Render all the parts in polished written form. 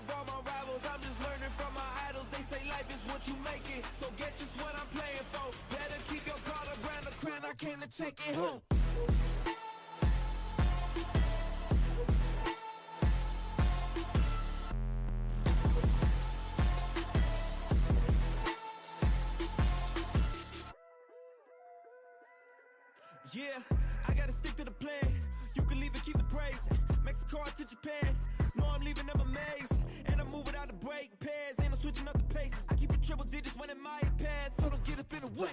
of all my rivals. I'm just learning from my idols. They say life is what you make it, so get just what I'm playing for. Better keep your guard around the crown. I came to take it home. Yeah, I gotta stick to the plan. You can leave and keep the praise. Mexico to Japan. No, I'm leaving them amazed. And I'm moving out the brake pads. And I'm switching up the pace. I keep it triple digits when in my pad, so don't get up in the way.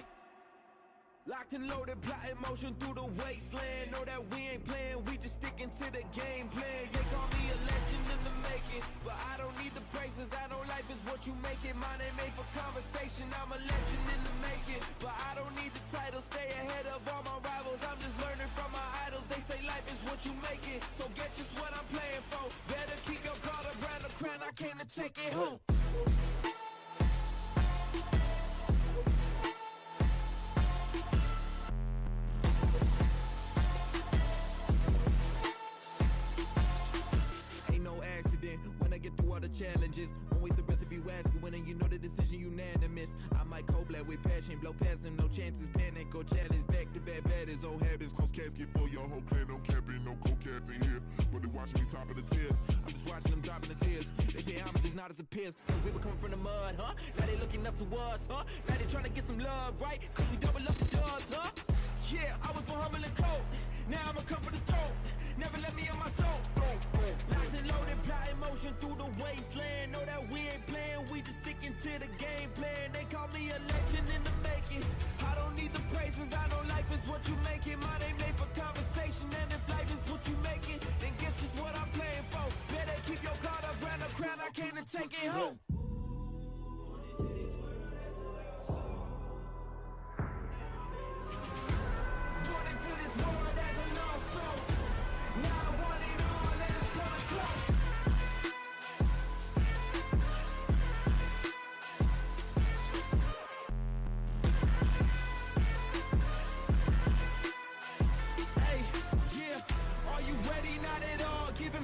Locked and loaded, plotting motion through the wasteland. Know that we ain't playing, we just sticking to the game plan. They call me a legend in the making, but I don't need the praises. I know life is what you make it. Mine ain't made for conversation. I'm a legend in the making, but I don't need the title. Stay ahead of all my rivals. I'm just learning from my idols. They say life is what you make it, so get just what I'm playing for. Better keep your guard around the crown. I came to take it home. When I get through all the challenges, won't waste a breath if you ask. Winning, you know the decision unanimous. I might cold black with passion, blow past him, no chances, panic or challenge. Back to back batters, old habits, cause casket for your whole clan. No capping, no co-captain here, but they watching me top of the tiers. I'm just watching them dropping the tears. They pay homage, it's not as appears. Cause we were coming from the mud, huh? Now they looking up to us, huh? Now they trying to get some love, right? Cause we double up the dubs, huh? Yeah, I was born humble and cold. Now I'ma come for the throat. Never let me in my soul. Locked and loaded, plotting motion through the wasteland. Know that we ain't playing, we just sticking to the game plan. They call me a legend in the making. I don't need the praises, I know life is what you make it. Mine ain't made for conversation, and if life is what you make it, then guess just what I'm playing for. Better keep your guard around the crown. I came to take it home.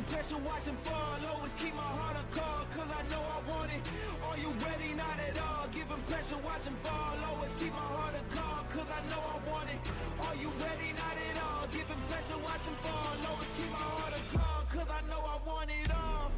Pressure, watching fall, always keep my heart on call, cause I know I want it. Are you ready? Not at all. Giving pressure, watching fall, always keep my heart on call, cause I know I want it. Are you ready? Not at all. Giving pressure, watching fall, always keep my heart on call, cause I know I want it all.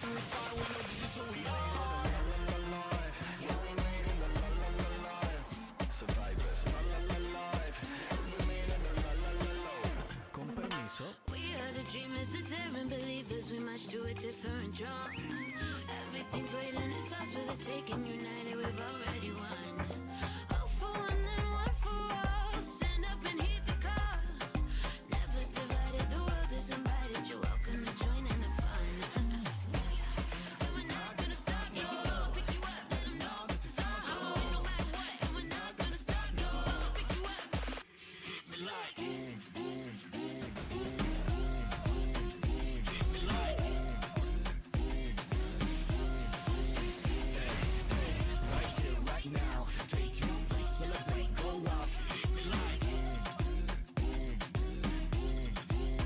Refine with no digits, so we are. Survivors. Con permiso. We are the dreamers, the daring believers. We march to a different drum. Everything's waiting, it starts with a taking. United, we've already won. All for one and one for all. Stand up and heed the call. Never divided, the world is invited. You're welcome to join in the fun. And we're not gonna stop, no. Pick you up, let them know this is on. No matter what, and we're not gonna stop, no. Pick you up, hit me like boom, boom, boom, boom, boom, boom. Hit me like boom, boom, boom, boom. Right here, right now. Take you, celebrate, go out. Hit me like boom, boom, boom, boom, boom.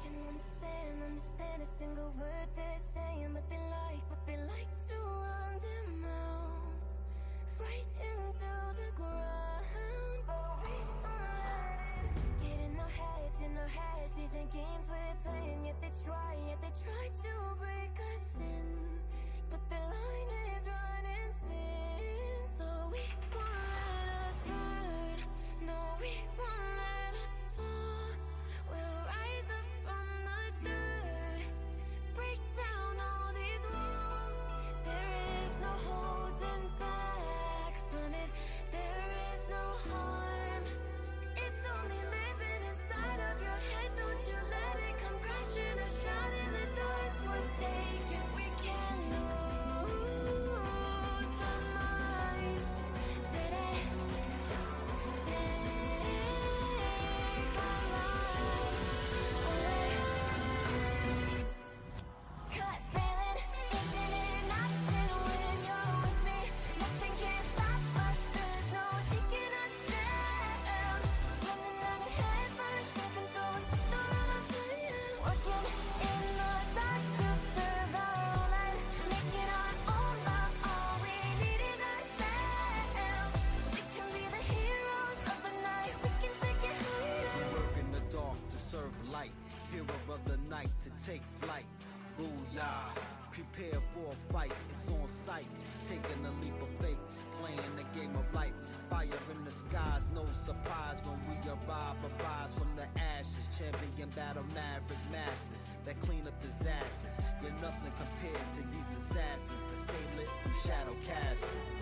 Can understand a single word they're saying, but they like to run their mouths right into the ground. But we don't let it get in our heads. These ain't games we're playing, yet they try to break us in. But the line is running thin, so we won't let us burn. No, we won't let us fall. We'll rise up from the dirt, break down all these walls. There is no holding back from it. There is no harm. It's only living inside of your head. Don't you let it come crashing or shine in the dark. We're taking, we can lose our minds today. Take our life away. 'Cause failing isn't an option when you're with me. Nothing can stop us. There's no taking us down. Running out ahead first, take control and set the world on fire. Working in the dark to serve our own light. Making our own love. All we need is ourselves. We can be the heroes of the night. We can take it higher. Work in the dark to serve light, hero of the night to take flight. Booyah, prepare for a fight, it's on sight. Taking a leap of faith, playing the game of life. Fire in the skies, no surprise when we arrive. Arise from the ashes, champion battle maverick masses that clean up disasters. You're nothing compared to these assassins that stay lit from shadow casters.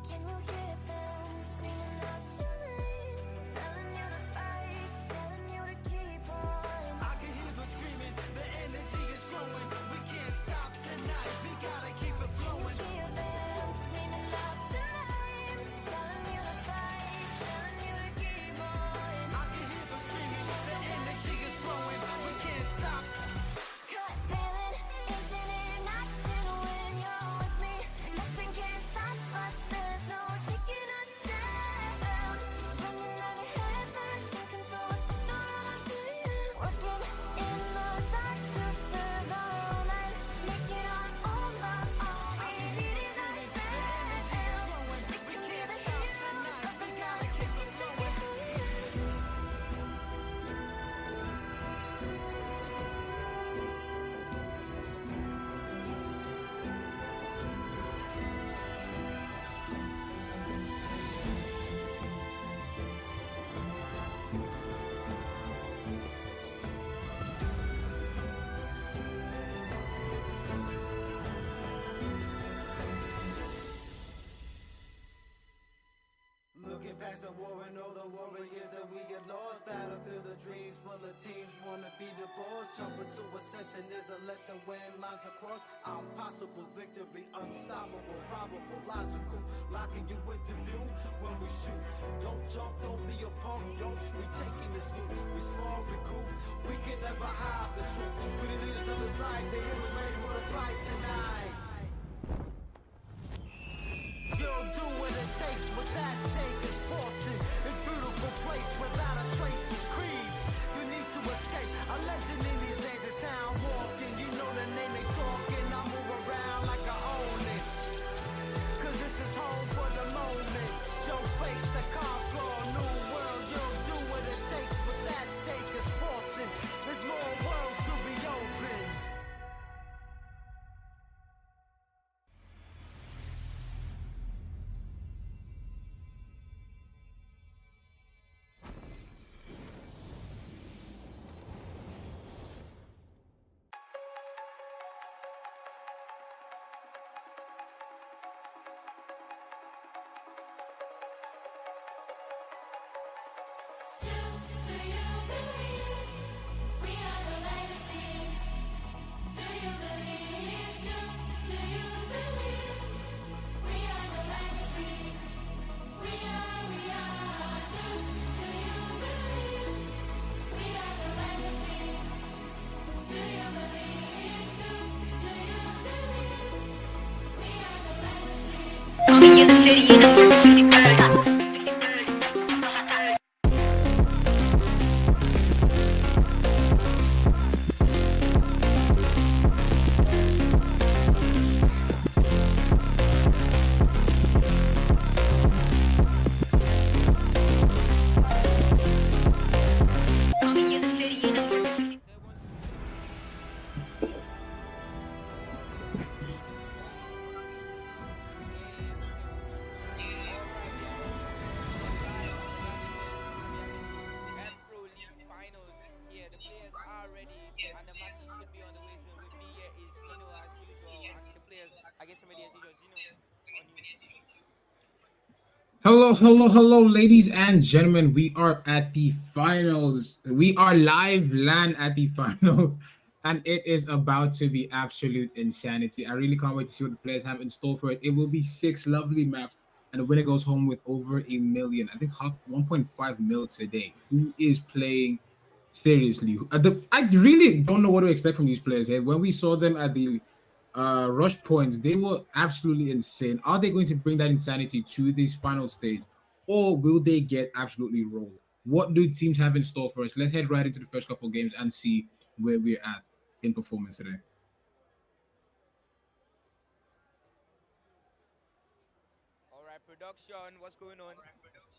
Can you hear them screaming out your name? Telling you to fight, telling you to keep on. I can hear them screaming, the energy is growing. We can't stop tonight, we gotta keep it Can you flowing. hear them screaming out your name? the warriors that we get lost. Battlefield of dreams full of teams wanna be the boss. Jump into a session is a lesson when lines are crossed. Impossible victory, unstoppable, probable, logical. Locking you into view when we shoot. Don't jump, don't be a punk, yo. We taking this loop, we small, we cool. We can never hide the truth. We the leaders of this life, they was ready for the fight tonight. You'll do what it takes, what's at stake is fortune. It's beautiful place without a trace is creed. You need to escape, a legend in these days is sound walking. You know the name they talking, I move around like I own it. Cause this is home for the moment. Show face the conquer a new world. You'll do what it takes, what's at stake is fortune. There's more worlds to be open. Do you believe we are the legacy? Do you believe? Do you believe we are the legacy? We are. Do you believe we are the legacy? Do you believe? Do you believe we are the legacy? Finals here. The players are ready, and the matches should be on the way soon. With me here is Zeno as usual, and the players are getting ready as usual. Zeno, on you. Hello, hello, hello, ladies and gentlemen. We are at the finals. We are live land at the finals, and it is about to be absolute insanity. I really can't wait to see what the players have in store for it. It will be 6 lovely maps, and the winner goes home with over a million. I think half 1.5 mil today. Who is playing seriously? I really don't know what to expect from these players. When we saw them at the rush points, they were absolutely insane. Are they going to bring that insanity to this final stage, or will they get absolutely rolled? What do teams have in store for us? Let's head right into the first couple of games and see where we're at in performance today. All right, production. What's going on? Live production.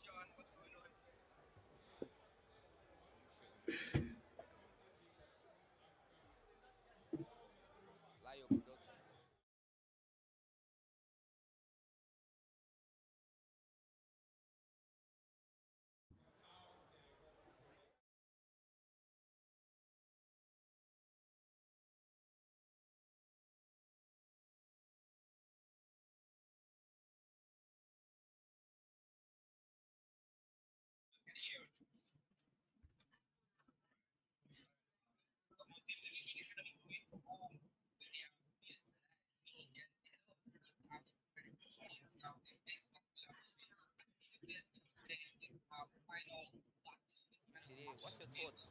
Today, what's your thoughts?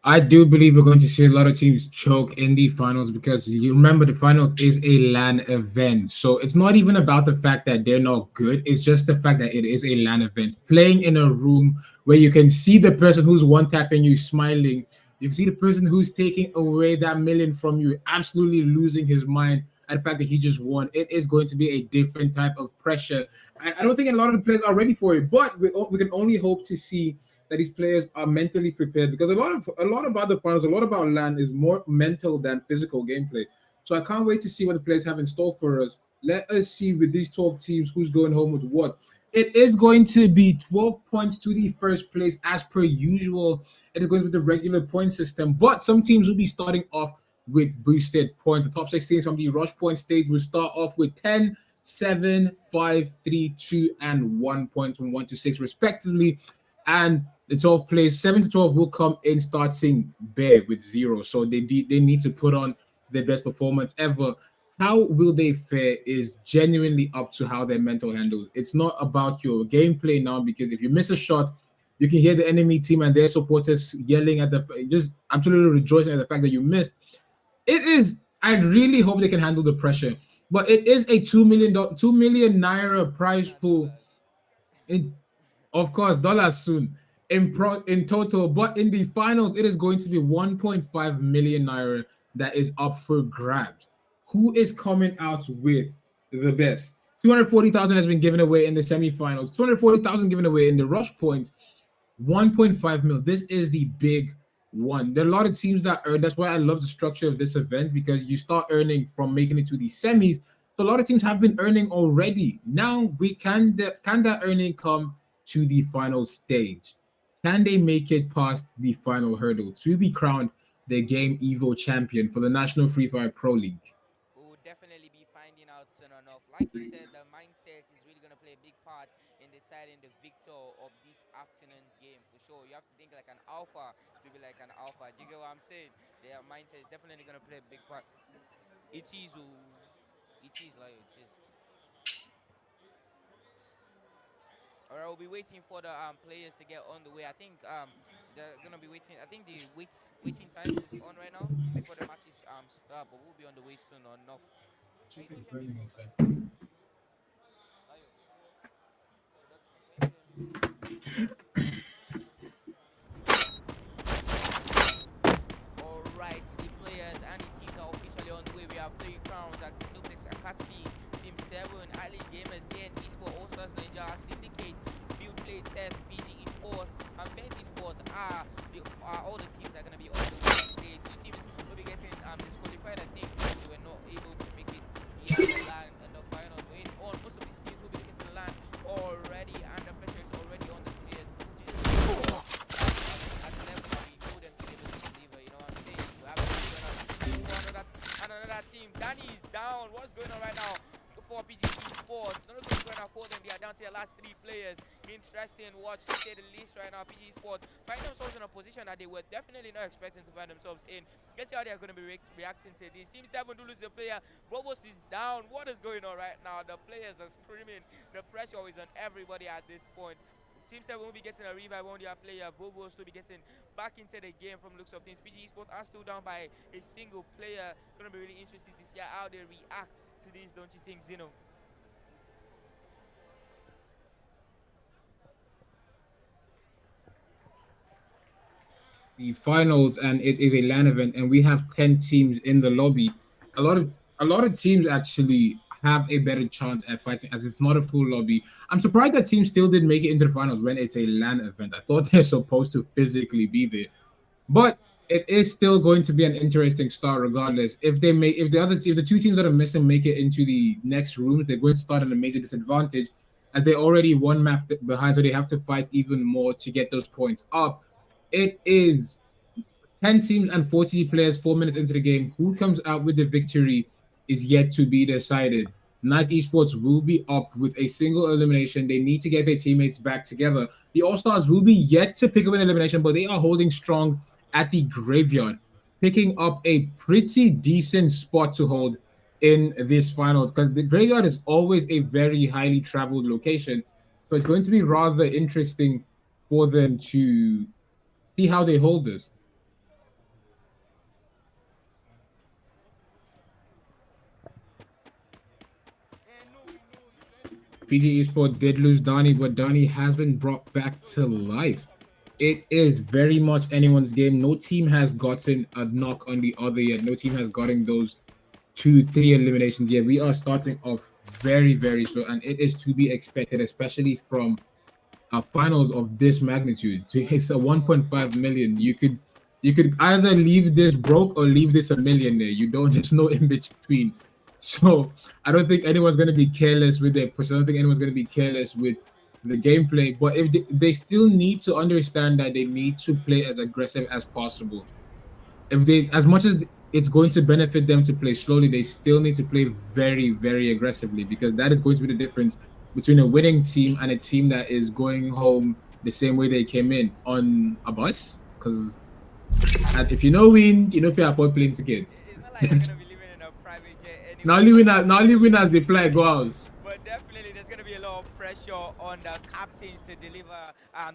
I do believe we're going to see a lot of teams choke in the finals because you remember the finals is a LAN event. So it's not even about the fact that they're not good. It's just the fact that it is a LAN event. Playing in a room where you can see the person who's one tapping you smiling. You can see the person who's taking away that million from you, absolutely losing his mind at the fact that he just won. It is going to be a different type of pressure. I don't think a lot of the players are ready for it, but we can only hope to see that these players are mentally prepared because a lot about the finals, a lot about LAN is more mental than physical gameplay. So I can't wait to see what the players have in store for us. Let us see with these 12 teams who's going home with what. It is going to be 12 points to the first place as per usual. It is going with the regular point system, but some teams will be starting off with boosted points. The top 16 from the rush point stage will start off with 10 7, 5, 3, 2, and 1 points from 1 to 6, respectively. And the 12th place, 7 to 12, will come in starting bare with 0. So they need to put on their best performance ever. How will they fare is genuinely up to how their mental handles. It's not about your gameplay now, because if you miss a shot, you can hear the enemy team and their supporters yelling at the just absolutely rejoicing at the fact that you missed. It is. I really hope they can handle the pressure. But it is a $2 million naira prize Not pool. dollars. In, of course, dollars soon in total. But in the finals, it is going to be 1.5 million naira that is up for grabs. Who is coming out with the best? 240,000 has been given away in the semifinals. 240,000 given away in the rush points. 1.5 mil. This is the big one. There are a lot of teams that earn. That's why I love the structure of this event, because you start earning from making it to the semis. So a lot of teams have been earning already. Now we can that earning come to the final stage? Can they make it past the final hurdle to be crowned the Game Evo champion for the National Free Fire Pro League? We will definitely be finding out soon enough. Like you said, the mindset is really going to play a big part in deciding the victor of this afternoon's game for sure. You have to think like an alpha to be like an alpha. Do you get what I'm saying? Their mindset is definitely going to play a big part. It is, it is like it is. All right, we'll be waiting for the players to get on the way. I think they're gonna be waiting. I think the waiting time is on right now before the matches start, but we'll be on the way soon or enough. Can you hear me? Ayo, production. Can you hear me? All right, the players and the teams are officially on the way. We have 3 crowns at Nutex Academy, Team 7, Alpine Gamers, KN Esport, All Stars Ninja, Syndicate, Build Play Test, PG Esports, and Venti Sports are all the teams that are going to be on the way today. 2 teams will be getting disqualified, I think, because they were not able to make it here to land in the finals. Going on, most of these teams will be looking to land already, and the pressure is already on the players to just at the level that we know them to be able to deliver. You know what I'm saying? We have another team. Danny is down. What's going on right now? For PG Sports, not going right now for them. They are down to their last 3 players. Interesting watch to say the least right now. PG Sports find themselves in a position that they were definitely not expecting to find themselves in. Let's see how they are going to be reacting to this. Team 7 do lose a player. Vovos is down. What is going on right now? The players are screaming. The pressure is on everybody at this point. Team 7 will be getting a revive on their player. Vovos will be getting back into the game from looks of things. PG Sports are still down by a single player. Going to be really interesting to see how they react to this, don't you think, Zeno? The finals, and it is a LAN event, and we have 10 teams in the lobby. A lot of teams actually have a better chance at fighting, as it's not a full lobby. I'm surprised that teams still didn't make it into the finals when it's a LAN event. I thought they're supposed to physically be there, but it is still going to be an interesting start regardless. If the 2 teams that are missing make it into the next room, they're going to start at a major disadvantage, as they already 1 map behind, so they have to fight even more to get those points up. It is 10 teams and 40 players 4 minutes into the game. Who comes out with the victory is yet to be decided. Night Esports will be up with a single elimination. They need to get their teammates back together. The All-Stars will be yet to pick up an elimination, but they are holding strong at the graveyard, picking up a pretty decent spot to hold in this finals, because the graveyard is always a very highly traveled location. So it's going to be rather interesting for them to see how they hold this. PG Esport did lose Donnie, but Donnie has been brought back to life. It is very much anyone's game. No team has gotten a knock on the other yet. No team has gotten those 2-3 eliminations yet. We are starting off very, very slow, and it is to be expected, especially from finals of this magnitude. It's a 1.5 million. You could either leave this broke or leave this a millionaire. You don't just know in between. So I don't think anyone's going to be careless with their push. I don't think anyone's going to be careless with the gameplay. But if they still need to understand that they need to play as aggressive as possible. If they, as much as it's going to benefit them to play slowly. They still need to play very, very aggressively because that is going to be the difference between a winning team and a team that is going home the same way they came in on a bus. Because if you know wind, you know if you afford plane tickets. It's not like they're gonna be living in a private jet anyway. Not living as they fly go house. But definitely, there's going to be a lot of pressure on the captains to deliver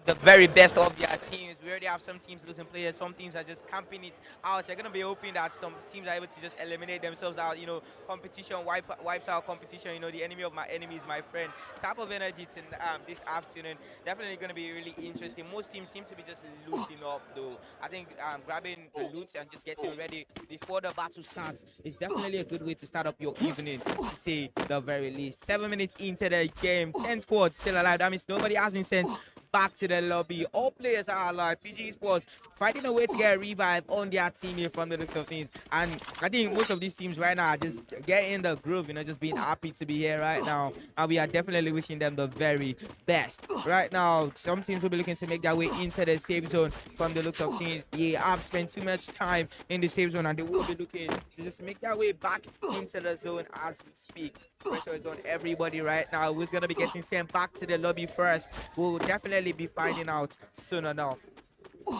the very best of their teams. We already have some teams losing players. Some teams are just camping it out. They're going to be hoping that some teams are able to just eliminate themselves out. You know, competition wipes out competition. You know, the enemy of my enemy is my friend. Type of energy to, this afternoon. Definitely going to be really interesting. Most teams seem to be just looting up, though. I think grabbing the loot and just getting ready before the battle starts is definitely a good way to start up your evening, to say the very least. 7 minutes into the game, 10 squads still alive. That means nobody has been sent back to the lobby. All players are alive. PG Sports finding a way to get a revive on their team here from the looks of things. And I think most of these teams right now are just getting in the groove, you know, just being happy to be here right now. And we are definitely wishing them the very best. Right now, some teams will be looking to make their way into the safe zone from the looks of things. They have spent too much time in the safe zone and they will be looking to just make their way back into the zone as we speak. Pressure is on everybody right now. Who's going to be getting sent back to the lobby first? We'll definitely be finding out soon enough.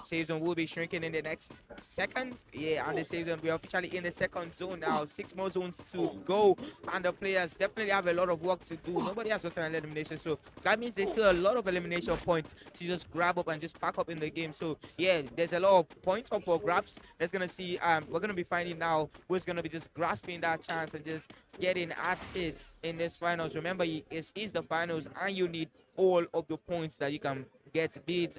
Safe zone will be shrinking in the next second. Yeah, and the safe zone, we're officially in the second zone now. 6 more zones to go, and the players definitely have a lot of work to do. Nobody has gotten an elimination, so that means there's still a lot of elimination points to just grab up and just pack up in the game. So yeah, there's a lot of points up for grabs. There's gonna see we're gonna be finding now who's gonna be just grasping that chance and just getting at it in this finals. Remember, it is the finals, and you need all of the points that you can get, be it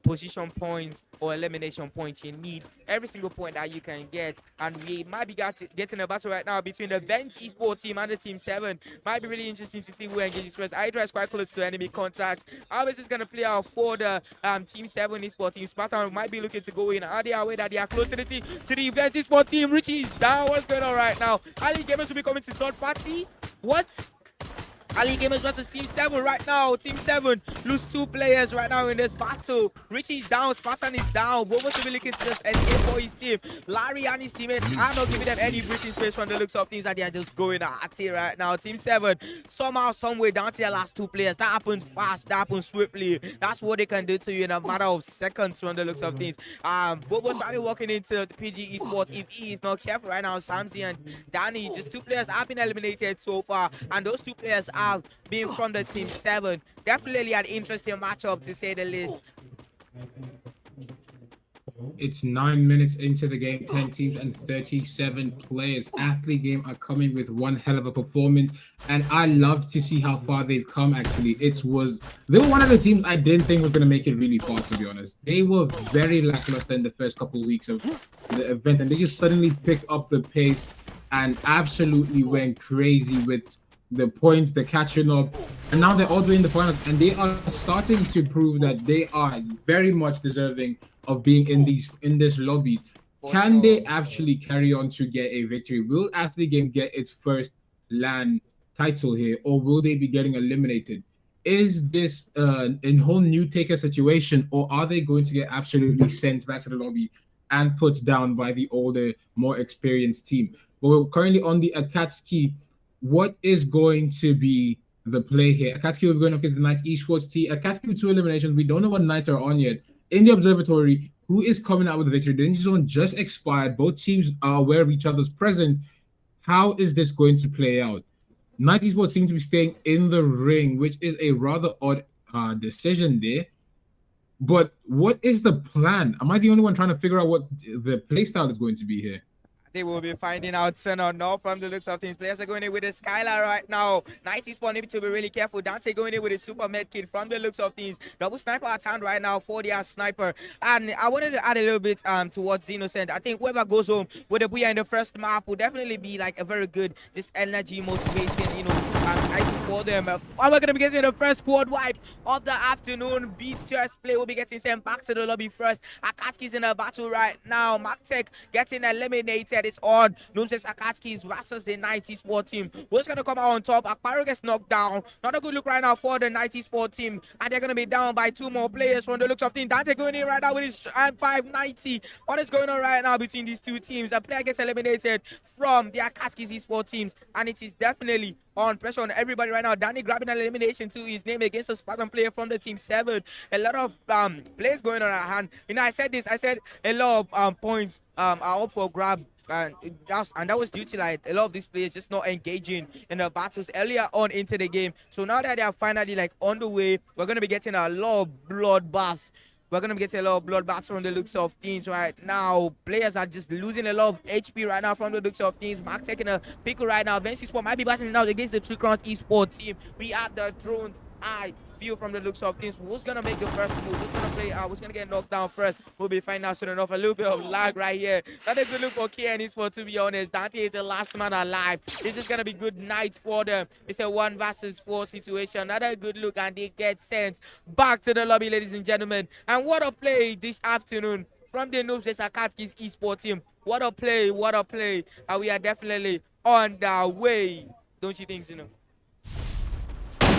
position points or elimination points. You need every single point that you can get, and we might be getting a battle right now between the Vent Esports team and the Team 7. Might be really interesting to see who engages first. Hydra is quite close to enemy contact. How is this going to play out for the Team 7 Esports team? Spartan might be looking to go in. Are they aware that they are close to the team, to the Vent Esports team? Richie is down. What's going on right now? Ali Gamers will be coming to third party. What? Ali Gamers versus Team 7 right now. Team 7 lose 2 players right now in this battle. Richie is down. Spartan is down. Bobos will be looking to just escape for his team. Larry and his teammates are not giving them any breathing space from the looks of things, and they are just going at it right now. Team 7 somehow, someway down to their last 2 players. That happened fast. That happened swiftly. That's what they can do to you in a matter of seconds from the looks of things. Bobos probably walking into the PG Esports if he is not careful right now. Samsi and Danny, just 2 players have been eliminated so far, and those 2 players have been from the Team 7. Definitely an interesting matchup, to say the least. It's 9 minutes into the game, 10 teams and 37 players. Athlete Game are coming with one hell of a performance, and I love to see how far they've come. Actually, they were one of the teams I didn't think was going to make it really far, to be honest. They were very lackluster in the first couple of weeks of the event, and they just suddenly picked up the pace and absolutely went crazy with the points, the catching up, and now they're all the way in the finals, and they are starting to prove that they are very much deserving of being in this lobbies. Can they actually carry on to get a victory? Will Athlete Game get its first LAN title here, or will they be getting eliminated? Is this a whole new taker situation, or are they going to get absolutely sent back to the lobby and put down by the older, more experienced team? But we're currently on the Akatsuki. What is going to be the play here? Akatsuki will be going up against the Knights Esports team. Akatsuki with 2 eliminations. We don't know what Knights are on yet. In the observatory, who is coming out with the victory? The Ninja Zone just expired. Both teams are aware of each other's presence. How is this going to play out? Knights Esports seem to be staying in the ring, which is a rather odd decision there. But what is the plan? Am I the only one trying to figure out what the playstyle is going to be here? They will be finding out soon or not from the looks of things. Players are going in with the Skylar right now. 90 spawn need to be really careful. Dante going in with a super med kit from the looks of things. Double sniper at hand right now for their sniper. And I wanted to add a little bit towards Innocent. I think whoever goes home with a booyah in the first map will definitely be like a very good just energy motivation, you know, item for for them. And we're going to be getting the first squad wipe of the afternoon. BTS play will be getting sent back to the lobby first. Akatsuki's in a battle right now. MacTech getting eliminated. It's on. Noom says Akatsuki's versus the 90 Sport team. Who's going to come out on top? Akparo gets knocked down. Not a good look right now for the 90 Sport team. And they're going to be down by 2 more players from the looks of things. Dante going in right now with his 590. What is going on right now between these two teams? A player gets eliminated from the Akatsuki's esports teams. And it is definitely on pressure on everybody right now. Danny grabbing an elimination to his name against a Spartan player from the team 7. A lot of plays going on at hand. You know, I said a lot of points are up for grab. And that was due to like a lot of these players just not engaging in the battles earlier on into the game. So now that they are finally like on the way, we're going to be getting a lot of bloodbath. We're going to be getting a lot of bloodbaths from the looks of things right now. Players are just losing a lot of HP right now from the looks of things. Mark taking a pickle right now. Vinci Sport might be battling out against the Three Crowns esports team. We have the drone's eye view from the looks of things. Who's going to make the first move? Who's going to play out? Who's going to get knocked down first? We'll be finding out soon enough. A little bit of lag right here. Not a good look for KN esports, to be honest. Dante is the last man alive. This is going to be good night for them. It's a 1 versus 4 situation. Not a good look, and they get sent back to the lobby, ladies and gentlemen. And what a play this afternoon from the Noobs Akatsuki's esports team. What a play, what a play. And we are definitely on the way. Don't you think, Zino?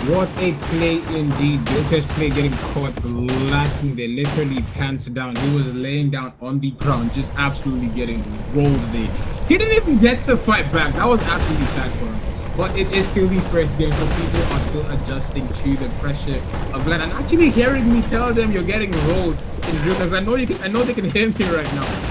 What a play indeed. Joker's play getting caught lacking. They literally pants down. He was laying down on the ground, just absolutely getting rolled there. He didn't even get to fight back. That was absolutely sad for him. But it is still the first game, so people are still adjusting to the pressure of land. And actually hearing me tell them you're getting rolled in real time. I know they can hear me right now.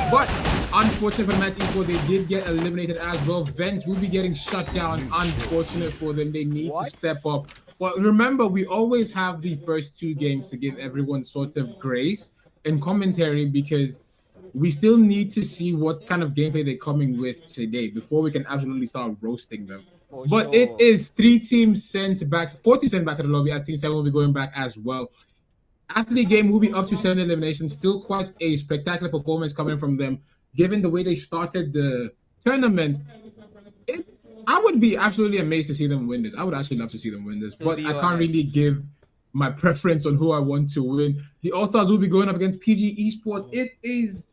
But unfortunate for the match equal, they did get eliminated as well. Vents will be getting shut down. Unfortunate for them. They need to step up. But remember, we always have the first 2 games to give everyone sort of grace in commentary, because we still need to see what kind of gameplay they're coming with today before we can absolutely start roasting them. But it is 3 teams sent back, 4 teams sent back to the lobby, as Team 7 will be going back as well. Athlete game moving up to 7 eliminations. Still quite a spectacular performance coming from them, given the way they started the tournament. I would be absolutely amazed to see them win this. I would actually love to see them win this, but I can't really give my preference on who I want to win. The All-Stars will be going up against PG Esports. It is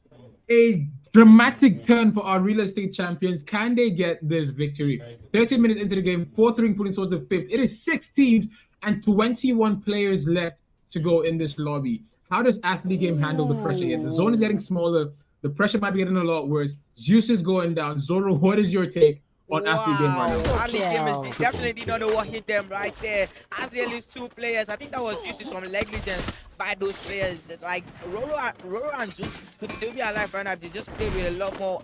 a dramatic turn for our real estate champions. Can they get this victory? 13 minutes into the game, 4-3 pulling towards the 5th. It is 6 teams and 21 players left to go in this lobby. How does Athlete Game handle the pressure yet? The zone is getting smaller. The pressure might be getting a lot worse. Zeus is going down. Zoro, what is your take on Athlete Game right now? Athlete Game is definitely did not know what hit them right there. As they lose 2 players, I think that was due to some negligence by those players. Like Roro and Zeus could still be alive right now if they just played with a lot more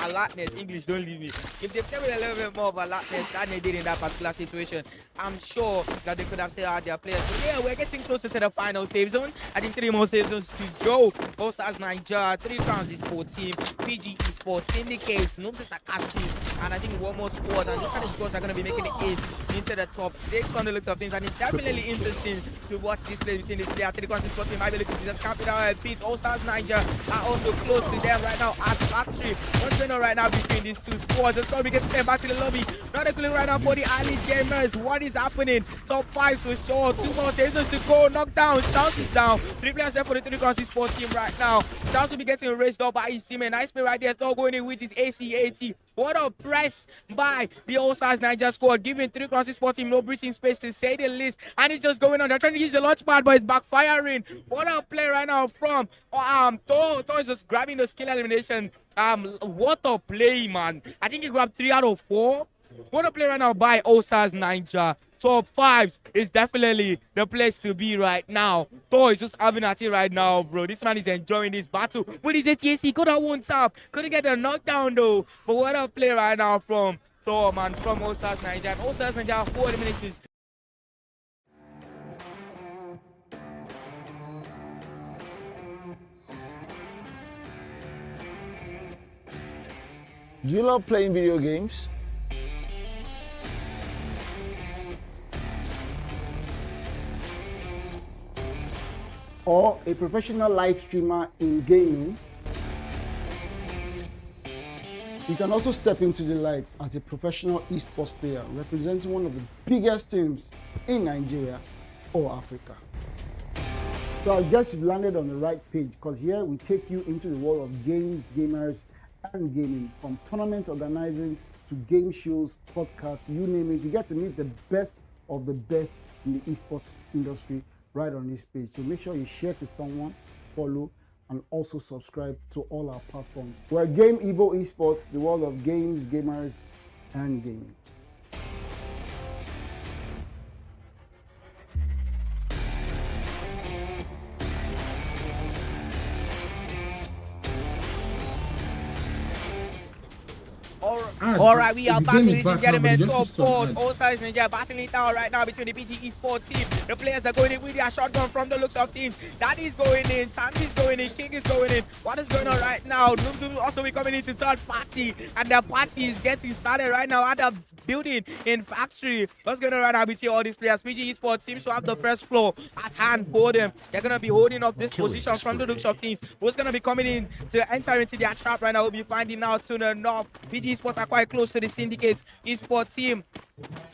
alertness. English, don't leave me. If they played with a little bit more of alertness than they did in that particular situation, I'm sure that they could have still had their players. But yeah, we're getting closer to the final save zone. I think 3 more save zones to go. All Stars Nigeria, 3 Crowns Esports team, PG Esports, Syndicates, Noobs Akatsuki, and I think 1 more squad. And these kind of squads are going to be making it into the top 6 from the looks of things. And it's definitely interesting to watch this play between this player. 3 Crowns Esports team might be looking to just camp it out and beat All Stars Nigeria are also close to them right now at factory. What's going on right now between these 2 squads? It's going to be getting sent back to the lobby. Not a clue right now for the Elite Gamers. What is happening? Top 5 for sure. 2 more saves to go. Knockdown. Chance is down. 3 players left for the 3 Crowns Esports team right now. Chance will be getting raised up by his team. A nice play right there. Thor going in with his ACAT. What a press by the All Stars Nigeria squad, giving 3 Crowns Esports team no breathing space to say the least. And it's just going on. They're trying to use the launch pad, but it's backfiring. What a play right now from Thor. Thor is just grabbing the skill elimination. What a play, man. I think he grabbed 3 out of 4. What a play right now by All Stars Nigeria. Top 5s is definitely the place to be right now. Thor is just having at it right now, bro. This man is enjoying this battle with his ATAC. Got that one tap. Couldn't get a knockdown though. But what a play right now from Thor, man, from All Stars Nigeria. All Stars Nigeria 4 eliminations. Do you love playing video games? Or a professional live streamer in gaming? You can also step into the light as a professional esports player representing one of the biggest teams in Nigeria or Africa. So I guess you've landed on the right page, because here we take you into the world of games, gamers, and gaming. From tournament organizing to game shows, podcasts, you name it. You get to meet the best of the best in the esports industry right on this page. So make sure you share to someone, follow, and also subscribe to all our platforms. We're Game Evo Esports, the world of games, gamers, and gaming. All right, we are the back, game is ladies and back now, but gentlemen. it just Top started. fours, All Stars Ninja battling it out right now between the PG Esports team. The players are going in with their shotgun from the looks of things. Daddy's going in, Sammy's going in, King is going in. What is going on right now? Zoom Zoom also be coming into third party, and the party is getting started right now at the building in factory. What's going on right now between all these players? PG Esports seems to have the first floor at hand for them. They're going to be holding up this position from the looks of things. Who's going to be coming in to enter into their trap right now? We'll be finding out soon enough. PG Esports are quite close to the Syndicate Esports team.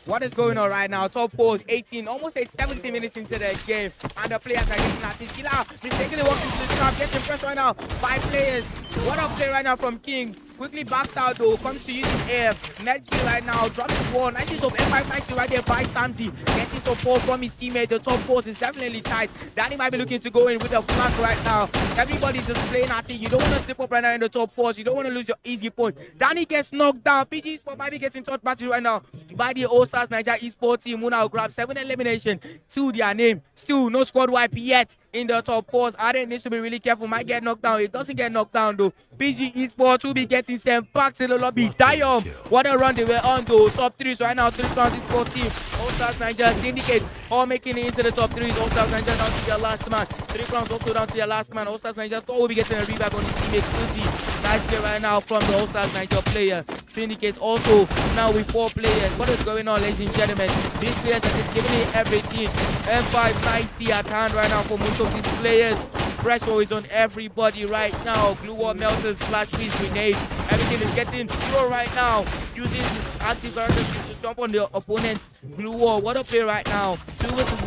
What is going on right now? Top four is 18, almost 17 minutes into the game, and the players are getting at it. Killer mistakenly walks into the trap, getting pressed right now by players. What a play right now from King. Quickly backs out though, comes to using air. Med kill right now, drops the ball. 90s of M590 right there by Samzi. Getting support from his teammate. The top four is definitely tight. Danny might be looking to go in with a flank right now. Everybody's just playing at it. You don't want to slip up right now in the top fours. You don't want to lose your easy point. Danny gets knocked down. PG Sport might be getting third party right now by the All Stars Niger Esports team, who now grab 7 elimination to their name. Still no squad wipe yet in the top fours. Aden needs to be really careful. Might get knocked down. It doesn't get knocked down though. PG Esports will be getting sent back to the lobby. Diam, what a run they were on though. Top threes right now. 3 rounds esports team. All Stars Niger Syndicate all making it into the top threes. All Stars Niger down to their last man. 3 rounds also down to their last man. All Stars Niger thought will be getting a revive on his teammate Uzi. Nice play right now from the All Stars Niger player. Syndicate also now with 4 players. What is going on, ladies and gentlemen? These players are just giving it everything. M590 at hand right now for most of these players. Pressure is on everybody right now. Glue wall melters, flash freeze, grenade. Everything is getting thrown right now. Using his active characters to jump on the opponent's glue wall. What a play right now. 2 versus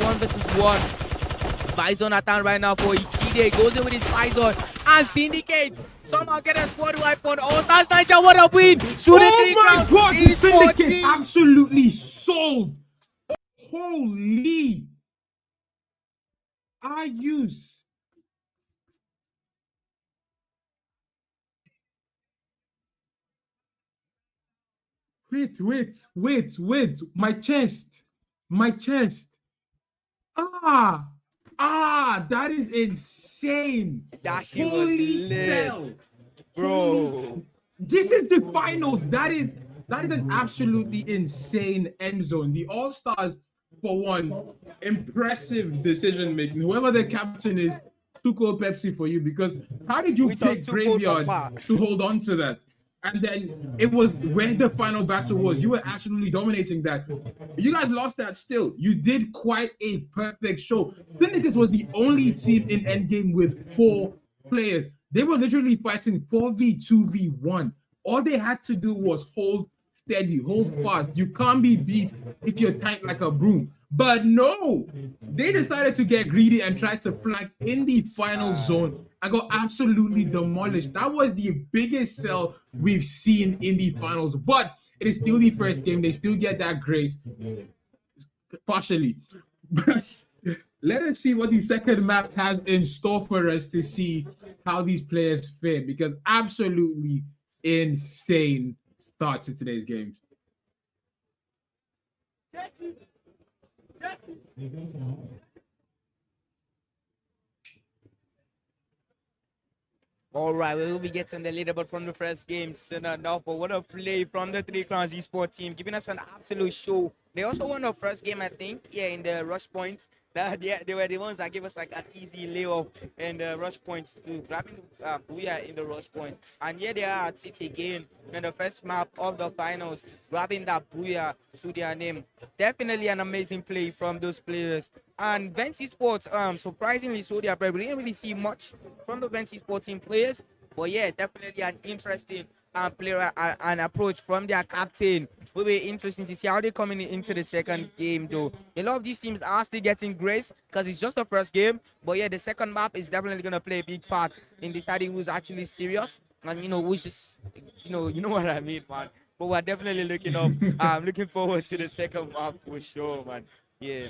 1. Bison at hand right now for Ikide. Goes in with his Bison. And Syndicate somehow get a squad wipe on All Stars Niger. What a win! Oh my God, the Syndicate absolutely sold. Holy. I use. Wait. My chest. That is insane. That shit Holy was lit, cell. bro. This is the finals. That is an absolutely insane end zone. The All Stars, for one, impressive decision making. Whoever the captain is, too cold Pepsi for you, because how did you pick Graveyard to hold on to that? And then it was where the final battle was. You were absolutely dominating that. You guys lost that still. You did quite a perfect show. Syndicate was the only team in Endgame with 4 players. They were literally fighting 4v2v1. All they had to do was hold steady, hold fast. You can't be beat if you're tight like a broom. But no, they decided to get greedy and try to flank in the final zone and got absolutely demolished. That was the biggest sell we've seen in the finals. But it is still the first game. They still get that grace, partially. But let us see what the second map has in store for us to see how these players fare, because absolutely insane start to today's games. All right, we will be getting the leaderboard from the first game soon enough. But what a play from the 3 Crowns esports team, giving us an absolute show. They also won the first game, I think, in the rush points. They were the ones that gave us like an easy layoff in the rush points to grabbing Booyah in the rush point. And here they are at it again in the first map of the finals, grabbing that Booyah to their name. Definitely an amazing play from those players. And Venti Sports, surprisingly so, we didn't really see much from the Venti Sports team players. But yeah, definitely an interesting player and approach from their captain. Will be interesting to see how they coming into the second game though. A lot of these teams are still getting grace because it's just the first game. But yeah, the second map is definitely gonna play a big part in deciding who's actually serious and who's just you know what I mean, man. But we're definitely looking up. I'm looking forward to the second map for sure, man. Yeah.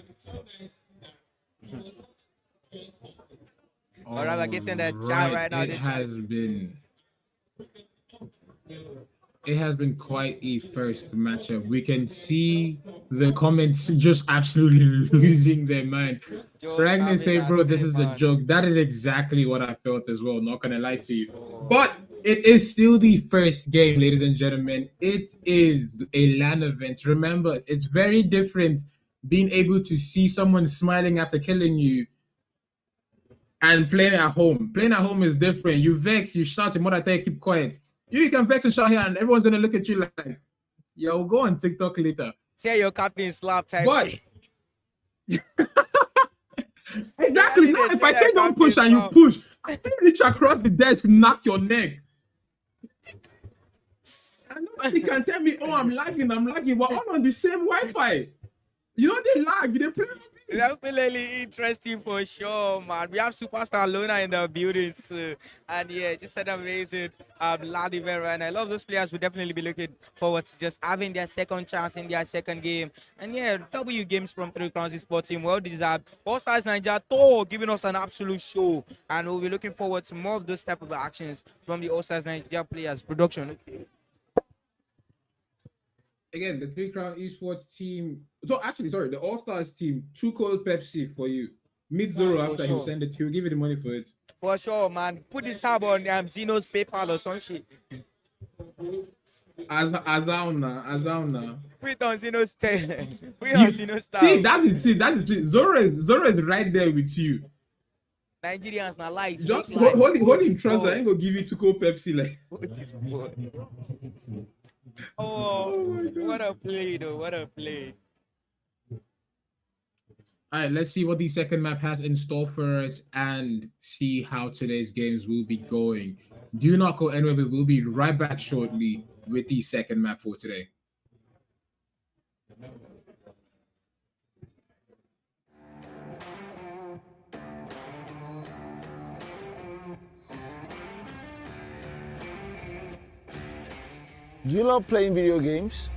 All right, we're getting the chat right now. It has been quite a first matchup. We can see the comments just absolutely losing their mind. Ragnar say, bro, this is a joke. That is exactly what I felt as well. Not gonna lie to you. But it is still the first game, ladies and gentlemen. It is a LAN event. Remember, it's very different being able to see someone smiling after killing you and playing at home. Playing at home is different. You vex, you shout, your mother tell you keep quiet. You can vex and shout here, and everyone's gonna look at you like, yo, go on TikTok later. Say your captain slap type But shit. exactly. Now, if I say don't push and you push, I still reach across the desk, knock your neck. And nobody can tell me, oh, I'm lagging. We're all on the same Wi-Fi. You know they lag, they play. Definitely interesting for sure, man. We have Superstar Luna in the building too. And yeah, just an amazing LAN event right now. I love those players. Will definitely be looking forward to just having their second chance in their second game. And yeah, W games from Three Crowns Sports Team, well deserved. All Stars Nigeria Thor giving us an absolute show. And we'll be looking forward to more of those type of actions from the All Stars Nigeria players. Production. Again, the Three Crown Esports team. So actually, sorry, the All Stars team. 2 cold Pepsi for you. Meet Zoro after he'll send it. He'll give you the money for it. For sure, man. Put the tab on Zeno's PayPal or some shit. Azauna. Put it on Zeno's Put it on Zeno's tab. See, that's it. Zoro is right there with you. Nigerians na lies. Just hold him trust. I ain't gonna give you 2 cold Pepsi like. What is boy? Oh what a play though, what a play. All right, let's see what the second map has in store for us and see how today's games will be going. Do not go anywhere, but we'll be right back shortly with the second map for today. Do you love playing video games?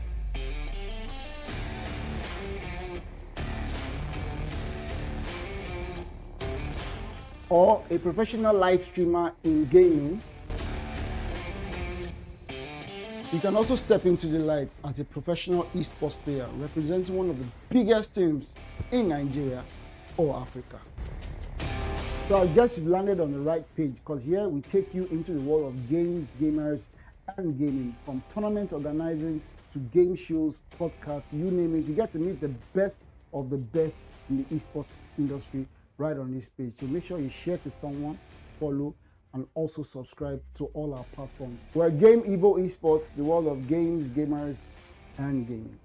Or a professional live streamer in gaming? You can also step into the light as a professional esports player representing one of the biggest teams in Nigeria or Africa. So I guess you've landed on the right page, because here we take you into the world of games, gamers, and gaming, from tournament organizing to game shows, podcasts, you name it. You get to meet the best of the best in the esports industry right on this page. So make sure you share to someone, follow, and also subscribe to all our platforms. We're Game Evo Esports, the world of games, gamers, and gaming.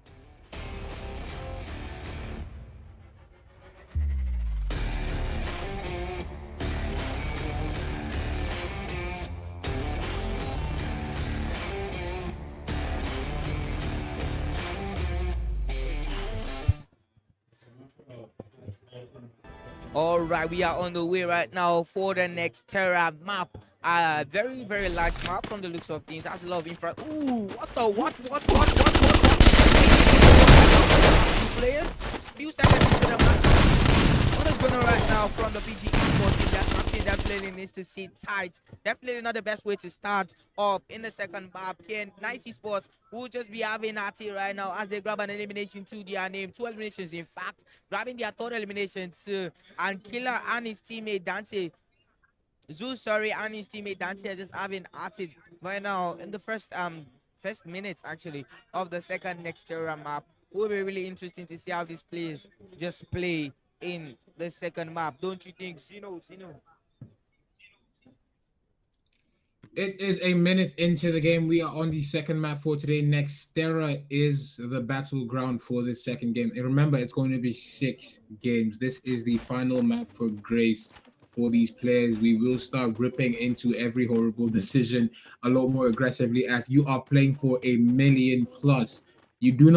All right, we are on the way right now for the next Terra map. Very, very large map from the looks of things. Has a lot of infra. Ooh, what? Players, few seconds into the match. What is going on right now from the PG Esports team? That's something definitely needs to sit tight. Definitely not the best way to start up in the second map. Here, 90 Sports will just be having at it right now as they grab an elimination to their name. 2 eliminations, in fact, grabbing their 3rd elimination too. And Killer and his teammate Dante. Zeus, and his teammate Dante are just having at it right now in the first minutes actually of the second next Terra map. It will be really interesting to see how these players just play in the second map. Don't you think, Zeno? It is a minute into the game. We are on the second map for today. Nextera is the battleground for this second game. And remember, it's going to be 6 games. This is the final map for Grace for these players. We will start ripping into every horrible decision a lot more aggressively, as you are playing for a million plus. You do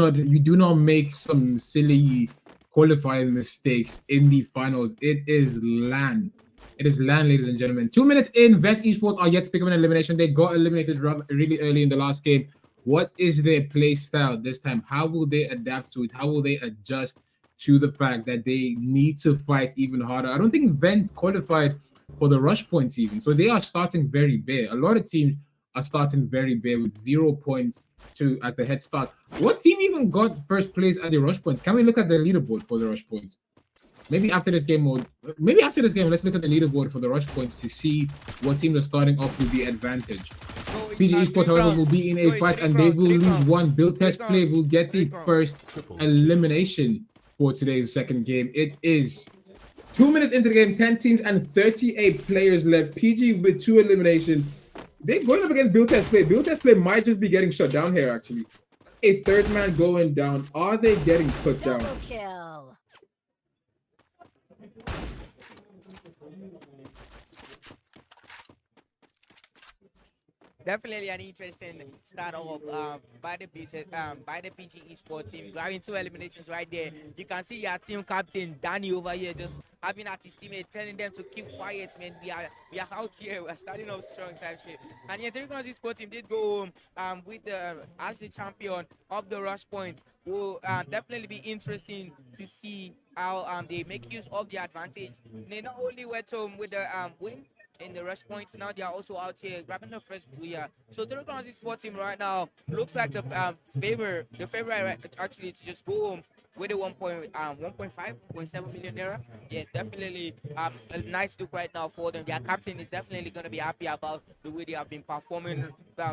not make some silly qualifying mistakes in the finals. It is LAN. It is LAN, ladies and gentlemen. 2 minutes in, Vet Esports are yet to pick up an elimination. They got eliminated really early in the last game. What is their play style this time? How will they adapt to it? How will they adjust to the fact that they need to fight even harder? I don't think Vent qualified for the rush points even. So they are starting very bare. A lot of teams are starting very bare with 0 points to as the head start. What team even got first place at the rush points? Can we look at the leaderboard for the rush points? Maybe after this game, let's look at the leaderboard for the rush points to see what teams are starting off with the advantage. PG Esports, however, will be in a fight and they will lose one. Build Test Play will get the first elimination for today's second game. It is 2 minutes into the game, 10 teams and 38 players left. PG with 2 eliminations. They're going up against Build Test Play. Build Test Play might just be getting shut down here, actually. A third man going down. Are they getting put down? Double kill. Definitely an interesting start off by the PG Esports team, grabbing 2 eliminations right there. You can see your team captain Danny over here just having at his teammate telling them to keep quiet, man. We are out here. We're starting off strong type shit. And yeah, 3 Esports team did go home with the as the champion of the rush point. Will definitely be interesting to see how they make use of the advantage. They not only went home with the win in the rush points, now they are also out here grabbing the first booyah. So the Esports team right now looks like the favorite actually to just go home with a 1.7 million naira. Yeah, definitely a nice look right now for them. Their captain is definitely going to be happy about the way they have been performing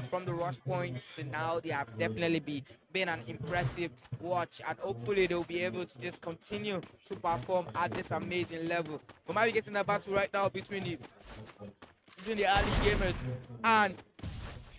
from the rush points to now. They have definitely been an impressive watch, and hopefully they'll be able to just continue to perform at this amazing level. We might be getting a battle right now between the early gamers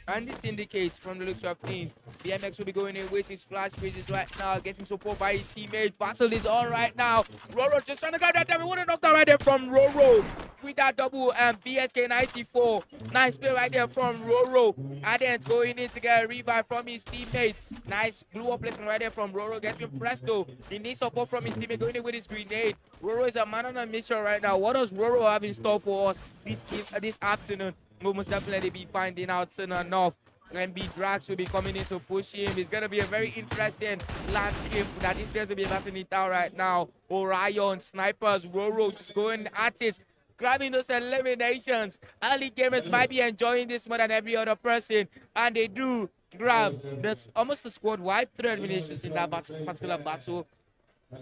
and this indicates from the looks of things, BMX will be going in with his flash freezes right now, getting support by his teammate. Battle is on right now. Roro just trying to grab that time. We want to knock that right there from Roro with that double BSK 94. Nice play right there from Roro. Adent going in to get a revive from his teammate. Nice blue up placement right there from Roro. Getting presto. He needs support from his teammate going in with his grenade. Roro is a man on a mission right now. What does Roro have in store for us this afternoon? We'll most definitely be finding out soon enough. MB Drax will be coming in to push him. It's going to be a very interesting landscape that this players will be battling it out right now. Orion, Snipers, Roro just going at it, grabbing those eliminations. Early gamers might be enjoying this more than every other person, and they do grab this almost a squad wipe 3 eliminations in that particular battle.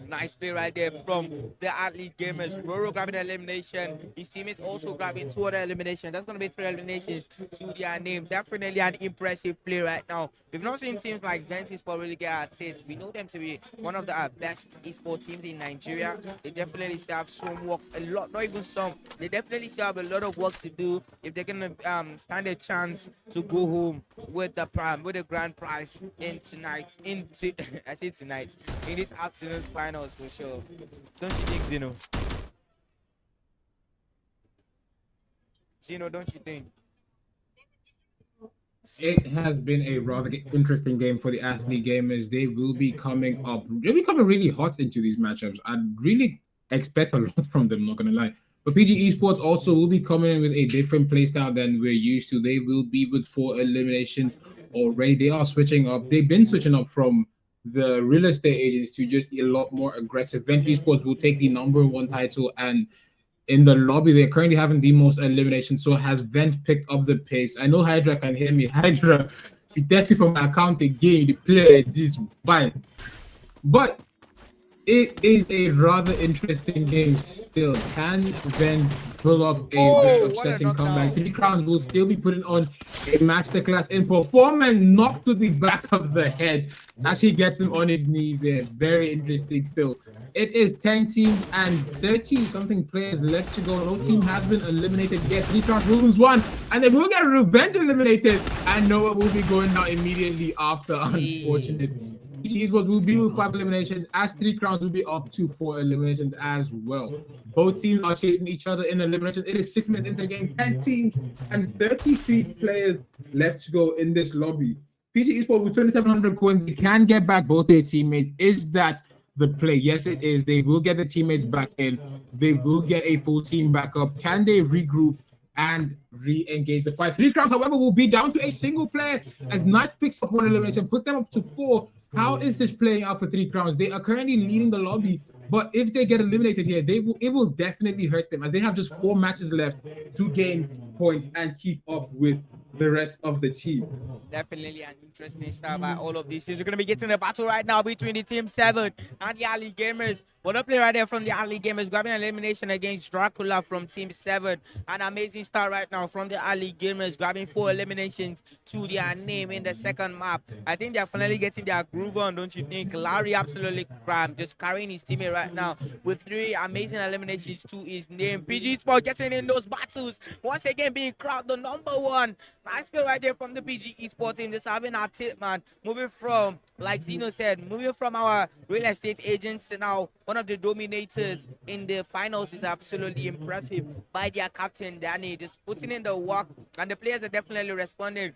Nice play right there from the athlete gamers. Roro grabbing an elimination. His teammates also grabbing 2 other eliminations. That's going to be 3 eliminations to their name. Definitely an impressive play right now. We've not seen teams like Vent Esports really get at it. We know them to be one of the best esports teams in Nigeria. They definitely still have some work, a lot, not even some. They definitely still have a lot of work to do if they're going to stand a chance to go home with the grand prize in I say tonight, in this afternoon's finals for sure. Don't you think, Zeno? Zeno, don't you think? It has been a rather interesting game for the athlete gamers. They will be coming up. They'll be coming really hot into these matchups. I really expect a lot from them, not gonna lie. But PG Esports also will be coming in with a different playstyle than we're used to. They will be with 4 eliminations already. They are switching up. They've been switching up from the real estate agents to just a lot more aggressive. Vent Esports will take the #1 title, and in the lobby, they're currently having the most eliminations. So has Vent picked up the pace? I know Hydra can hear me. Hydra, if you text me from my account again, the player this fine. But it is a rather interesting game still. Can Vent pull up a very upsetting comeback? 3 Crowns will still be putting on a masterclass in performance, knocked to the back of the head as he gets him on his knees there. Very interesting still. It is 10 teams and 30-something players left to go. No team has been eliminated yet. 3 Crowns will lose 1, and they will get Revenge eliminated, and Noah will be going down immediately after, unfortunately. PG Esports will be with 5 eliminations, as 3 crowns will be up to 4 eliminations as well. Both teams are chasing each other in eliminations. It is 6 minutes into the game, 10 teams and 33 players left to go in this lobby. PG Esports with 2,700 coins, they can get back both their teammates. Is that the play? Yes, it is. They will get the teammates back in. They will get a full team back up. Can they regroup and re-engage the fight? 3 crowns, however, will be down to a single player as Knight picks up 1 elimination, puts them up to 4. How is this playing out for 3 crowns? They are currently leading the lobby, but if they get eliminated here, it will definitely hurt them, as they have just 4 matches left to gain points and keep up with the rest of the team. Definitely an interesting start by all of these teams. We're going to be getting a battle right now between the Team 7 and the Ali Gamers. What a play right there from the Ali Gamers, grabbing an elimination against Dracula from Team 7. An amazing start right now from the Ali Gamers, grabbing 4 eliminations to their name in the second map. I think they're finally getting their groove on, don't you think? Larry absolutely crammed, just carrying his teammate right now with 3 amazing eliminations to his name. PG Sport getting in those battles, once again being crowned the #1. Nice play right there from the PG Esports team. Just having our tip, man. Moving from, like Zeno said, moving from our real estate agents to now one of the dominators in the finals is absolutely impressive by their captain, Danny. Just putting in the work, and the players are definitely responding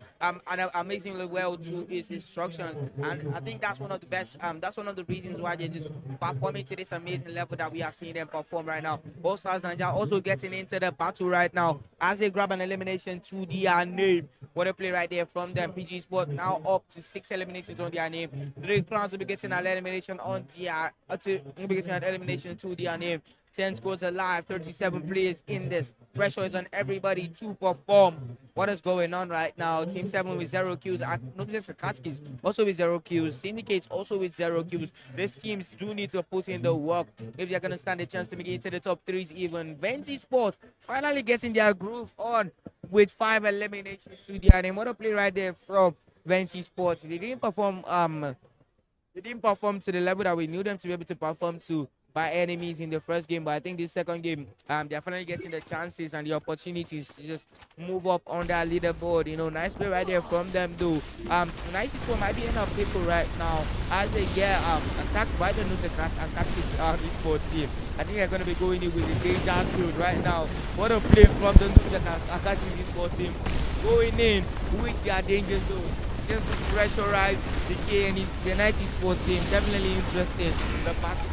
amazingly well to his instructions. And I think that's one of the best, that's one of the reasons why they're just performing to this amazing level that we are seeing them perform right now. All Stars Nigeria also getting into the battle right now as they grab an elimination to their name. What a play right there from them. PG Sport now up to 6 eliminations on their name. 3 crowns will be getting an elimination on their to their name. 10 scores alive, 37 players in this. Pressure is on everybody to perform. What is going on right now? Team 7 with 0 kills. Katskis also with 0 kills. Syndicates also with 0 kills. These teams do need to put in the work if they're going to stand a chance to make it into the top 3s even. Venti Sports finally getting their groove on with 5 eliminations to their name. What a play right there from Venti Sports. They didn't perform to the level that we knew them to be able to perform to by enemies in the first game, but I think this second game, they're finally getting the chances and the opportunities to just move up on that leaderboard. You know, nice play right there from them, though. 94 might be in a pickle right now as they get attacked by the Esports team. I think they're going to be going in with the danger shield right now. What a play from the Esports team, going in with their danger zone, just to pressurize the Night Esports team. Definitely interesting. The battle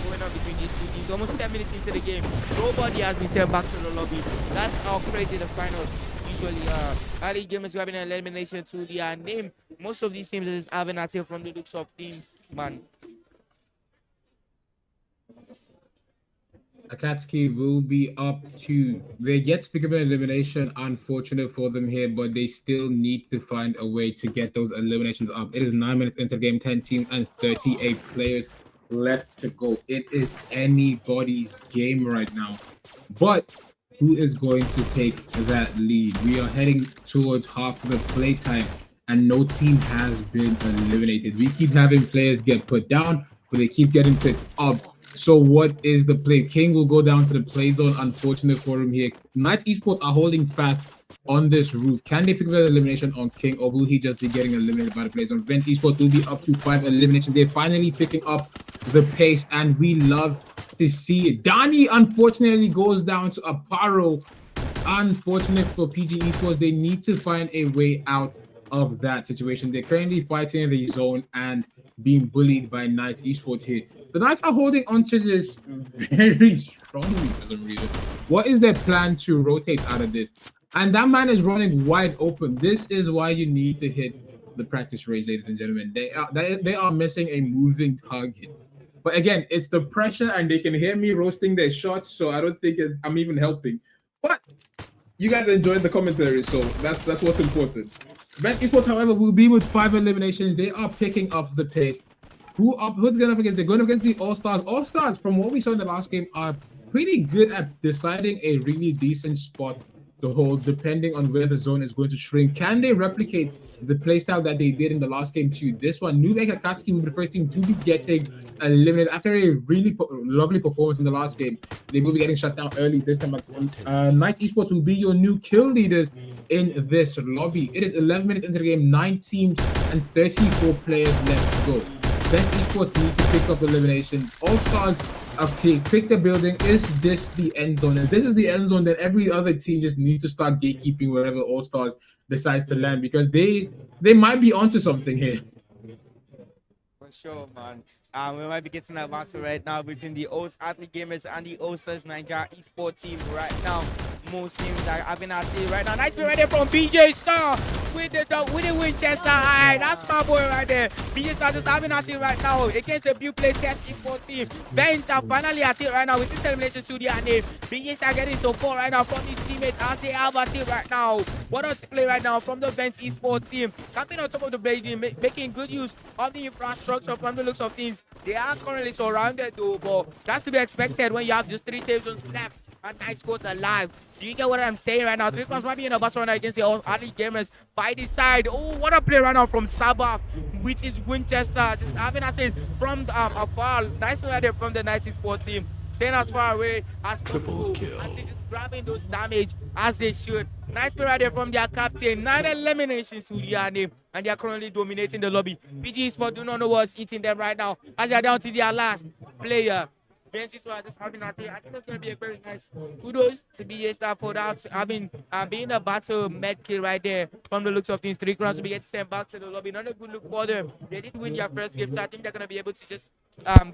going on between these 2 teams. Almost 10 minutes into the game, nobody has been sent back to the lobby. That's how crazy the finals usually are. Ali Gamers grabbing an elimination to their name. Most of these teams are just having a tail from the looks of teams, man. Akatsuki will be up to, they yet to pick up an elimination. Unfortunate for them here, but they still need to find a way to get those eliminations up. It is 9 minutes into the game, 10 teams and 38 players left to go. It is anybody's game right now, but who is going to take that lead? We are heading towards half of the playtime and no team has been eliminated. We keep having players get put down, but they keep getting picked up. So what is the play? King will go down to the play zone. Unfortunate for him here. Knight Esports are holding fast on this roof. Can they pick up an elimination on King, or will he just be getting eliminated by the play zone? Vent Esports will be up to 5 eliminations. They're finally picking up the pace, and we love to see it. Dani unfortunately goes down to Aparo. Unfortunate for PG Esports. They need to find a way out of that situation. They're currently fighting in the zone and being bullied by Knight Esports here. The Knights are holding onto this very strongly for some reason. What is their plan to rotate out of this? And that man is running wide open. This is why you need to hit the practice range, ladies and gentlemen. They are missing a moving target. But again, it's the pressure, and they can hear me roasting their shots, so I don't think I'm even helping. But you guys enjoyed the commentary, so that's what's important. Vent Esports, however, will be with 5 eliminations. They are picking up the pace. Who's going up against? They're going up against the All-Stars. All-Stars, from what we saw in the last game, are pretty good at deciding a really decent spot to hold, depending on where the zone is going to shrink. Can they replicate the playstyle that they did in the last game too? This one, Nubek Akatsuki will be the first team to be getting eliminated after a really lovely performance in the last game. They will be getting shut down early this time. Knight Esports will be your new kill leaders in this lobby. It is 11 minutes into the game, 9 teams and 34 players left to go. Then esports need to pick up elimination. All Stars, okay, pick the building. Is this the end zone? If this is the end zone, then every other team just needs to start gatekeeping wherever All Stars decides to land, because they might be onto something here. For sure, man. We might be getting that battle right now between the O's Athlete Gamers and the OSAS Nigeria esports team right now. Most teams are having a team right now. Nice play right there from BJ Star with the Winchester. Alright, that's my boy right there. BJ Star just having a team right now against the Blue Play Test esports team. Vents are finally at it right now with this elimination studio and BJ Star getting support right now from his teammates as they have a team right now. What a play right now from the Vents esports team. Camping on top of the building, making good use of the infrastructure from the looks of things. They are currently surrounded though, but that's to be expected when you have just 3 safe zones left and 9 squads alive. Do you get what I'm saying right now? 3 squads might be in a battle right now against the early gamers by the side. Oh, what a play right now from Sabah, which is Winchester. Just having a thing from afar. Nice play right there from the 90 sport team. Staying as far away as possible. As they just grabbing those damage as they should. Nice play right there from their captain. 9 eliminations to their name. And they are currently dominating the lobby. PG Sport do not know what's eating them right now as they are down to their last player. Just having I think it's going to be a very nice kudos to BJ Star for that, having being a battle med kill right there. From the looks of things, 3 crowns to be getting sent back to the lobby. Not a good look for them. They did win their first game, so I think they're going to be able to just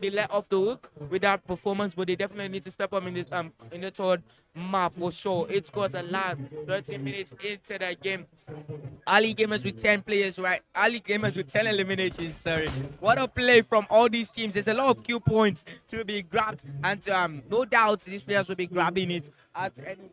be let off the hook with that performance, but they definitely need to step up in the third map for sure. 8 scores alive, 13 minutes into the game. Ali Gamers with 10 players, right? Ali Gamers with 10 eliminations, sorry. What a play from all these teams. There's a lot of kill points to be grabbed, and no doubt these players will be grabbing it at any.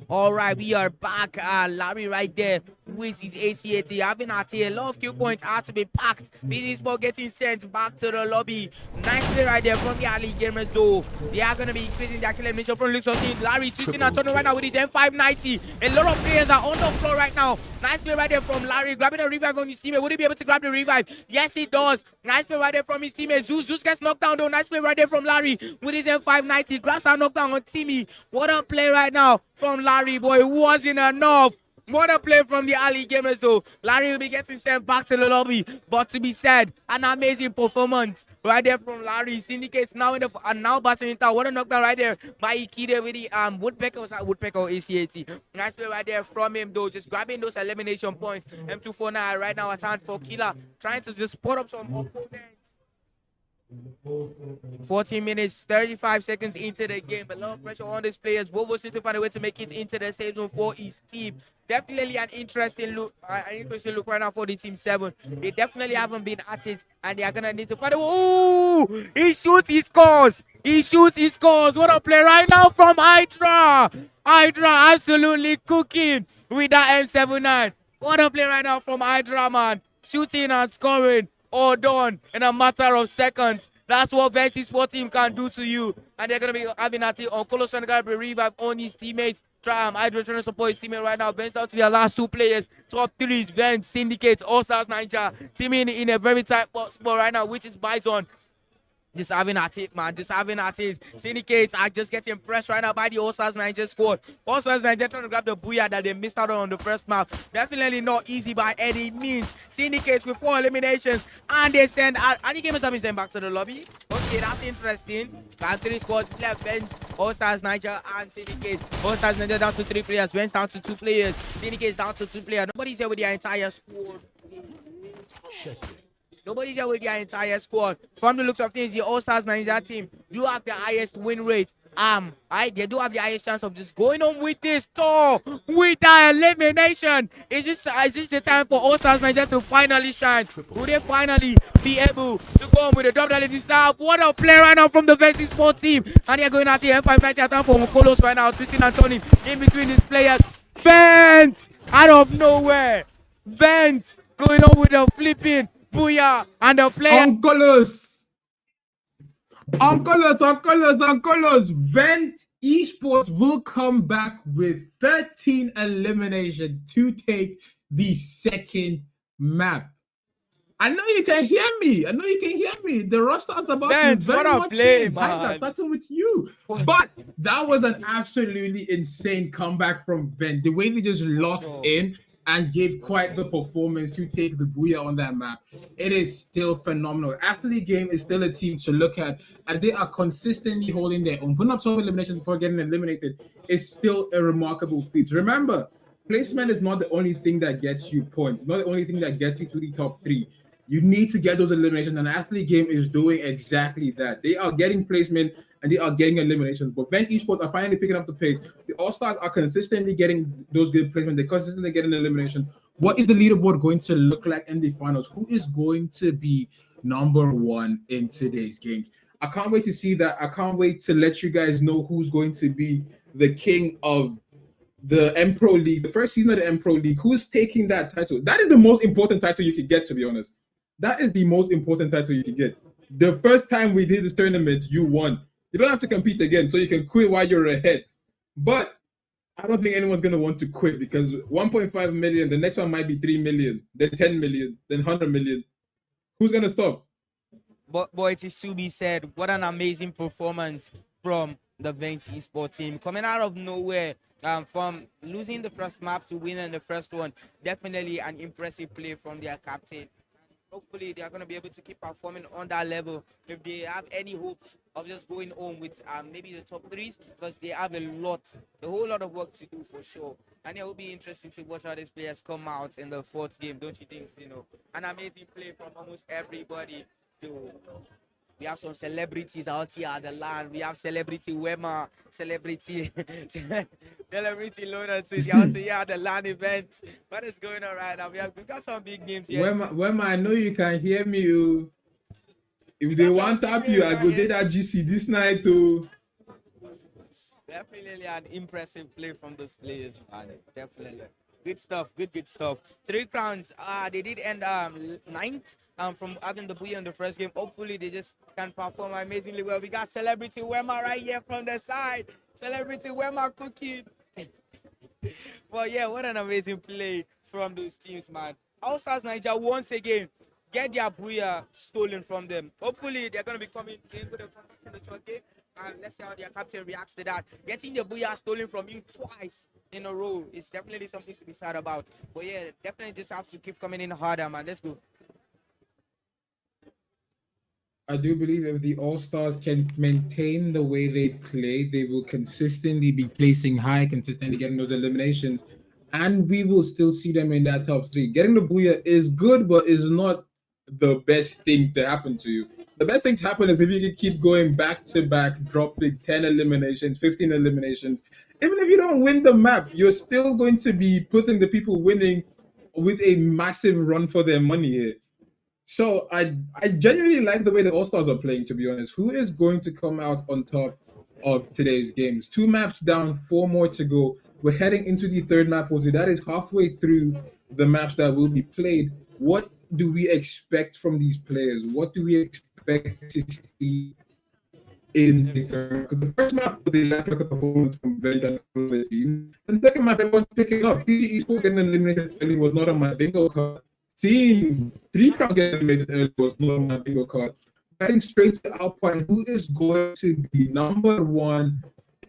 All right, we are back. Larry right there with his ACAT. Having a lot of kill points are to be packed. BG Sport getting sent back to the lobby. Nice play right there from the Ali Gamers though. They are going to be increasing their kill elimination from looks of team. Larry twisting and turning right now with his M590. A lot of players are on the floor right now. Nice play right there from Larry, grabbing a revive on his teammate. Would he be able to grab the revive? Yes, he does. Nice play right there from his teammate. Zeus gets knocked down though. Nice play right there from Larry with his M590. Grabs a knockdown on Timmy. What a play right now from Larry, boy. It wasn't enough. What a play from the Ali Gamers though. Larry will be getting sent back to the lobby. But to be said, an amazing performance right there from Larry. Syndicates now in the now battling in town. What a knockdown right there by Ikide with the Woodpecker. Was that Woodpecker or ACAT? Nice play right there from him though. Just grabbing those elimination points. M249 right now at hand for Killer. Trying to just spot up some opponents. 14 minutes, 35 seconds into the game. A lot of pressure on these players. Volvo seems to find a way to make it into the safe zone for his team. Definitely an interesting look right now for the team 7. They definitely haven't been at it, and they are gonna need to find a. Oh, he shoots, he scores. He shoots, he scores. What a play right now from Hydra. Hydra absolutely cooking with that M79. What a play right now from Hydra, man. Shooting and scoring. All done in a matter of seconds. That's what Venti Sport team can do to you. And they're going to be having a team on Colossal revive on his teammates. Hydro trying to support his teammate right now. Vents down to their last 2 players. Top 3s, Vents, Syndicate, All Stars Ninja. Teaming in a very tight spot right now, which is Bison. Just having at it, man. Just having at it. Syndicates are just getting pressed right now by the All-Stars Niger squad. All-Stars Niger trying to grab the booyah that they missed out on the first map. Definitely not easy by any means. Syndicates with 4 eliminations. And they send out. Any gamers have been sent back to the lobby. Okay, that's interesting. Got 3 squads left. Vents, All-Stars Niger, and Syndicates. All-Stars Niger down to 3 players. Vents down to 2 players. Syndicates down to 2 players. Nobody's here with their entire squad. Nobody's here with their entire squad. From the looks of things, the All-Stars Nigeria team do have the highest win rate. They do have the highest chance of just going on with this tour, with the elimination. Is this the time for All-Stars Nigeria to finally shine? Will they finally be able to go on with the double that they deserve? What a play right now from the Venti Sport team. And they're going at the M590 attack for Mukolos right now, twisting and turning in between these players. Vent out of nowhere. Vent going on with the flipping. Booyah, and the player. Uncolors. Vent Esports will come back with 13 eliminations to take the second map. I know you can hear me. The roster is about Vent, to very what a much play, change. man. Starting with you. But that was an absolutely insane comeback from Vent. The way they just locked in and gave quite the performance to take the booyah on that map. It is still phenomenal. Athlete Game is still a team to look at as they are consistently holding their own. Putting up 12 eliminations before getting eliminated is still a remarkable feat. Remember, placement is not the only thing that gets you points, not the only thing that gets you to the top 3. You need to get those eliminations, and Athlete Game is doing exactly that. They are getting placement and they are getting eliminations. But Vent Esports are finally picking up the pace. The All-Stars are consistently getting those good placements. They're consistently getting eliminations. What is the leaderboard going to look like in the finals? Who is going to be number 1 in today's games? I can't wait to see that. I can't wait to let you guys know who's going to be the king of the M-Pro League, the first season of the M-Pro League. Who's taking that title? That is the most important title you could get, to be honest. That is the most important title you can get. The first time we did this tournament, you won. You don't have to compete again, so you can quit while you're ahead. But I don't think anyone's going to want to quit because 1.5 million, the next one might be 3 million, then 10 million, then 100 million. Who's going to stop? But it is to be said, what an amazing performance from the Vent Esports team. Coming out of nowhere, from losing the first map to winning the first one, definitely an impressive play from their captain. Hopefully they are going to be able to keep performing on that level if they have any hopes of just going home with maybe the top 3s, because they have a whole lot of work to do for sure. And it will be interesting to watch how these players come out in the 4th game, don't you think? An amazing play from almost everybody. We have some celebrities out here at the land. We have celebrity Wema, celebrity Lona too. They also here at the land event. What is going on right now? We got some big names here. Wema, I know you can hear me. Oh. If they want to tap you, I go do that GC this night too. Definitely an impressive play from those players, man. Definitely. Good stuff, good stuff. 3 crowns. They did end 9th from having the booyah in the first game. Hopefully they just can perform amazingly well. We got celebrity Wema right here from the side. Celebrity Wema cooking. But yeah, what an amazing play from those teams, man. All Stars Niger once again get their booyah stolen from them. Hopefully they're going to be coming in with a comeback in the 12th game. And let's see how their captain reacts to that. Getting the booyah stolen from you twice in a row is definitely something to be sad about. But yeah, definitely just have to keep coming in harder, man. Let's go. I do believe if the All-Stars can maintain the way they play, they will consistently be placing high, consistently getting those eliminations, and we will still see them in that top 3. Getting the booyah is good, but is not the best thing to happen to you. The best thing to happen is if you can keep going back to back, dropping 10 eliminations, 15 eliminations. Even if you don't win the map, you're still going to be putting the people winning with a massive run for their money here. So I genuinely like the way the All-Stars are playing, to be honest. Who is going to come out on top of today's games? 2 maps down, 4 more to go. We're heading into the 3rd map. That is halfway through the maps that will be played. What do we expect from these players? What do we expect to see in the 3rd? Because the first map was a lackluster performance from Vent and the team. And the 2nd map, everyone's picking up. PG Esports getting eliminated early was not on my bingo card. Seeing 3 crowds get eliminated early was not on my bingo card. Heading straight to Alpine, who is going to be number 1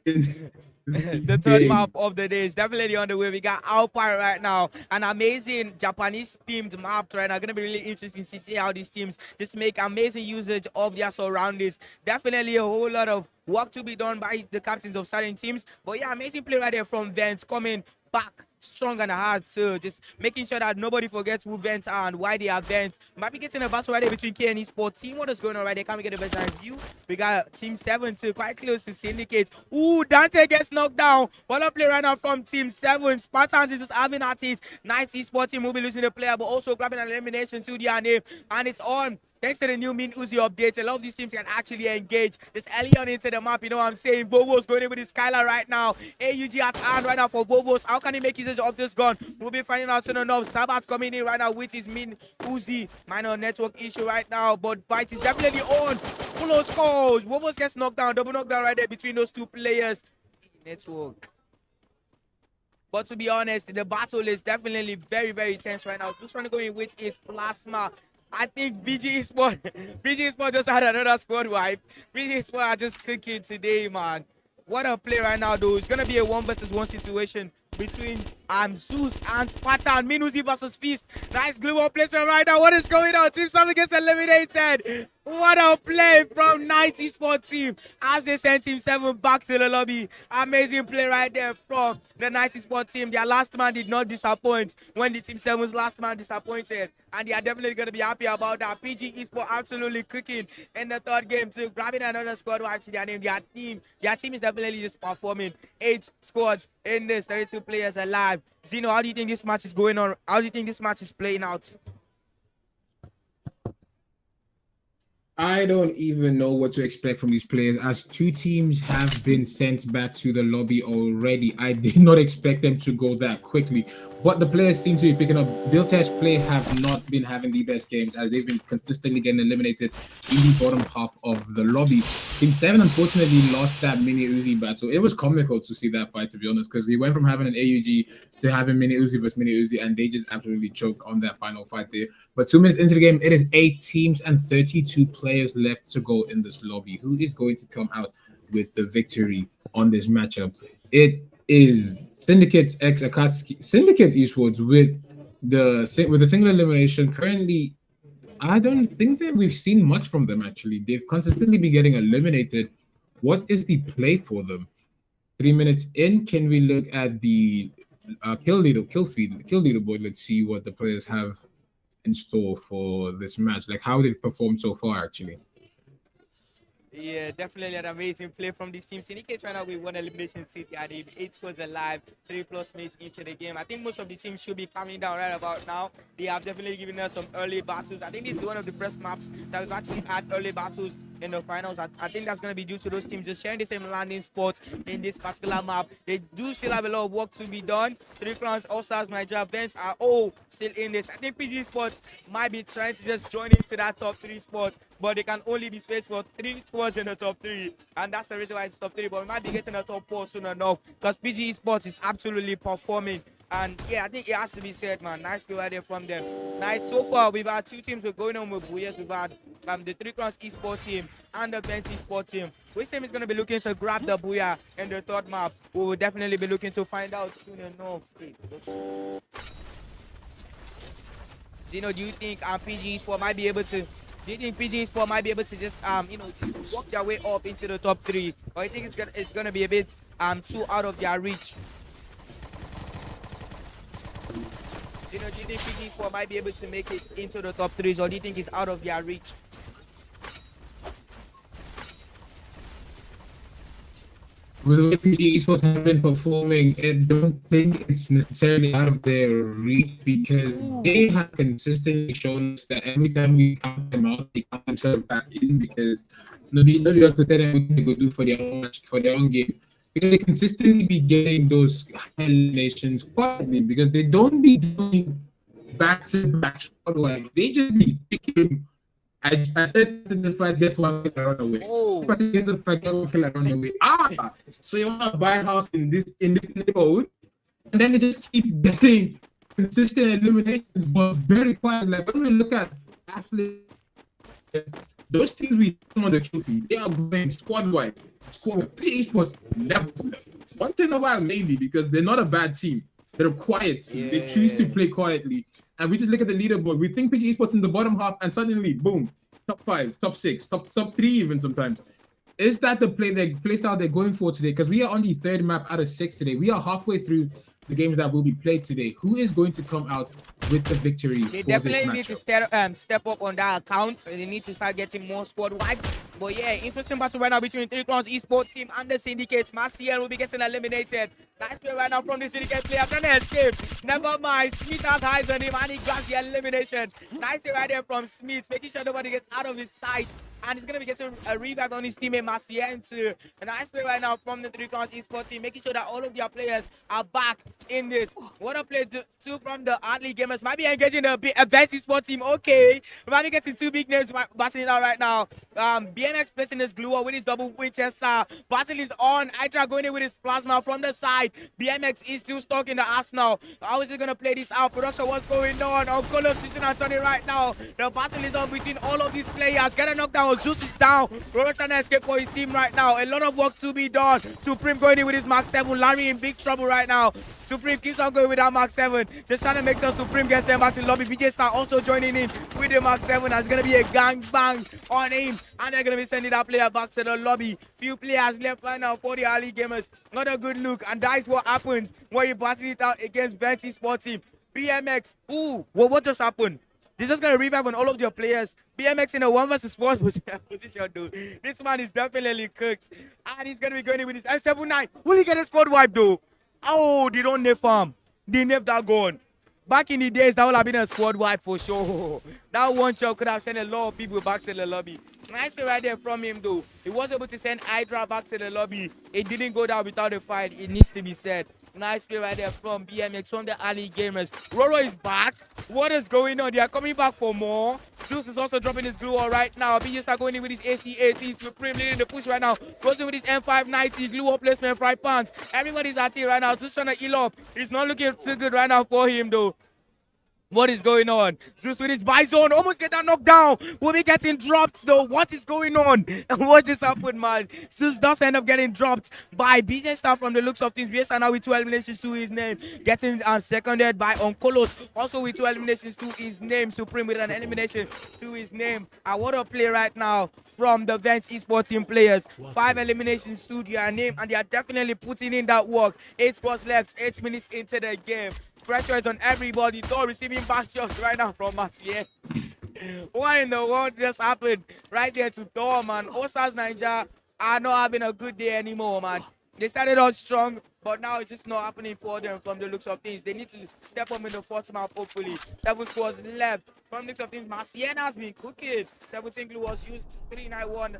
in the 3rd map of the day is definitely on the way. We got Alpine right now, an amazing Japanese themed map right now. Gonna be really interesting to see how these teams just make amazing usage of their surroundings. Definitely a whole lot of work to be done by the captains of certain teams. But yeah, amazing play right there from Vent, coming back strong and hard, so just making sure that nobody forgets who Vents are and why they are Vents. Might be getting a battle right there between K and Esports team. What is going on right there? Can we get a better view? We got Team 7 too, quite close to Syndicate. Ooh, Dante gets knocked down. What a play right now from Team 7. Spartans is just having at it. Nice Esports team will be losing the player, but also grabbing an elimination to their name, and it's on. Thanks to the new Min Uzi update, a lot of these teams can actually engage just early on into the map. You know what I'm saying? Vovo's going in with his Skylar right now. AUG at hand right now for Vovo's. How can he make usage of this gun? We'll be finding out soon enough. Sabat coming in right now with his Min Uzi. Minor network issue right now, but Bite is definitely on. Full scores. Vovo's gets knocked down. Double knockdown right there between those 2 players. Network. But to be honest, the battle is definitely very, very tense right now. Just trying to go in with his Plasma. I think BG Sport just had another squad wipe. BG Sport are just cooking today, man. What a play right now, though. It's going to be a 1 versus 1 situation between Zeus and Spartan. Minuzi versus Feast. Nice glue on placement right now. What is going on? Team 7 gets eliminated. What a play from 90 Sport team as they send Team 7 back to the lobby. Amazing play right there from the 90 Sport team. Their last man did not disappoint when the Team 7's last man disappointed. And they are definitely going to be happy about that. PG Esport absolutely cooking in the third game too. Grabbing another squad wipe to their name. Their team is definitely just performing. 8 squads in this, 32 players alive. Zeno, how do you think this match is going on? How do you think this match is playing out? I don't even know what to expect from these players, as 2 teams have been sent back to the lobby already. I did not expect them to go that quickly, but the players seem to be picking up. Biltech play have not been having the best games, as they've been consistently getting eliminated in the bottom half of the lobby. Team 7 unfortunately lost that Mini Uzi battle. It was comical to see that fight, to be honest, because we went from having an AUG to having Mini Uzi versus Mini Uzi, and they just absolutely choked on that final fight there. But 2 minutes into the game, it is 8 teams and 32 players left to go in this lobby. Who is going to come out with the victory on this matchup? It is Syndicate X Akatsuki, Syndicate Esports with a single elimination. Currently, I don't think that we've seen much from them actually. They've consistently been getting eliminated. What is the play for them? 3 minutes in, can we look at the kill leaderboard? Let's see what the players have in store for this match. Like, how they've performed so far actually. Yeah, definitely an amazing play from this team. Syndicates right now with 1 elimination city and 8 scores alive, 3+ minutes into the game. I think most of the teams should be coming down right about now. They have definitely given us some early battles. I think this is one of the first maps that we've actually had early battles in the finals. I think that's going to be due to those teams just sharing the same landing spots in this particular map. They do still have a lot of work to be done. 3 Crowns, All-Stars, Nigeria, Vents are all still in this. I think PG Sports might be trying to just join into that top 3 spot, but they can only be spaced for 3 squads in the top 3, and that's the reason why it's top 3. But we might be getting a top 4 soon enough, because PG Sports is absolutely performing. And yeah, I think it has to be said, man. Nice play right there from them. Nice. So far, we've had 2 teams going on with Buyas. We've had the 3 Crowns eSport team and the Bench eSport team. Which team is going to be looking to grab the Booyah in the third map? We will definitely be looking to find out soon enough. Gino, do you think PG Sport might be able to? Do you think PG Sport might be able to just just walk their way up into the top 3, or you think it's gonna be a bit too out of their reach? Gino, do you think PG Sport might be able to make it into the top 3s, or do you think it's out of their reach? With the way PG Esports have been performing, I don't think it's necessarily out of their reach, because they have consistently shown us that every time we count them out, they count themselves back in, because nobody else could tell them what they could do for their own match, for their own game. Because they consistently be getting those eliminations quietly, because they don't be doing back-to-back squad wipe. They just be picking. I said this fight, get 1 kill and run away. If I get the fight, get 1 kill and run away. So you want to buy a house in this neighborhood, and then they just keep getting consistent eliminations, but very quiet. Like when we look at actually those teams we see on the kill feed, they are going squad wide. Esports never do that. Once in a while, maybe, because they're not a bad team. They're a quiet team. Yeah. They choose to play quietly. And we just look at the leaderboard. We think PG Esports in the bottom half, and suddenly, boom, top 5, top 6, top 3 even sometimes. Is that the play style they're going for today? Because we are on the 3rd map out of 6 today. We are halfway through the games that will be played today. Who is going to come out with the victory? They definitely need to step up on that account. They need to start getting more squad wipes. But yeah, interesting battle right now between 3 Crowns eSport team and the Syndicates. Marciel will be getting eliminated. Nice play right now from the Syndicate player. Trying to escape. Never mind. Smith has eyes on him and he grabs the elimination. Nice play right there from Smith, making sure nobody gets out of his sight. And he's going to be getting a revive on his teammate Marciel too. A nice play right now from the 3 Crowns eSport team, making sure that all of their players are back in this. What a play too from the early gamers. Might be engaging the Advanced eSport team. Okay. We might be getting 2 big names battling out right now. BMX placing his glue with his double Winchester. Battle is on. Hydra going in with his plasma from the side. BMX is still stuck in the Arsenal. How is he going to play this out? Production, what's going on? Colo chasing Anthony right now. The battle is on between all of these players. Get a knockdown. Zeus is down. Roro trying to escape for his team right now. A lot of work to be done. Supreme going in with his Mark 7. Larry in big trouble right now. Supreme keeps on going with that Mark 7. Just trying to make sure Supreme gets them back to the lobby. BJ Star also joining in with the Mark 7. There's going to be a gang bang on him. And they're going to be sending that player back to the lobby. Few players left right now for the Ali Gamers. Not a good look. And that is what happens when you battle it out against Venti Sport Team. BMX. Ooh, well, what just happened? They're just going to revive on all of your players. BMX in a 1 versus 4 position, dude. This man is definitely cooked. And he's going to be going in with his M79. Will he get a squad wipe, though? Oh, they don't nerf him. They nerf that gun. Back in the days, that would have been a squad wipe for sure. That one shot could have sent a lot of people back to the lobby. Nice play right there from him, though. He was able to send Hydra back to the lobby. It didn't go down without a fight. It needs to be said. Nice play right there from BMX, from the Ali Gamers. Roro is back. What is going on? They are coming back for more. Zeus is also dropping his glue all right now. BJ start going in with his AC-80. Supreme leading the push right now. Goes in with his M590. Glue up placement, fry pants. Everybody's at it right now. Zeus trying to heal up. It's not looking too good right now for him, though. What is going on? Zeus with his Bison. Almost get that knocked down. Will be getting dropped, though. What is going on? What just happened, man? Zeus does end up getting dropped by BJ Star from the looks of things. BJ Star now with 2 eliminations to his name. Getting seconded by Onkolos. Also with 2 eliminations to his name. Supreme with an elimination to his name. I want to play right now from the Vents Esports Team players. 5 eliminations to their name. And they are definitely putting in that work. 8 scores left. 8 minutes into the game. Pressure is on everybody. Door receiving back shots right now from Martier. What in the world just happened right there to Door, man? Osas Niger are not having a good day anymore, man. They started out strong, but now it's just not happening for them from the looks of things. They need to step up in the fourth map, hopefully. 7 scores left. From the looks of things, Marciana has been cooking. 17 glue was used, 391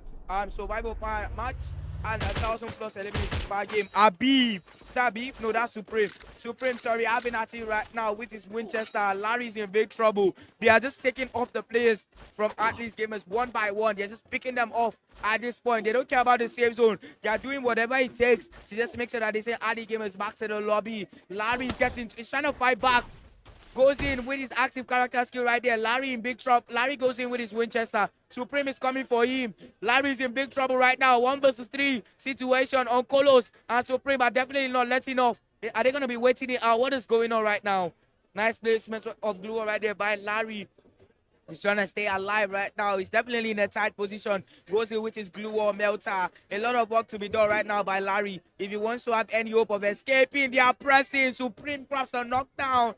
survival match, and 1,000 plus eliminations per game. Abib. Sabib? No, that's Supreme. Supreme, sorry, I've been at it right now with his Winchester. Larry's in big trouble. They are just taking off the players from Atlas Gamers one by one. They're just picking them off at this point. They don't care about the safe zone. They are doing whatever it takes to just make sure that they send Atlas Gamers back to the lobby. Larry's trying to fight back. Goes in with his active character skill right there. Larry in big trouble. Larry goes in with his Winchester. Supreme is coming for him. Larry's in big trouble right now. 1 versus 3 situation on Kolos and Supreme are definitely not letting off. Are they going to be waiting it out? What is going on right now? Nice placement of glue right there by Larry. He's trying to stay alive right now. He's definitely in a tight position. Goes in with his glue or melter. A lot of work to be done right now by Larry. If he wants to have any hope of escaping, they are pressing. Supreme crafts a knockdown.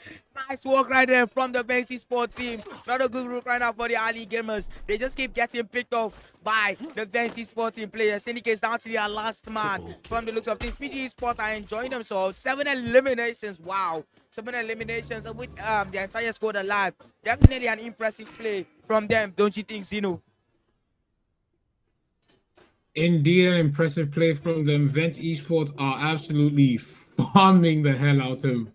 Nice work right there from the Venti Sport Team. Not a good look right now for the Ali Gamers. They just keep getting picked off by the Venti Sport Team players. Syndicate's down to their last man. From the looks of things, PG Sport are enjoying themselves. 7 eliminations. Wow. 7 eliminations with the entire squad alive. Definitely an impressive play from them, don't you think, Zeno? Indeed, an impressive play from them. Vent Esports are absolutely farming the hell out of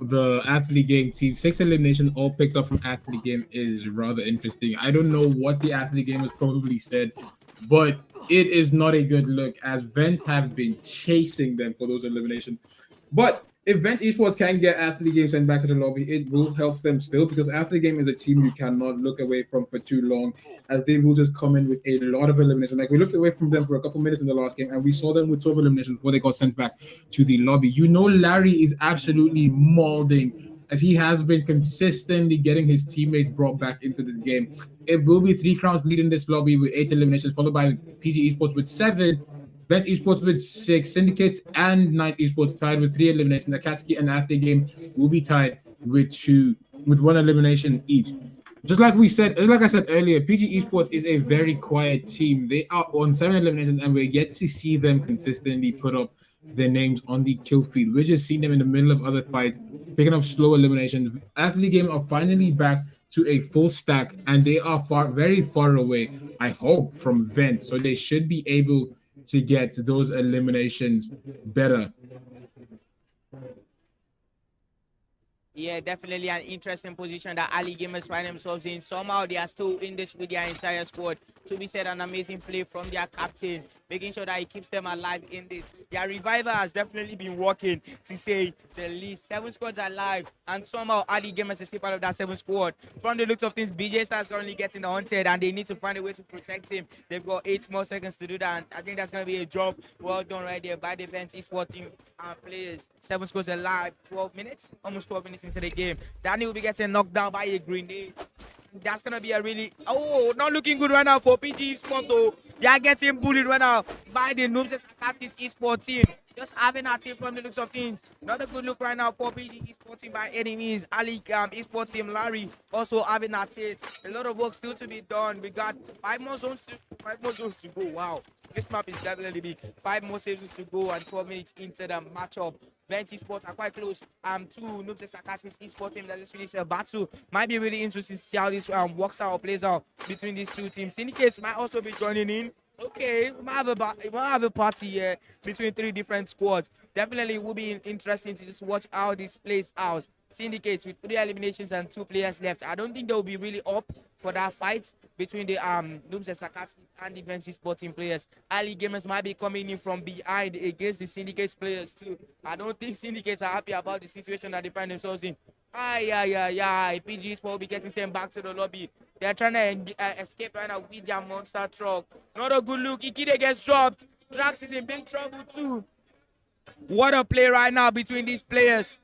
the Athlete Game team. 6 eliminations all picked up from Athlete Game is rather interesting. I don't know what the Athlete Game has probably said, but it is not a good look as Vent have been chasing them for those eliminations. But if Vent Esports can get Athlete Game sent back to the lobby, it will help them still because Athlete Game is a team you cannot look away from for too long as they will just come in with a lot of eliminations. Like we looked away from them for a couple minutes in the last game and we saw them with 12 eliminations before they got sent back to the lobby. You know Larry is absolutely molding as he has been consistently getting his teammates brought back into the game. It will be 3 Crowns leading this lobby with 8 eliminations followed by PG Esports with 7. Vent Esports with 6, Syndicates and Night Esports tied with 3 eliminations. Akatsuki and Athlete Game will be tied with 1 elimination each. Just like I said earlier, PG Esports is a very quiet team. They are on 7 eliminations and we get to see them consistently put up their names on the kill feed. We're just seeing them in the middle of other fights, picking up slow eliminations. Athlete Game are finally back to a full stack and they are very far away, I hope, from Vent. So they should be able to get those eliminations better. Yeah, definitely an interesting position that Ali Gamers find themselves in. Somehow they are still in this with their entire squad. To be said, an amazing play from their captain, making sure that he keeps them alive in this. Their reviver has definitely been working to say the least. 7 squads are alive, and somehow Ali Gamers is still part of that 7 squad. From the looks of things, BJ Star is currently getting hunted, and they need to find a way to protect him. They've got 8 more seconds to do that, and I think that's going to be a job well done right there by the Vent Esports team players. 7 squads alive, 12 minutes, almost 12 minutes into the game. Danny will be getting knocked down by a grenade. That's gonna be a really not looking good right now for PG Esports though. They are getting bullied right now by the Noobs Akatsuki's Esports team. Just having a team from the looks of things. Not a good look right now for PG Esports team by any means. Ali Esports team Larry also having a team. A lot of work still to be done. We got 5 more zones to go. Wow. This map is definitely big. 5 more saves to go and 12 minutes into the matchup. Vent Esports are quite close to Noobs Akatsuki's Esports team that just finished a battle. Might be really interesting to see how this works out or plays out between these two teams. Syndicates might also be joining in. Okay, we might have a party here between 3 different squads. Definitely will be interesting to just watch how this plays out. Syndicates with 3 eliminations and 2 players left. I don't think they will be really up for that fight between the Noobs Akatsuki and the Vent Esports team players. Ali Gamers might be coming in from behind against the Syndicates players too. I don't think Syndicates are happy about the situation that they find themselves in. PG Sport will be getting sent back to the lobby. They're trying to escape right now with their monster truck. Not a good look. Ikide gets dropped. Drax is in big trouble too. What a play right now between these players.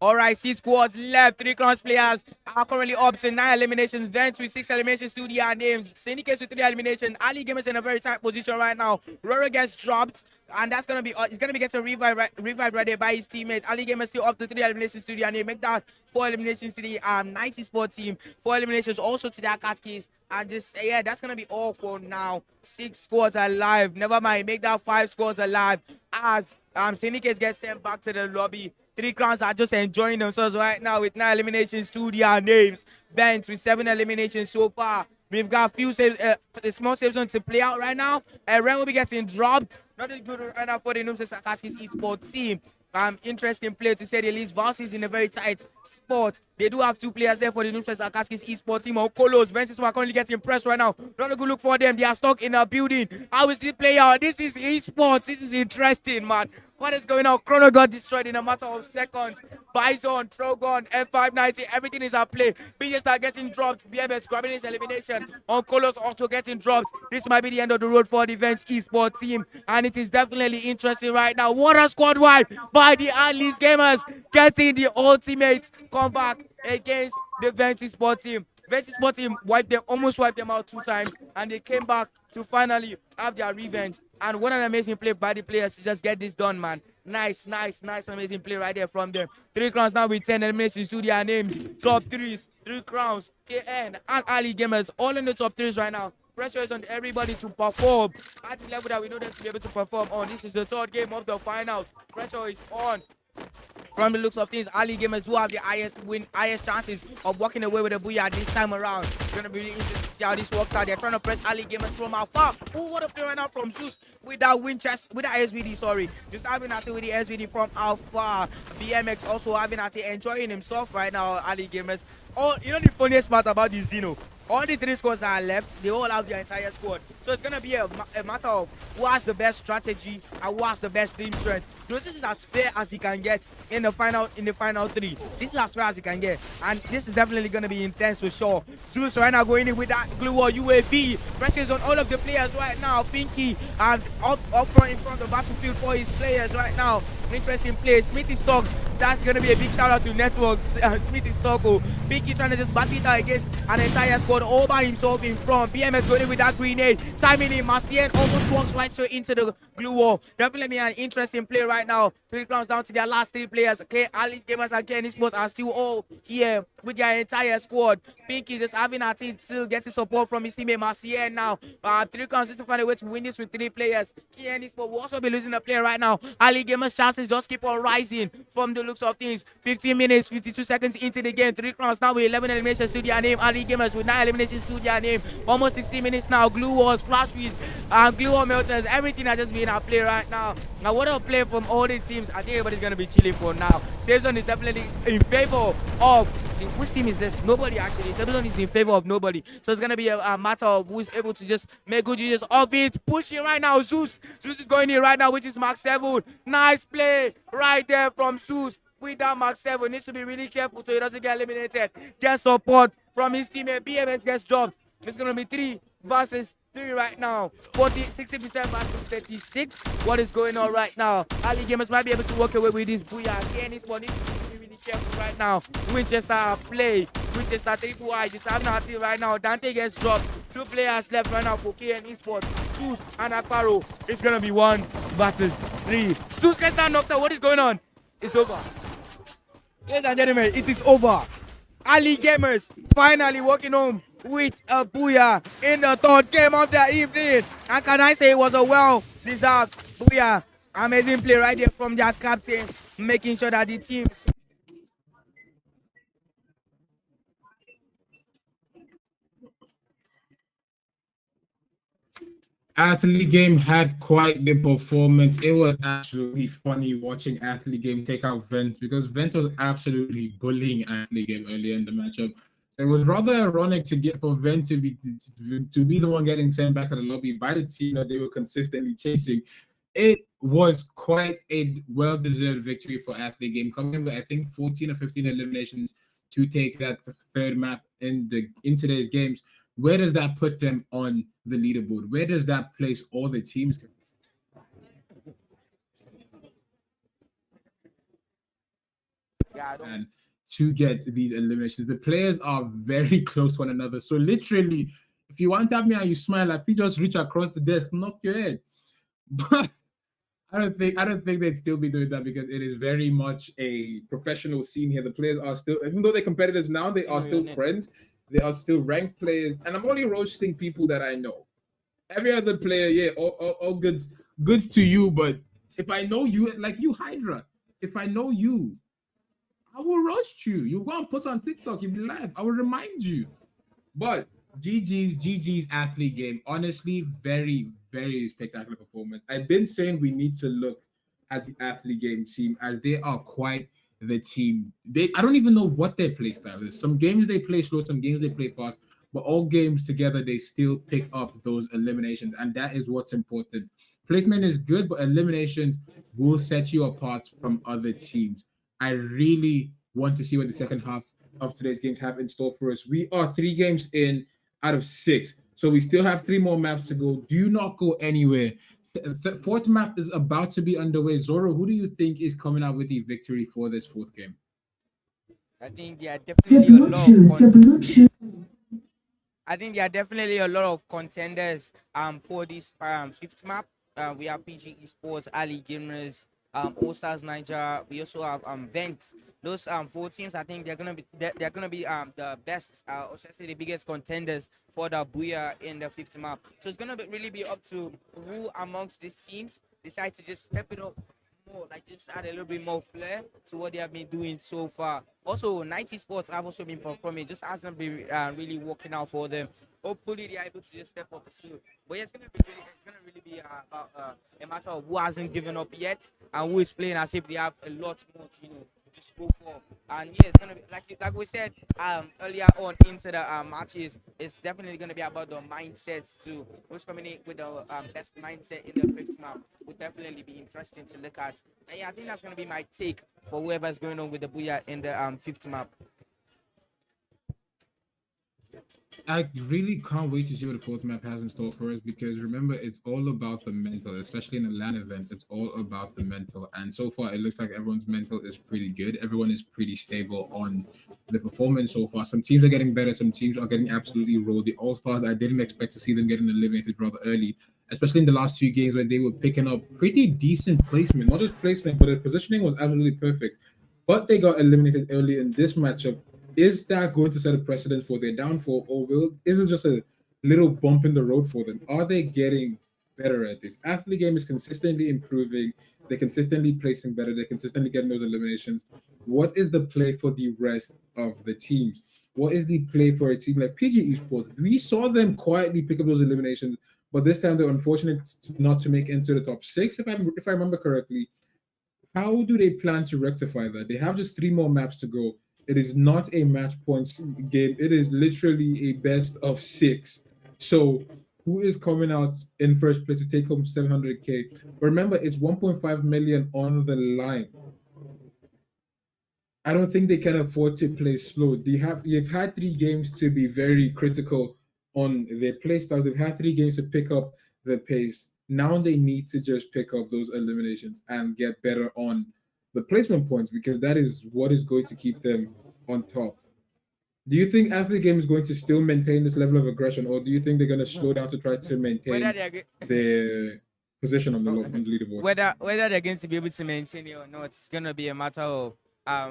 All right, 6 squads left. 3 crowns players are currently up to 9 eliminations. Vents with 6 eliminations to their names. Syndicates with 3 eliminations. Ali Gamers in a very tight position right now. Roro gets dropped, and that's gonna be he's gonna be getting revived right there by his teammate. Ali Gamers still up to 3 eliminations to their name. Make that 4 eliminations to the 90 sport team. 4 eliminations also to their Katkis. And just that's gonna be all for now. 6 squads alive. Never mind. Make that 5 squads alive as Syndicates get sent back to the lobby. 3 crowns are just enjoying themselves right now with 9 eliminations to their names. Vents with 7 eliminations so far. We've got a few saves, small saves on to play out right now. Ren will be getting dropped. Not a good right now for the Noobs Akatsuki's Esports team. Interesting play to say the least. Vals is in a very tight spot. They do have 2 players there for the Noobs Akatsuki's Esports team. Okolos, Ventus are currently getting pressed right now. Not a good look for them. They are stuck in a building. How is this play out? This is esports. This is interesting, man. What is going on? Chrono got destroyed in a matter of seconds. Bison, Trogon, F590, everything is at play. BJ start getting dropped. BMS grabbing his elimination. Onkolos also getting dropped. This might be the end of the road for the Vents Esports team. And it is definitely interesting right now. What a squad wipe by the Atlas Gamers. Getting the ultimate comeback against the Vents Esports team. Vents Esports team almost wiped them out 2 times. And they came back to finally have their revenge. And what an amazing play by the players to just get this done, man. Nice, amazing play right there from them. 3 crowns now with 10 eliminations to their names. Top 3s, 3 crowns, KN, and Ali Gamers all in the top 3s right now. Pressure is on everybody to perform at the level that we know them to be able to perform on. This is the 3rd game of the finals. Pressure is on. From the looks of things, Ali Gamers do have the highest chances of walking away with a booyah this time around. It's going to be really interesting to see how this works out. They're trying to press Ali Gamers from afar. Oh, what a play right now from Zeus with that SVD, sorry. Just having at it with the SVD from afar. BMX also having at it, enjoying himself right now, Ali Gamers. Oh, you know the funniest part about this, Zeno? All the 3 squads that are left, they all have their entire squad. So it's going to be a matter of who has the best strategy and who has the best team strength. So this is as fair as he can get in the final 3. This is as fair as he can get. And this is definitely going to be intense for sure. Zeus right now going in with that glue wall UAV. Pressures on all of the players right now. Pinky and up front in front of the battlefield for his players right now. Interesting play. Smithy Stock. That's going to be a big shout out to Networks. Smithy Stocko. Pinky trying to just battle it out against an entire squad all by himself in front. BMS going in with that grenade. Timing him. Marcien almost walks right straight into the glue wall. Definitely an interesting play right now. 3 crowns down to their last 3 players. Okay, Ali Gamers and Kenny Sports are still all here with their entire squad. Pinky just having a team still getting support from his teammate Marcien now. 3 crowns just to find a way to win this with 3 players. Kenny Sports will also be losing a player right now. Ali Gamers chances just keep on rising from the looks of things. 15 minutes, 52 seconds into the game. 3 crowns now with 11 eliminations to their name. Ali Gamers with 9 eliminations to their name. Almost 16 minutes now. Glue walls, flash freeze, Glue Miltons, everything has just been at play right now. Now, what a play from all the teams. I think everybody's going to be chilling for now. Savezon is definitely in favor of. Which team is this? Nobody actually. Savezon is in favor of nobody. So it's going to be a matter of who's able to just make good use of it. Pushing right now, Zeus. Zeus is going in right now, which is Mark 7. Nice play right there from Zeus. With that Mark 7, needs to be really careful so he doesn't get eliminated. Get support from his teammate. BMX gets dropped. It's going to be 3 versus 3 right now. 60% versus 36. What is going on right now? Ali Gamers might be able to walk away with this booyah. Again, this one needs to be really careful right now. Winchester play. Winchester 3 I just having a team right now. Dante gets dropped. 2 players left right now for KN Esports. Zeus and Akparo. It's going to be 1 versus 3. Zeus gets down knocked out. What is going on? It's over. Ladies and gentlemen, it is over. Ali Gamers finally walking home with a booyah in the 3rd game of the evening. And can I say it was a well-deserved booyah. Amazing play right there from their captain, making sure that the teams. Athlete Game had quite the performance. It was absolutely funny watching Athlete Game take out Vent because Vent was absolutely bullying Athlete Game earlier in the matchup. It was rather ironic to get for Vent to be the one getting sent back to the lobby by the team that they were consistently chasing. It was quite a well-deserved victory for Athlete Game, coming in with I think 14 or 15 eliminations to take that 3rd map in today's games. Where does that put them on the leaderboard? Where does that place all the teams? And to get these eliminations, the players are very close to one another. So literally, if you want to have me and you smile, if you just reach across the desk, knock your head. But I don't think they'd still be doing that because it is very much a professional scene here. The players are still, even though they're competitors now, they are still friends. They are still ranked players, and I'm only roasting people that I know. Every other player, yeah, all goods to you. But if I know you, like you, Hydra, if I know you, I will roast you. You go and post on TikTok, you'll be live. I will remind you. But GG's Athlete Game. Honestly, very, very spectacular performance. I've been saying we need to look at the Athlete Game team as they are quite the team. I don't even know what their play style is. Some games they play slow, some games they play fast, but all games together they still pick up those eliminations, and that is what's important. Placement is good, but eliminations will set you apart from other teams. I really want to see what the second half of today's games have in store for us. We are 3 games in out of 6, so we still have 3 more maps to go. Do not go anywhere. The 4th map is about to be underway. Zoro, who do you think is coming out with the victory for this 4th game? I think there are definitely a lot of contenders for this 5th map. We have PG Esports, Ali Gamers, All Stars Niger. We also have Vent. Those 4 teams, I think they're gonna be the best, or should I say the biggest contenders for the booyah in the 5th map. So it's gonna really be up to who amongst these teams decide to just step it up more, like just add a little bit more flair to what they have been doing so far. Also, 90 Sports have also been performing, just hasn't been really working out for them. Hopefully, they are able to just step up too. But it's gonna really be a matter of who hasn't given up yet and who is playing as if they have a lot more to just go for. And yeah, it's gonna be like we said earlier on into the matches. It's definitely gonna be about the mindsets too. Who's coming in with the best mindset in the 5th map would definitely be interesting to look at. And yeah, I think that's gonna be my take for whoever's going on with the booyah in the 5th map. I really can't wait to see what the 4th map has in store for us because remember, it's all about the mental, especially in a LAN event. It's all about the mental. And so far, it looks like everyone's mental is pretty good. Everyone is pretty stable on the performance so far. Some teams are getting better. Some teams are getting absolutely rolled. The All-Stars, I didn't expect to see them getting eliminated rather early, especially in the last 2 games where they were picking up pretty decent placement. Not just placement, but the positioning was absolutely perfect. But they got eliminated early in this matchup. Is that going to set a precedent for their downfall, or is it just a little bump in the road for them? Are they getting better at this? Athlete Game is consistently improving. They're consistently placing better. They're consistently getting those eliminations. What is the play for the rest of the teams? What is the play for a team like PG Esports? We saw them quietly pick up those eliminations, but this time they're unfortunate not to make into the top six. If I remember correctly, how do they plan to rectify that? They have just three more maps to go. It is not a match points game. It is literally a best of six. So who is coming out in first place to take home 700K? Remember, it's 1.5 million on the line. I don't think they can afford to play slow. They've had 3 games to be very critical on their play styles. They've had 3 games to pick up the pace. Now they need to just pick up those eliminations and get better on the placement points because that is what is going to keep them on top. Do you think Athlete Game is going to still maintain this level of aggression, or do you think they're going to slow down to try to maintain their position on the leaderboard? Whether they're going to be able to maintain it or not, it's going to be a matter of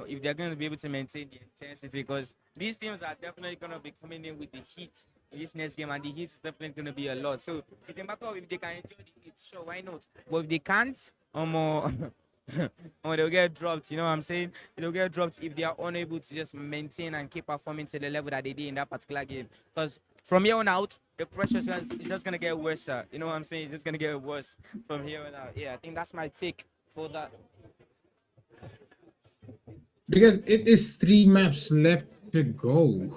if they're going to be able to maintain the intensity, because these teams are definitely going to be coming in with the heat in this next game, and the heat is definitely going to be a lot. So it's a matter of if they can enjoy the heat, sure, why not? But if they can't, or they'll get dropped. You know what I'm saying? They'll get dropped if they are unable to just maintain and keep performing to the level that they did in that particular game. Because from here on out, the pressure is just gonna get worse. You know what I'm saying? It's just gonna get worse from here on out. Yeah, I think that's my take for that. Because it is 3 maps left to go.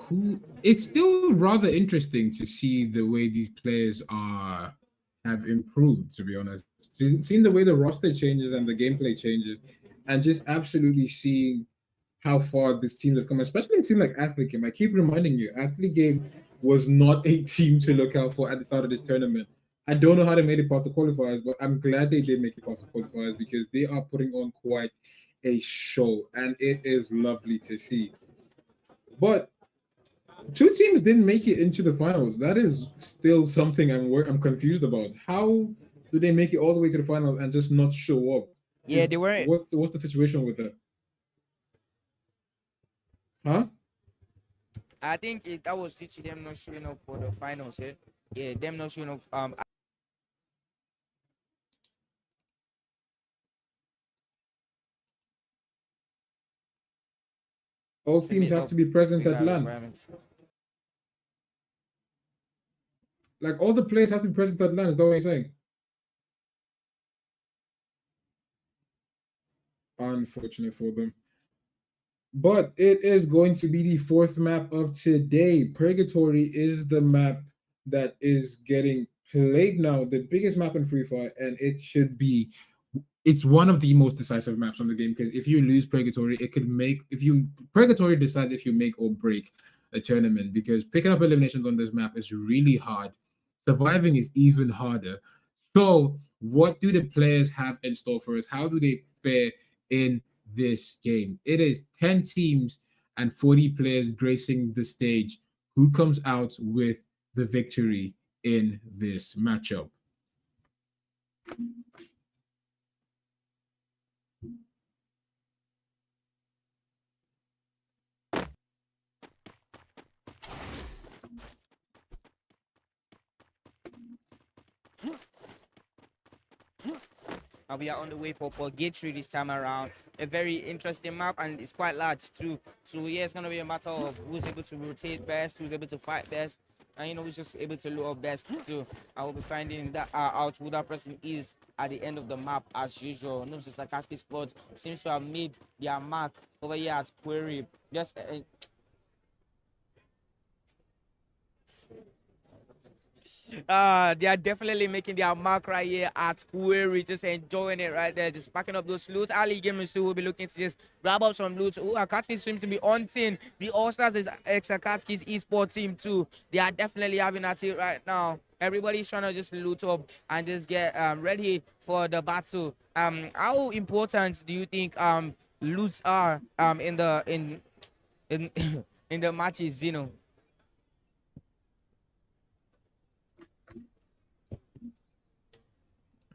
It's still rather interesting to see the way these players have improved, to be honest. Seeing the way the roster changes and the gameplay changes, and just absolutely seeing how far this team have come, especially a team like Athlete Game. I keep reminding you, Athlete Game was not a team to look out for at the start of this tournament. I don't know how they made it past the qualifiers, but I'm glad they did make it past the qualifiers because they are putting on quite a show, and it is lovely to see. But 2 teams didn't make it into the finals. That is still something I'm confused about. How do they make it all the way to the finals and just not show up? Yeah, they weren't. What's the situation with that? Huh? I think that was due to them not showing up for the finals. Yeah, them not showing up. All teams have to be present at LAN. Like all the players have to be present at LAN. Is that what you're saying? Unfortunate for them. But it is going to be the 4th map of today. Purgatory is the map that is getting played now, the biggest map in Freefire, and it's one of the most decisive maps on the game because if you lose Purgatory, Purgatory decides if you make or break a tournament, because picking up eliminations on this map is really hard. Surviving is even harder. So what do the players have in store for us? How do they fare in this game? It is 10 teams and 40 players gracing the stage. Who comes out with the victory in this matchup? We are on the way for Purgatory this time around. A very interesting map, and it's quite large too. So yeah, it's gonna be a matter of who's able to rotate best, who's able to fight best, and who's just able to load up best too. I will be finding that out who that person is at the end of the map as usual. No, Sarcastic Squad seems to have made their mark over here at Query. Just they are definitely making their mark right here at Query, just enjoying it right there, just packing up those loot. Ali Gamers too will be looking to just grab up some loot. Oh, Akatsuki seems to be hunting the All-Stars is ex-Akatsuki's esports team too. They are definitely having at it right now. Everybody's trying to just loot up and just get ready for the battle. How important do you think loots are in the in the matches,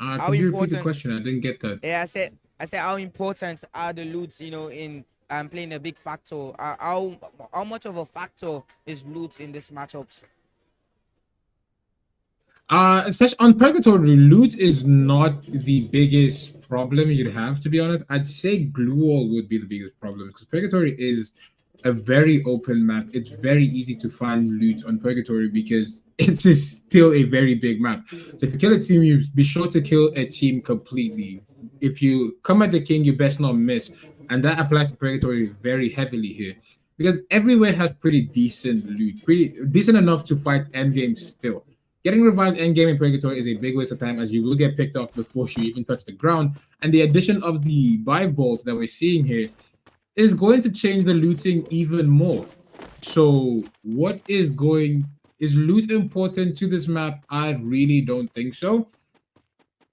Can you repeat the question? I didn't get that. Yeah, I said how important are the loots, in playing a big factor? How much of a factor is loot in these matchups? Especially on Purgatory, loot is not the biggest problem you'd have, to be honest. I'd say glue wall would be the biggest problem because Purgatory is a very open map. It's very easy to find loot on Purgatory because it is still a very big map. So if you kill a team, you be sure to kill a team completely. If you come at the king, you best not miss. And that applies to Purgatory very heavily here. Because everywhere has pretty decent loot, pretty decent enough to fight endgame still. Getting revived endgame in Purgatory is a big waste of time as you will get picked off before you even touch the ground. And the addition of the buy bolts that we're seeing here is going to change the looting even more. So, is loot important to this map? I really don't think so.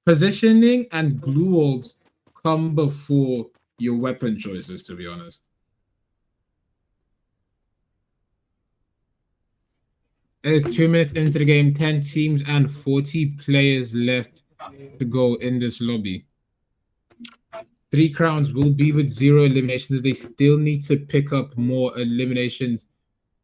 Positioning and glue walls come before your weapon choices, to be honest. It is 2 minutes into the game, 10 teams and 40 players left to go in this lobby. 3 crowns will be with 0 eliminations. They still need to pick up more eliminations.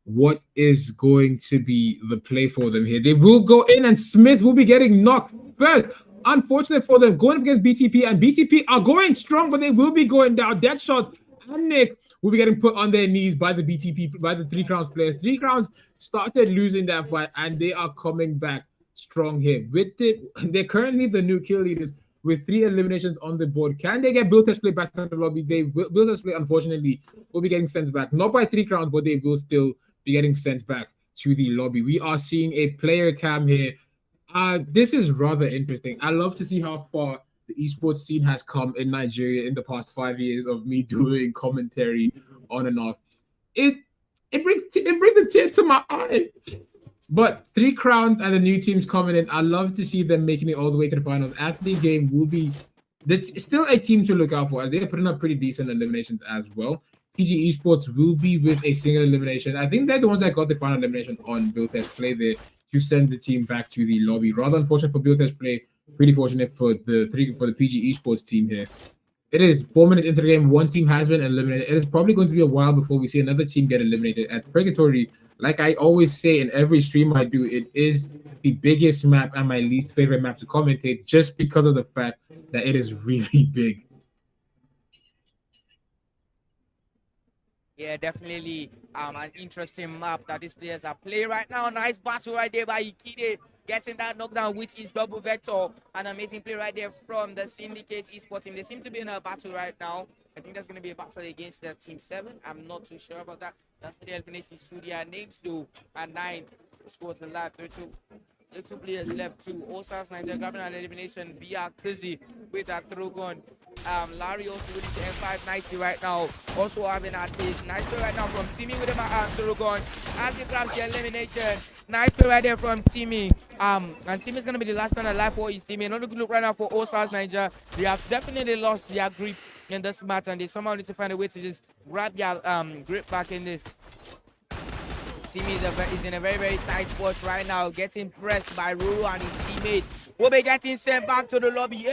What is going to be the play for them here? They will go in and Smith will be getting knocked first. Unfortunate for them, going up against BTP, and BTP are going strong, but they will be going down. Deadshot and Nick will be getting put on their knees by the BTP, by the 3 crowns player. 3 crowns started losing that fight, and they are coming back strong here. They're currently the new kill leaders with 3 eliminations on the board. Can they get Build Test Play back to the lobby? Build Test Play, unfortunately, will be getting sent back. Not by 3 crowns, but they will still be getting sent back to the lobby. We are seeing a player cam here. This is rather interesting. I love to see how far the esports scene has come in Nigeria in the past 5 years of me doing commentary on and off. It brings a tear to my eye. But 3 crowns and the new teams coming in, I love to see them making it all the way to the finals. Athlete game will be that's still a team to look out for as they are putting up pretty decent eliminations as well. PG Esports will be with a single elimination. I think they're the ones that got the final elimination on Build Test Play there to send the team back to the lobby. Rather unfortunate for Build Test Play, pretty fortunate for the PG Esports team here. It is 4 minutes into the game. 1 team has been eliminated. It is probably going to be a while before we see another team get eliminated. At Purgatory, like I always say in every stream I do, it is the biggest map and my least favorite map to commentate just because of the fact that it is really big. Yeah, definitely an interesting map that these players are playing right now. Nice battle right there by Ikide, getting that knockdown with his double vector. An amazing play right there from the Syndicate esports team. They seem to be in a battle right now. I think there's going to be a battle against the Team 7. I'm not too sure about that. That's 3 eliminations to their names, though. And 9 squads alive. 2 players left to Osas Nigeria grabbing an elimination via Kuzi with that throw gun. Larry also with the M590 right now. Also having a nice play right now from Timmy with the throw gun as he grabs the elimination. Nice play right there from Timmy. And Timmy is gonna be the last man alive for his team. Another good look right now for Osas Nigeria. They have definitely lost their grip in this match, and they somehow need to find a way to just grab their grip back in this. Timmy is in a very, very tight spot right now, getting pressed by Ruru and his teammates. Will be getting sent back to the lobby,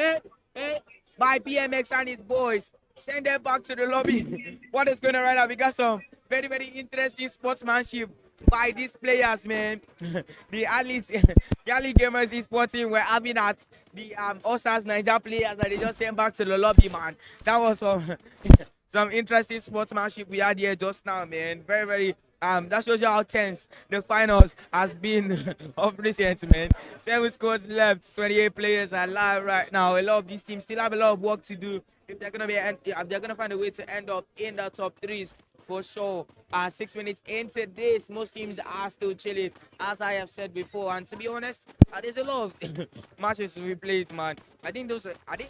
by BMX and his boys. Send them back to the lobby. What is going on right now? We got some very, very interesting sportsmanship by these players, man. The Elite Gamers esports team were having at the Osas Niger players that they just sent back to the lobby, man. That was some interesting sportsmanship we had here just now, man. Very, very that shows you how tense the finals has been of recent, man. 7 squads left, 28 players are live right now. A lot of these teams still have a lot of work to do if they're gonna find a way to end up in the top 3s for sure. 6 minutes into this, most teams are still chilling, as I have said before. And to be honest, there's a lot of matches to be played, man. I think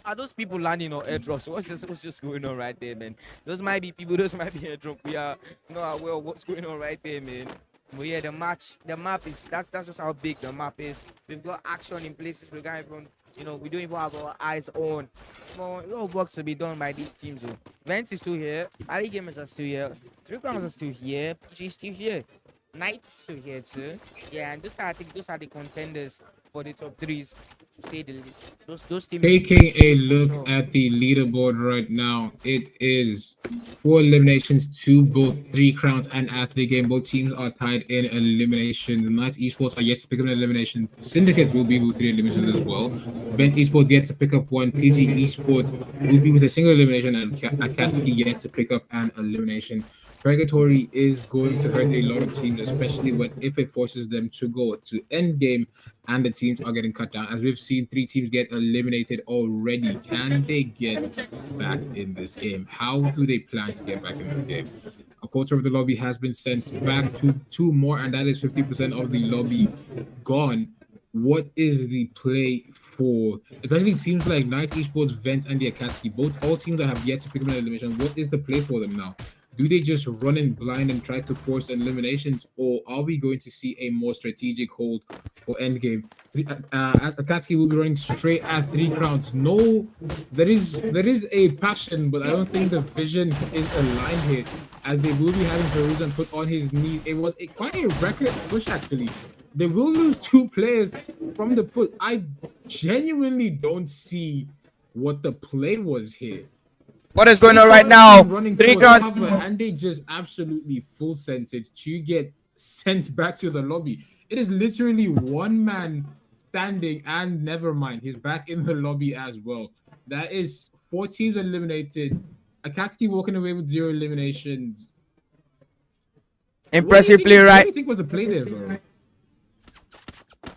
are those people landing on airdrops? What's just going on right there, man? Those might be people. Those might be airdrop. We are not aware of what's going on right there, man. But yeah, the map is that's just how big the map is. We've got action in places we can't even, we don't even have our eyes on. Well, a lot of work to be done by these teams, though. Vents is still here. Ali Gamers are still here. 3 Crowns are still here. PG is still here. Knights still here too. Yeah, and I think those are the contenders for the top 3s, to say the least. Those teams. Taking a look at the leaderboard right now, it is 4 eliminations to both 3 Crowns and Athlete Game. Both teams are tied in eliminations. Knights Esports are yet to pick up an elimination. Syndicates will be with 3 eliminations as well. Vent Esports yet to pick up 1. PG Esports will be with a single elimination, and Akaski yet to pick up an elimination. Purgatory is going to hurt a lot of teams, especially if it forces them to go to Endgame and the teams are getting cut down. As we've seen 3 teams get eliminated already. Can they get back in this game? How do they plan to get back in this game? A quarter of the lobby has been sent back to 2 more, and that is 50% of the lobby gone. What is the play for, especially teams like Night Esports, Vent, and the Akatsuki? All teams that have yet to pick up an elimination. What is the play for them now? Do they just run in blind and try to force eliminations, or are we going to see a more strategic hold for Endgame? Akatsuki will be running straight at 3 crowns. No, there is a passion, but I don't think the vision is aligned here, as they will be having Peruzan put on his knee. It was quite a reckless push, actually. They will lose 2 players from the push. I genuinely don't see what the play was here. What is going on right now? Running 3 crowns. And they just absolutely full sent it to get sent back to the lobby. It is literally 1 man standing, and never mind, he's back in the lobby as well. That is 4 teams eliminated. Akatsuki walking away with 0 eliminations. Impressive play, right? What do you think was the play there, bro?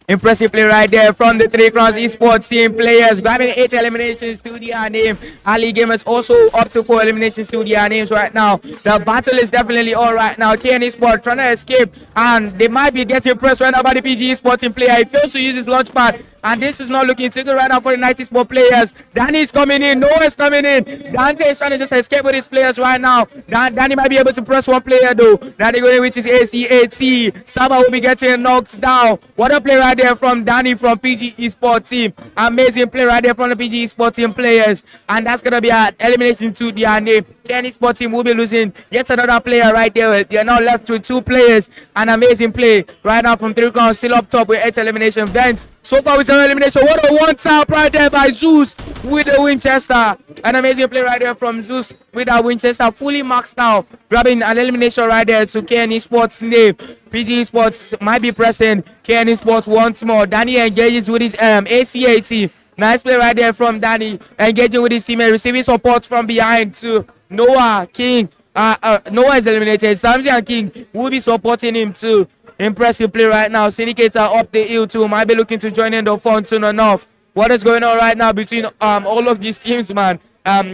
Impressive play right there from the 3 Crowns Esports team players, grabbing 8 eliminations to their name. Ali Gamers also up to 4 eliminations to their names right now. The battle is definitely all right now. KN Esports trying to escape, and they might be getting pressed right now by the PG Esports team player. He fails to use his launch pad, and this is not looking too good right now for the 90 Sport players. Danny is coming in, Noah is coming in. Dante is trying to just escape with his players right now. Danny might be able to press 1 player though. Danny going with his ACAT. Saba will be getting knocked down. What a play right there from Danny from PG Esports team. Amazing play right there from the PG Esports team players. And that's going to be an elimination to their name. KN Esports team will be losing yet another player right there. They are now left with 2 players. An amazing play right now from 3 Crowns, still up top with 8 elimination. Vent so far with 0 elimination. What a 1 tap right there by Zeus with the Winchester. An amazing play right there from Zeus with that Winchester, fully maxed out, grabbing an elimination right there to KN Esports name. PG Esports might be pressing KN Esports once more. Danny engages with his ACAT. Nice play right there from Danny, engaging with his teammate, receiving support from behind to Noah King. Noah is eliminated. Samsi and King will be supporting him too. Impressive play right now. Syndicator up the hill too. Might be looking to join in the fun soon enough. What is going on right now between all of these teams, man?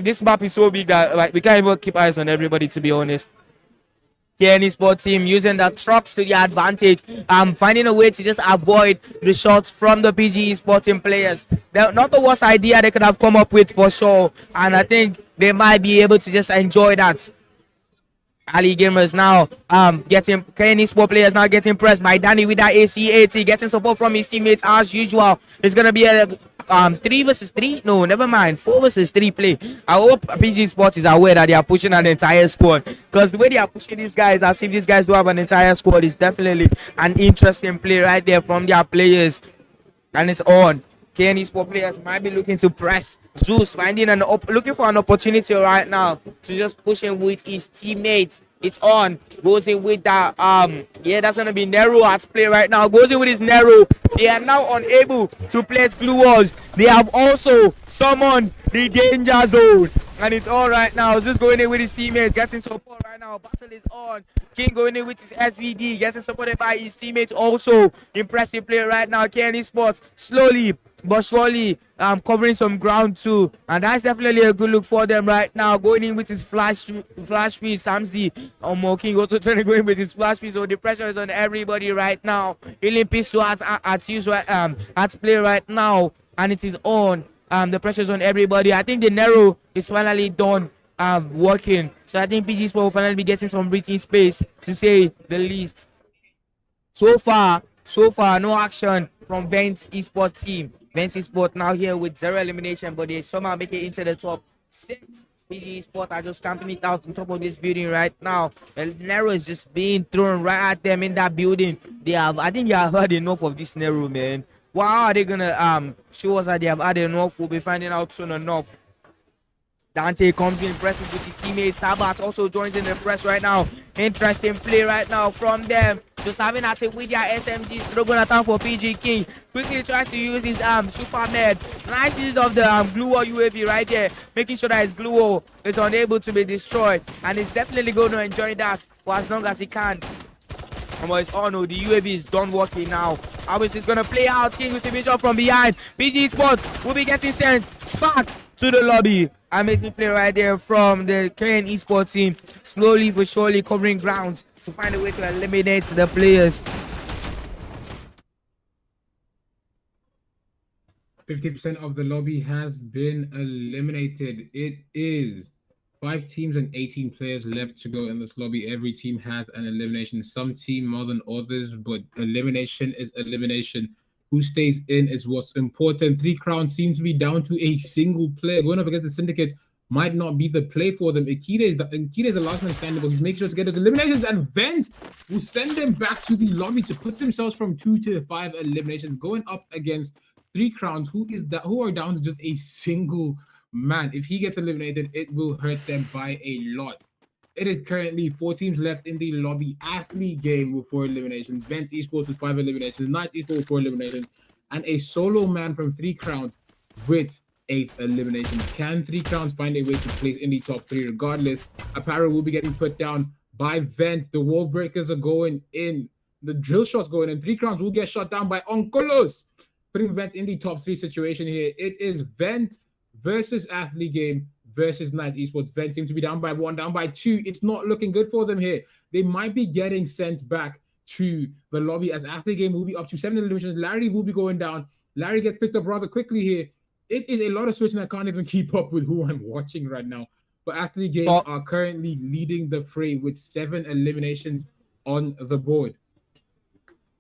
This map is so big that like we can't even keep eyes on everybody, to be honest. KN Esports team using the trucks to their advantage, finding a way to just avoid the shots from the PG Esports team players. They're not the worst idea they could have come up with for sure, and I think they might be able to just enjoy that. Ali Gamers now getting KN Esports players now getting pressed by Danny with that ACAT, getting support from his teammates as usual. It's gonna be a 3 versus 3. No, never mind. 4 versus 3 play. I hope PG Sports is aware that they are pushing an entire squad, because the way they are pushing these guys, as if these guys do have an entire squad, is definitely an interesting play right there from their players, and it's on. KN Esports players might be looking to press. Zeus finding looking for an opportunity right now to just push him with his teammates. It's on. Goes in with that. Yeah, that's gonna be Nero at play right now. Goes in with his Nero. They are now unable to place glue walls. They have also summoned the danger zone, and it's all right now. Just going in with his teammates, getting support right now. Battle is on. King going in with his SVD, getting supported by his teammates also. Impressive play right now. KN Esports slowly but surely covering some ground too, and that's definitely a good look for them right now. Going in with his flash piece, Samsi King also trying to go in with his flash piece, so the pressure is on everybody right now. Healing pistol at use at play right now, and it is on. The pressure is on everybody. I think the Nero is finally done working, so I think PG Sport will finally be getting some breathing space, to say the least. So far no action from Vent Esports team. Vent Esports now here with 0 elimination, but they somehow make it into the top 6. PG Esports are just camping it out on top of this building right now. And Nero is just being thrown right at them in that building. I think they have heard enough of this Nero, man. Wow, are they gonna show us that they have had enough? We'll be finding out soon enough. Dante comes in, presses with his teammates. Sabat also joins in the press right now. Interesting play right now from them. Just having at it with their SMGs. They're going to attack for PG King. Quickly tries to use his super med. Nice use of the glue wall UAV right there, making sure that his glue wall is unable to be destroyed, and he's definitely going to enjoy that for as long as he can. And it's on, the UAV is done working now. Obviously, it's going to play out. King with the vision from behind. PG Sports will be getting sent back to the lobby. Amazing play right there from the KN Esports team. Slowly but surely covering ground to find a way to eliminate the players. 50% of the lobby has been eliminated. It is 5 teams and 18 players left to go in this lobby. Every team has an elimination. Some team more than others, but elimination is elimination. Who stays in is what's important. 3 Crowns seems to be down to a single player. Going up against the Syndicate might not be the play for them. Ikeda is the last man standing, but he's making sure to get his eliminations, and Vent will send them back to the lobby to put themselves from 2 to 5 eliminations, going up against 3 Crowns, who are down to just a single man. If he gets eliminated, it will hurt them by a lot. It is currently 4 teams left in the lobby. Athlete Game with 4 eliminations, Vent Esports with 5 eliminations, Night Esports with 4 eliminations, and a solo man from 3 Crowns with 8 eliminations. Can 3 Crowns find a way to place in the top 3? Regardless, Apparel will be getting put down by Vent. The wall breakers are going in. The drill shots going in. 3 Crowns will get shot down by Onkelos, putting Vent in the top 3 situation here. It is Vent versus Athlete Game versus Night Esports. Vent seems to be down by 1, down by 2. It's not looking good for them here. They might be getting sent back to the lobby as Athlete Game will be up to 7 eliminations. Larry will be going down. Larry gets picked up rather quickly here. It is a lot of switching. I can't even keep up with who I'm watching right now. But Athlete Game are currently leading the fray with 7 eliminations on the board.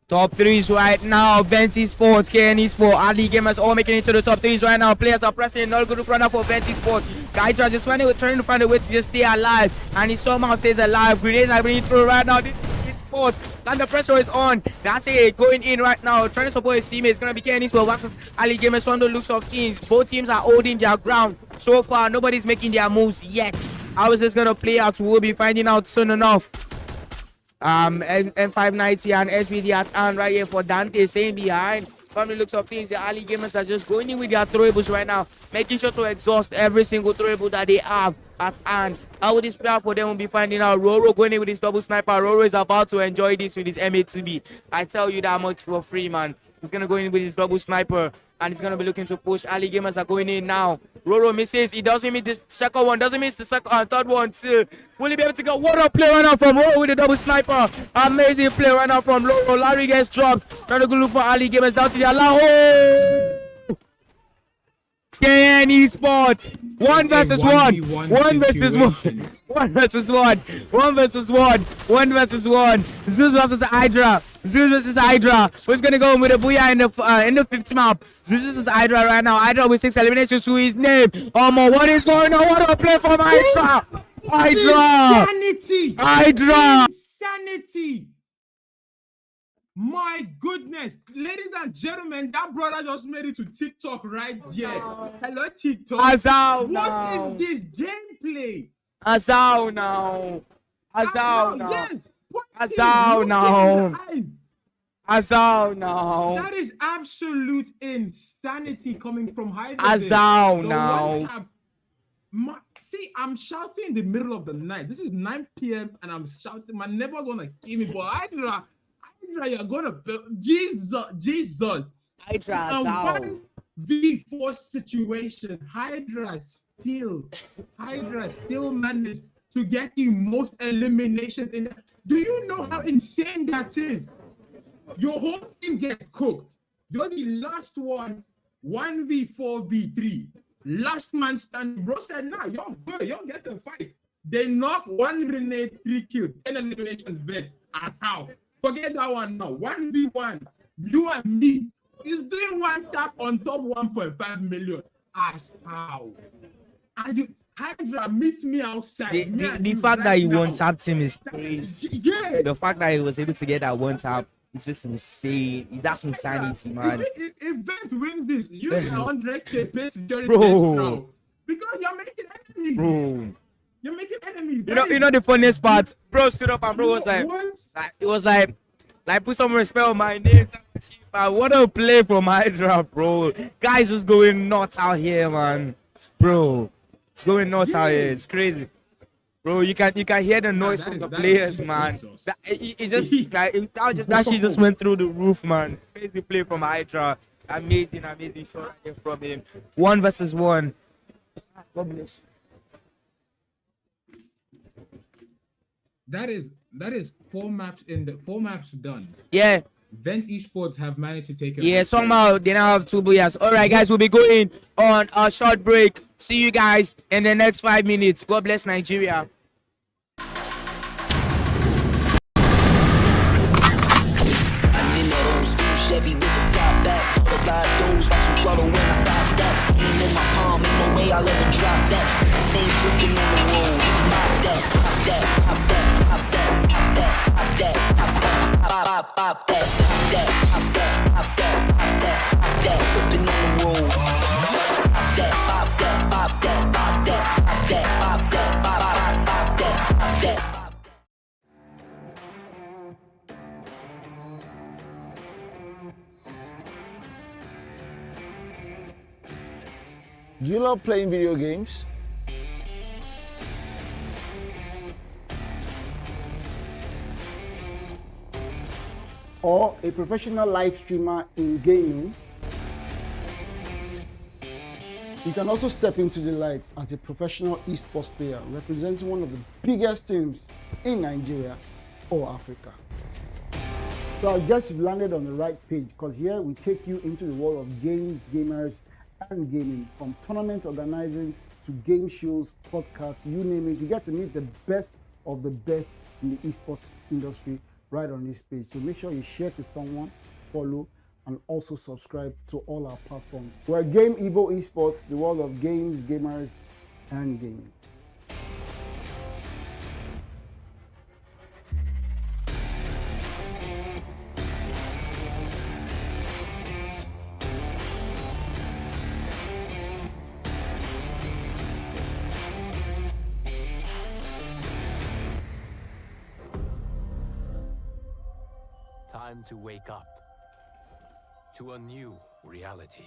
Top 3s right now. Venti Sports, KN Esports, Athlete Gamers all making it to the top 3s right now. Players are pressing. Not good runner for Venti Sports. Gaitra just trying to find a way to just stay alive, and he somehow stays alive. Grenades are being thrown right now. This is Sports, and the pressure is on. That's it, going in right now. Trying to support his teammates. Gonna be KN Esports versus Athlete Gamers from the looks of things. Both teams are holding their ground so far. Nobody's making their moves yet. How is this gonna play out? We'll be finding out soon enough. M590 and SVD at hand right here for Dante, staying behind. From the looks of things, the Ali Gamers are just going in with their throwables right now, making sure to exhaust every single throwable that they have at hand. How would this play out for them? We'll be finding out. Roro going in with his double sniper. Roro is about to enjoy this with his M8B. I tell you that much for free, man. He's gonna go in with his double sniper, and he's gonna be looking to push. Ali Gamers are going in now. Roro misses. He doesn't miss the second one. Doesn't miss the third one too. Will he be able to get what a play right now from Roro with the double sniper? Amazing play right now from Roro. Larry gets dropped. Trying to go look for Ali Gamers down to the allow. Oh! KN Esports. 1 versus 1. 1 versus 1. 1 versus 1. 1 versus 1. 1 versus 1. Zeus versus Hydra. Zeus versus Hydra. Who's gonna go with a booyah in the 5th map? Zeus versus Hydra right now. Hydra with 6 eliminations to his name. What is going on? What a play from Hydra! Hydra! Insanity! Hydra! Insanity! My goodness, ladies and gentlemen, that brother just made it to TikTok right there. Hello, TikTok. Azal what now. is this gameplay? Azal now. Azal now. Yes. Azal now. Azal now. That is absolute insanity coming from Hydra. Azal now. See, I'm shouting in the middle of the night. This is 9 p.m. and I'm shouting. My neighbors want to kill me, but Hydra, you're gonna Jesus. Hydra, a 1v4 situation. Hydra still managed to get the most eliminations in. Do you know how insane that is? Your whole team gets cooked. You're the last one, 1v4v3. Last man standing. Bro said, nah, you're good. You'll get the fight. They knock 1 grenade, 3 kills, 10 eliminations, vet. As how? Forget that one now. 1v1. You and me. He's doing 1 tap on top 1.5 million. As how? And you, Hydra meets me outside. The fact that he one tapped him is crazy. Yeah. The fact that he was able to get that 1 tap is just insane. That's insanity, man. If Vent wins this, you get 100k base security bro. Because you're making enemies. Bro. You're making enemies. You know the funniest part? Bro stood up and bro was like, it was like, Like, put some respect on my name. Man, what a play from Hydra, bro. Guys is going nuts out here, man. Bro, it's going nuts out here. It's crazy. Bro, you can hear the noise from the players, man. It just like that shit just went through the roof, man. Crazy play from Hydra. Amazing shot from him. 1 versus 1. God bless. That is 4 maps done. Yeah. Vent Esports have managed to take it. Yeah, somehow they now have 2 players. All right, guys, we'll be going on a short break. See you guys in the next 5 minutes. God bless Nigeria. Chevy with the top back, butterfly doors, watch some trouble when I stop that. Aim in my palm, ain't no way I'll ever drop that. Stay clicking on the road, pop that, pop that, pop that, pop that, pop that, pop that, pop that, pop that, pop that, pop that, pop that, pop that, whipping on the road. Pop that, pop that, pop that, pop that, pop that, pop that, pop that, pop that. Do you love playing video games? Or a professional live streamer in gaming? You can also step into the light as a professional esports player representing one of the biggest teams in Nigeria or Africa. So I guess you've landed on the right page, because here we take you into the world of games, gamers, and gaming. From tournament organizing to game shows, podcasts, you name it, you get to meet the best of the best in the esports industry right on this page. So make sure you share to someone, follow, and also subscribe to all our platforms. We're Game Evo Esports, the world of games, gamers, and gaming. Time to wake up to a new reality.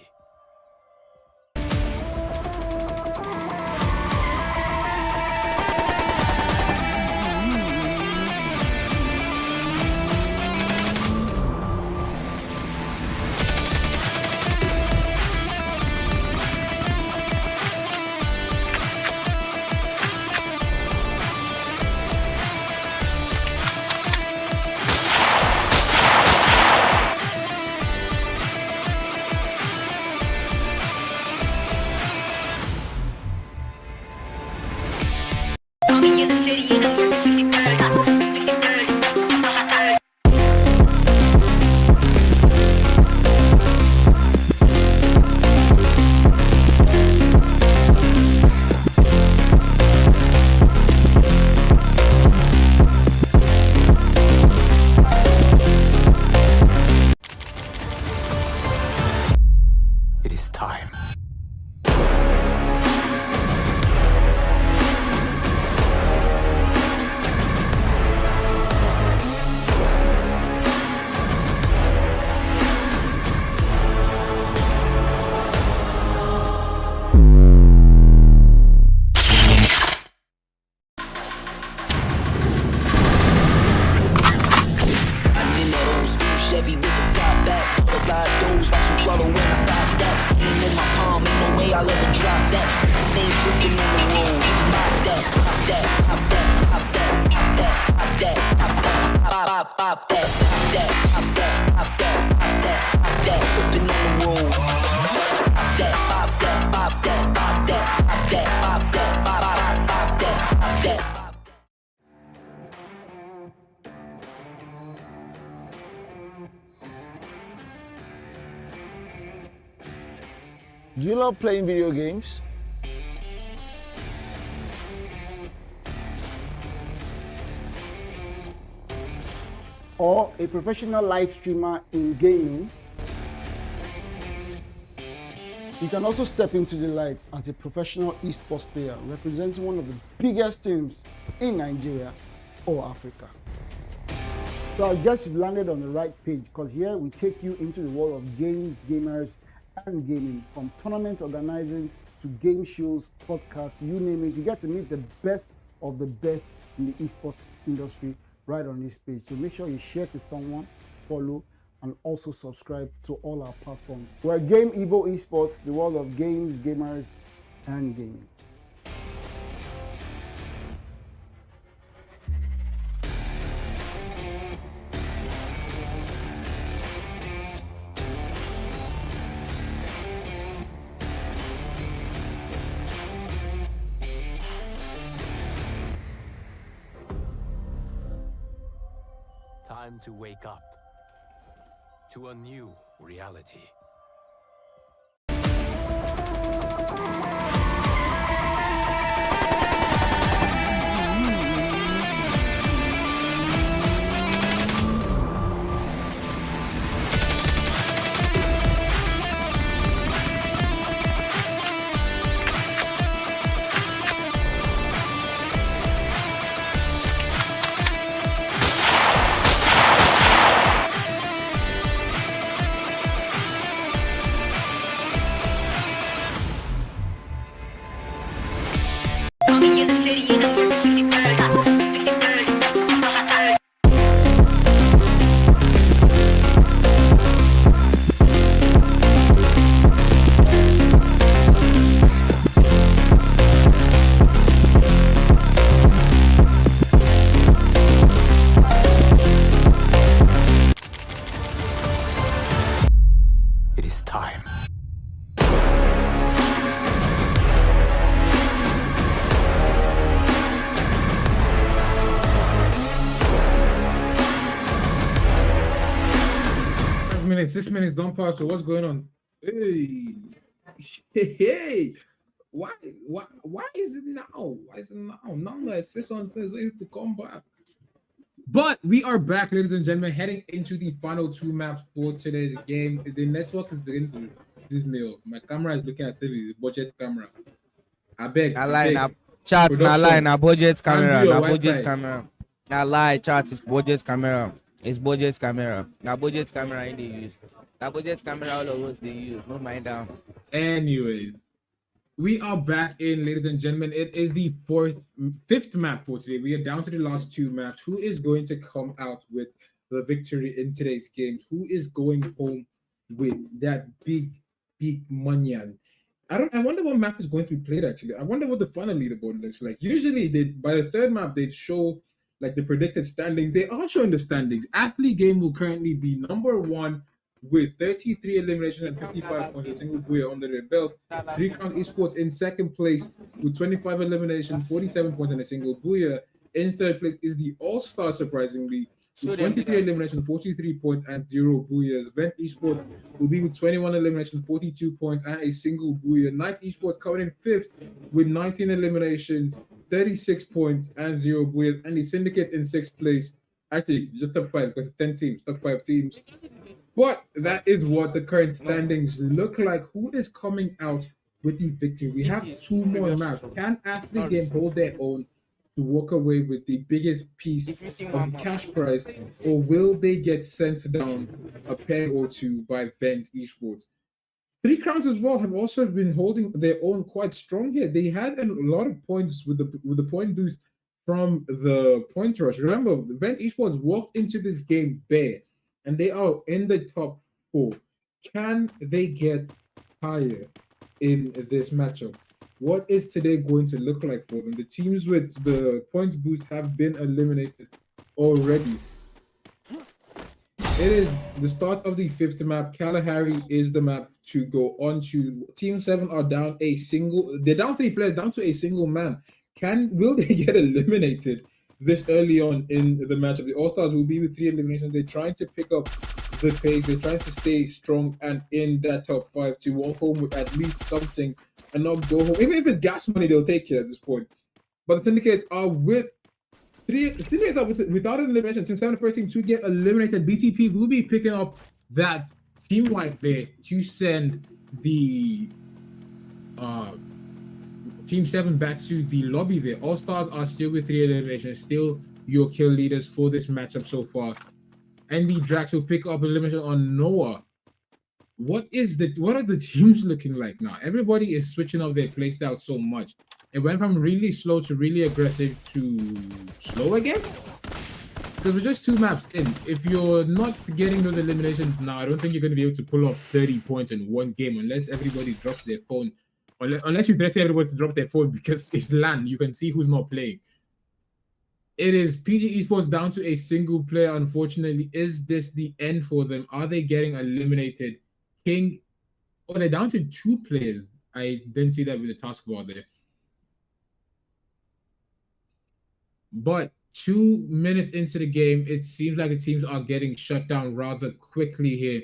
It is time. Chevy with the top back, butterfly doors, watch some trouble when I stop that. Aim in my palm, ain't no way I'll ever drop that. Stay clicking on the road, pop that, pop that, pop that, pop that, pop that, pop that, pop that, pop that, pop that, pop that, pop that, whipping on the road. Pop that, pop that, pop that, pop that, pop that, pop that, pop that, pop that. Do you love playing video games? Or a professional live streamer in gaming? You can also step into the light as a professional esports player representing one of the biggest teams in Nigeria or Africa. So I guess you've landed on the right page, because here we take you into the world of games, gamers, and gaming. From tournament organizing to game shows, podcasts, you name it. You get to meet the best of the best in the esports industry right on this page. So make sure you share to someone, follow, and also subscribe to all our platforms. We're Game Evo Esports, the world of games, gamers, and gaming. Time to wake up to a new reality. It is time. Six minutes don't pass. So what's going on? Hey, hey, why is it now? Why is it now? Now that Sisson says we have to come back. But we are back, ladies and gentlemen, heading into the final two maps for today's game. The network is into this meal. My camera is looking at the budget camera. I beg. I lie now. Chat na lie na budget camera. Na budget camera. Na lie. Chat is budget camera. It's budget camera. Na budget camera in the use. Na budget camera all of us they use. No mind down. Anyways, we are back in, ladies and gentlemen. It is the fifth map for today. We are down to the last two maps. Who is going to come out with the victory in today's game? Who is going home with that big money? I wonder what map is going to be played actually. I wonder what the final leaderboard looks like. Usually by the third map they'd show like the predicted standings. They are showing the standings. Athlete Game will currently be number one with 33 eliminations and 55 points, a single booyah under their belt. Three Crowns Esports in second place with 25 eliminations, 47 points, and a single booyah. In third place is the All-Star, surprisingly, with 23 eliminations, 43 points, and 0 booyahs. Vent Esports will be with 21 eliminations, 42 points, and a single booyah. Night Esports coming in fifth with 19 eliminations, 36 points, and 0 booyahs. And the Syndicate in sixth place. Actually, just top five because it's 10 teams, top 5 teams. But that is what the current standings look like. Who is coming out with the victory? We have two more maps. Can Athlete Game hold their own to walk away with the biggest piece of the cash prize, or will they get sent down a peg or two by Vent Esports? Three Crowns as well have also been holding their own quite strong here. They had a lot of points with the point boost from the point rush. Remember, Vent Esports walked into this game bare, and they are in the top 4. Can they get higher in this matchup? What is today going to look like for them? The teams with the points boost have been eliminated already. It is the start of the fifth map. Kalahari is the map to go on to. Team 7 are down a single. They're down 3 players, down to a single man. Will they get eliminated this early on in the matchup? The All-Stars will be with 3 eliminations. They're trying to pick up the pace. They're trying to stay strong and in that top 5 to walk home with at least something and not go home. Even if it's gas money, they'll take it at this point. But the Syndicates are with Syndicates are without an elimination. Team 7 first team to get eliminated. BTP will be picking up that team wipe there to send the Team 7 back to the lobby there. All-Stars are still with 3 eliminations, still your kill leaders for this matchup so far. NB Drax will pick up elimination on Noah. What are the teams looking like now? Everybody is switching up their playstyle so much. It went from really slow to really aggressive to slow again. Because we're just 2 maps in. If you're not getting those eliminations now, I don't think you're going to be able to pull off 30 points in one game unless everybody drops their phone. Unless you threaten everybody to drop their phone because it's LAN. You can see who's not playing. It is PG Esports down to a single player, unfortunately. Is this the end for them? Are they getting eliminated? King, oh, they're down to 2 players. I didn't see that with the taskbar there. But 2 minutes into the game, it seems like the teams are getting shut down rather quickly here.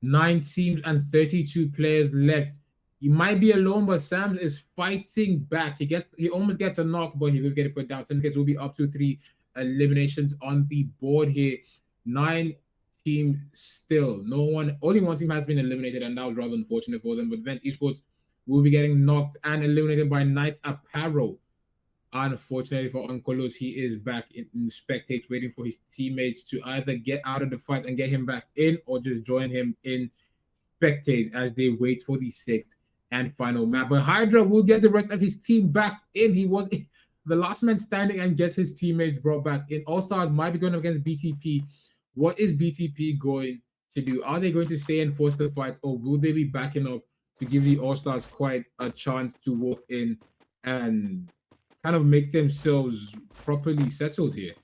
9 teams and 32 players left. He might be alone, but Sam is fighting back. He almost gets a knock, but he will get it put down. Syndicate will be up to 3 eliminations on the board here. 9 teams still. Only one team has been eliminated, and that was rather unfortunate for them. But Vent Esports will be getting knocked and eliminated by Knight Apparel. Unfortunately for Onkolos, he is back in spectate, waiting for his teammates to either get out of the fight and get him back in, or just join him in spectate as they wait for the 6th and final map. But Hydra will get the rest of his team back in. He was the last man standing and gets his teammates brought back in. All-Stars might be going up against BTP. What is BTP going to do? Are they going to stay and force the fight, or will they be backing up to give the All-Stars quite a chance to walk in and kind of make themselves properly settled here?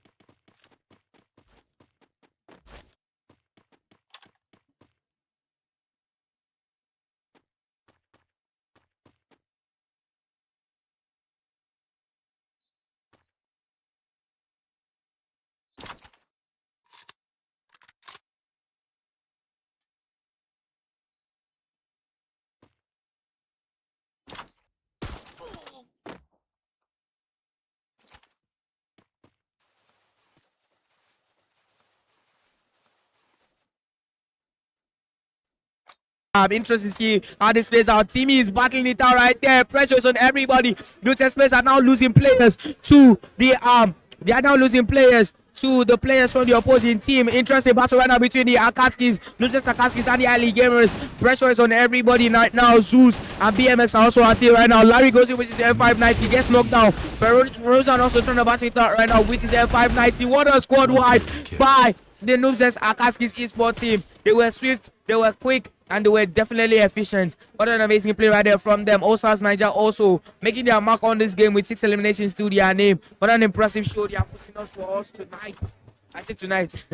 Interesting to see how this plays out. Timmy is battling it out right there. Pressure is on everybody. Utah Space are now losing players to the they are now losing players to the players from the opposing team. Interesting battle right now between the Akatskis, not just Akatskis, and the Ali Gamers. Pressure is on everybody right now. Zeus and BMX are also at here right now. Larry goes in with his M590, gets knocked down. Rosan also trying to battle it out right now with his M590. What a squad wipe by the Noobs Akatskis esports team. They were swift, they were quick, and they were definitely efficient. What an amazing play right there from them. All-Stars Niger also making their mark on this game with 6 eliminations to their name. What an impressive show they are putting us for us tonight. I said tonight.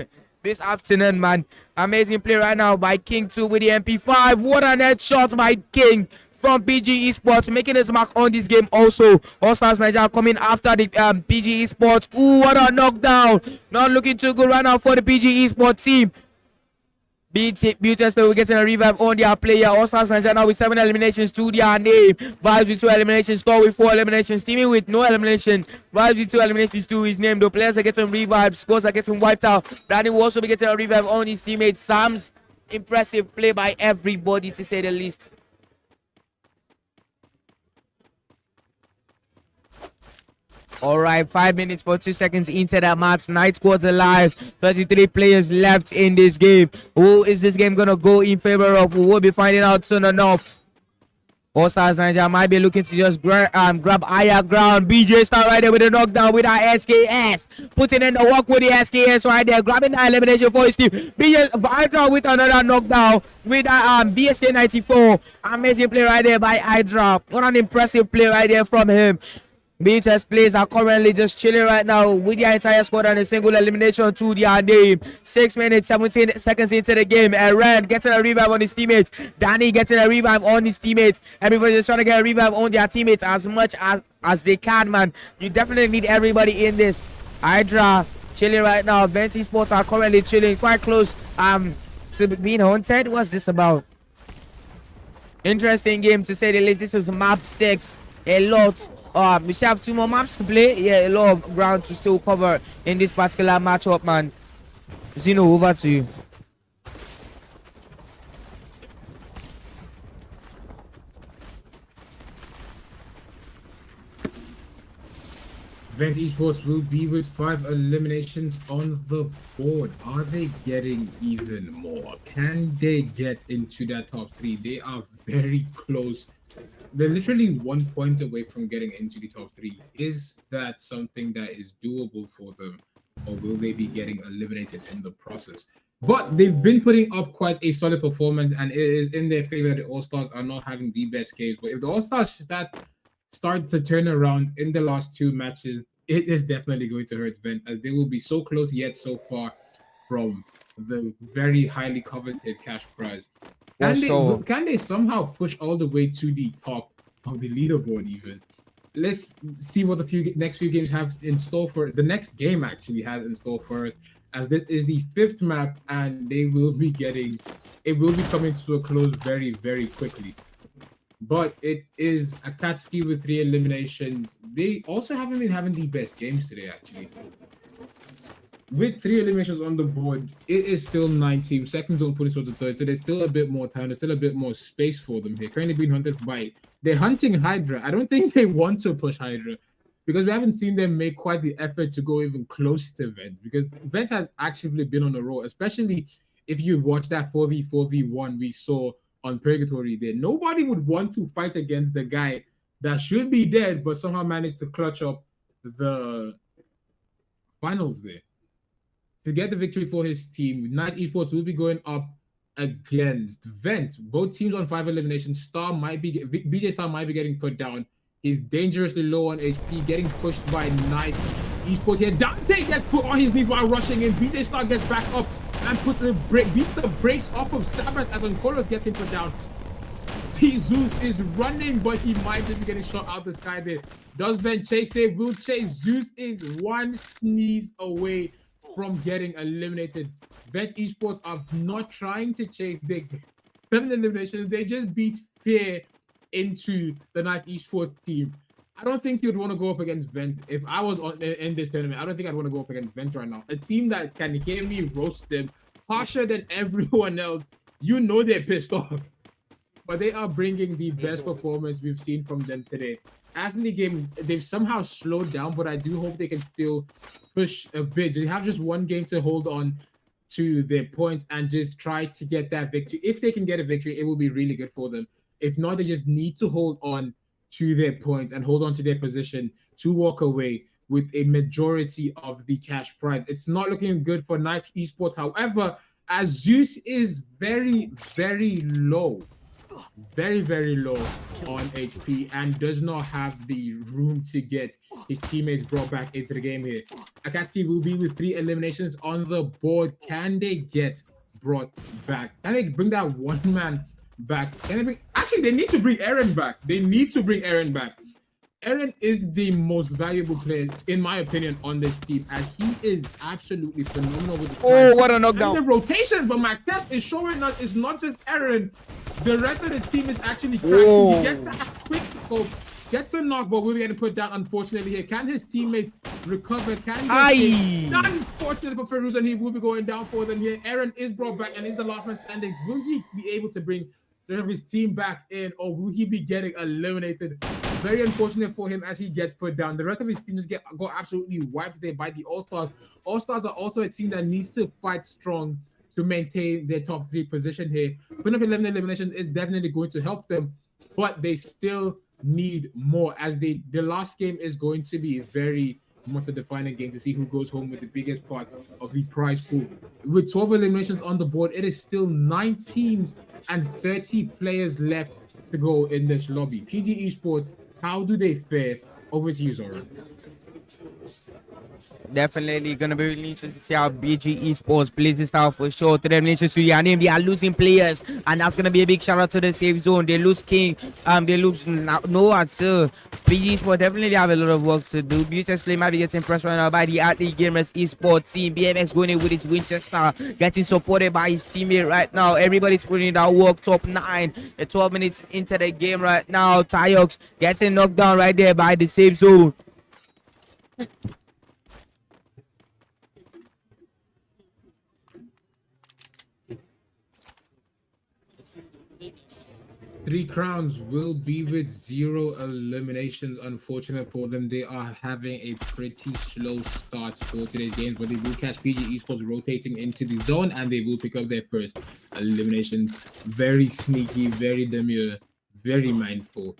This afternoon, man. Amazing play right now by King 2 with the MP5. What an headshot by King from PG Esports, making his mark on this game also. All-Stars Niger coming after the PG Esports. Ooh, what a knockdown. Not looking too good right now for the PG Esports team. Beauty will get a revive on their player. All-Stars Niger now with 7 eliminations to their name. Vibes with 2 eliminations, Store with 4 eliminations, Teaming with no elimination. Vibes with 2 eliminations to his name. The players are getting revived, scores are getting wiped out. Danny will also be getting a revive on his teammates. Sam's impressive play by everybody, to say the least. All right, 5 minutes 42 seconds into that match. Night squad's alive. 33 players left in this game. Who is this game gonna go in favor of? We will be finding out soon enough. All-Stars Niger might be looking to just grab higher ground. BJ start right there with a knockdown with our SKS. Putting in the work with the SKS right there. Grabbing the elimination for his team. BJ Hydra with another knockdown with VSK 94. Amazing play right there by Hydra. What an impressive play right there from him. BTS players are currently just chilling right now with their entire squad and a single elimination to their name. 6 minutes, 17 seconds into the game. Eren getting a revive on his teammates. Danny getting a revive on his teammates. Everybody just trying to get a revive on their teammates as much as they can, man. You definitely need everybody in this. Hydra chilling right now. Venti Sports are currently chilling quite close to being haunted. What's this about? Interesting game to say the least. This is map 6. A lot. We still have 2 more maps to play. Yeah, a lot of ground to still cover in this particular matchup, man. Zeno, over to you. Vent Esports will be with 5 eliminations on the board. Are they getting even more? Can they get into that top 3? They are very close. They're literally 1 point away from getting into the top 3. Is that something that is doable for them, or will they be getting eliminated in the process? But they've been putting up quite a solid performance, and it is in their favor that the All-Stars are not having the best games. But if the All-Stars start to turn around in the last 2 matches, it is definitely going to hurt Vent, as they will be so close yet so far from the very highly coveted cash prize. Can they somehow push all the way to the top of the leaderboard even? Let's see what the next few games have in store for the next game actually has in store for us, as this is the 5th map, and it will be coming to a close very, very quickly. But it is Akatsuki with 3 eliminations. They also haven't been having the best games today, actually. With 3 eliminations on the board, it is still 9 teams. Second zone putting towards the third, so there's still a bit more time. There's still a bit more space for them here. Currently being hunted by... They're hunting Hydra. I don't think they want to push Hydra, because we haven't seen them make quite the effort to go even close to Vent, because Vent has actively been on a roll, especially if you watch that 4v4v1 we saw on Purgatory there. Nobody would want to fight against the guy that should be dead, but somehow managed to clutch up the finals there to get the victory for his team. Night Esports will be going up against Vent. Both teams on 5 eliminations. BJ Star might be getting put down. He's dangerously low on HP, getting pushed by Night Esports here. Dante gets put on his knees while rushing in. BJ Star gets back up and beats the brakes off of Sabbath as Onkolos gets him put down. Zeus is running, but he might just be getting shot out the sky there. Does Vent chase? They will chase. Zeus is 1 sneeze away from getting eliminated. Vent Esports are not trying to chase big 7 eliminations. They just beat Fear into the Night Esports team. I don't think you'd want to go up against Vent. If I was in this tournament, I don't think I'd want to go up against Vent right now. A team that can hear me roast them harsher than everyone else. You know they're pissed off. But they are bringing the best performance we've seen from them today. After the game, they've somehow slowed down, but I do hope they can still push a bit. They have just 1 game to hold on to their points and just try to get that victory. If they can get a victory, it will be really good for them. If not, they just need to hold on to their points and hold on to their position to walk away with a majority of the cash prize. It's not looking good for Night Esports. However, as Zeus is very, very low, very, very low on HP and does not have the room to get his teammates brought back into the game here. Akatsuki will be with 3 eliminations on the board. Can they get brought back? Can they bring that 1 man back? Actually, they need to bring Aaron back. Aaron is the most valuable player, in my opinion, on this team, as he is absolutely phenomenal with the Oh, what a knockdown. and the rotation, but my test is showing that it's not just Aaron. The rest of the team is actually cracking. He gets that quick scope, gets a knock, but will be getting put down, unfortunately, here. Can his teammates recover? Unfortunately for Feruz, and he will be going down for them here. Aaron is brought back and is the last man standing. Will he be able to bring his team back in, or will he be getting eliminated? Very unfortunate for him as he gets put down. The rest of his team just got absolutely wiped there by the All-Stars. All-Stars are also a team that needs to fight strong to maintain their top 3 position here. Putting up 11 eliminations is definitely going to help them, but they still need more, as the last game is going to be very much a defining game to see who goes home with the biggest part of the prize pool. With 12 eliminations on the board, it is still 9 teams and 30 players left to go in this lobby. PG Esports, how do they fare? Over to you, Zora. Definitely gonna be really interesting to see how BG Esports plays this out for sure. To them, nations to your name, they are losing players, and that's gonna be a big shout out to the safe zone. They lose King, they lose no answer. BG Esports definitely have a lot of work to do. BHS play might be getting pressed right now by the Athlete Gamers Esports team. BMX going in with his Winchester, getting supported by his teammate right now. Everybody's putting in that work. Top 9, 12 minutes into the game right now. Tyox getting knocked down right there by the safe zone. Three Crowns will be with 0 eliminations. Unfortunate for them, they are having a pretty slow start for today's games, but they will catch PG Esports rotating into the zone, and they will pick up their first elimination. Very sneaky, very demure, very mindful.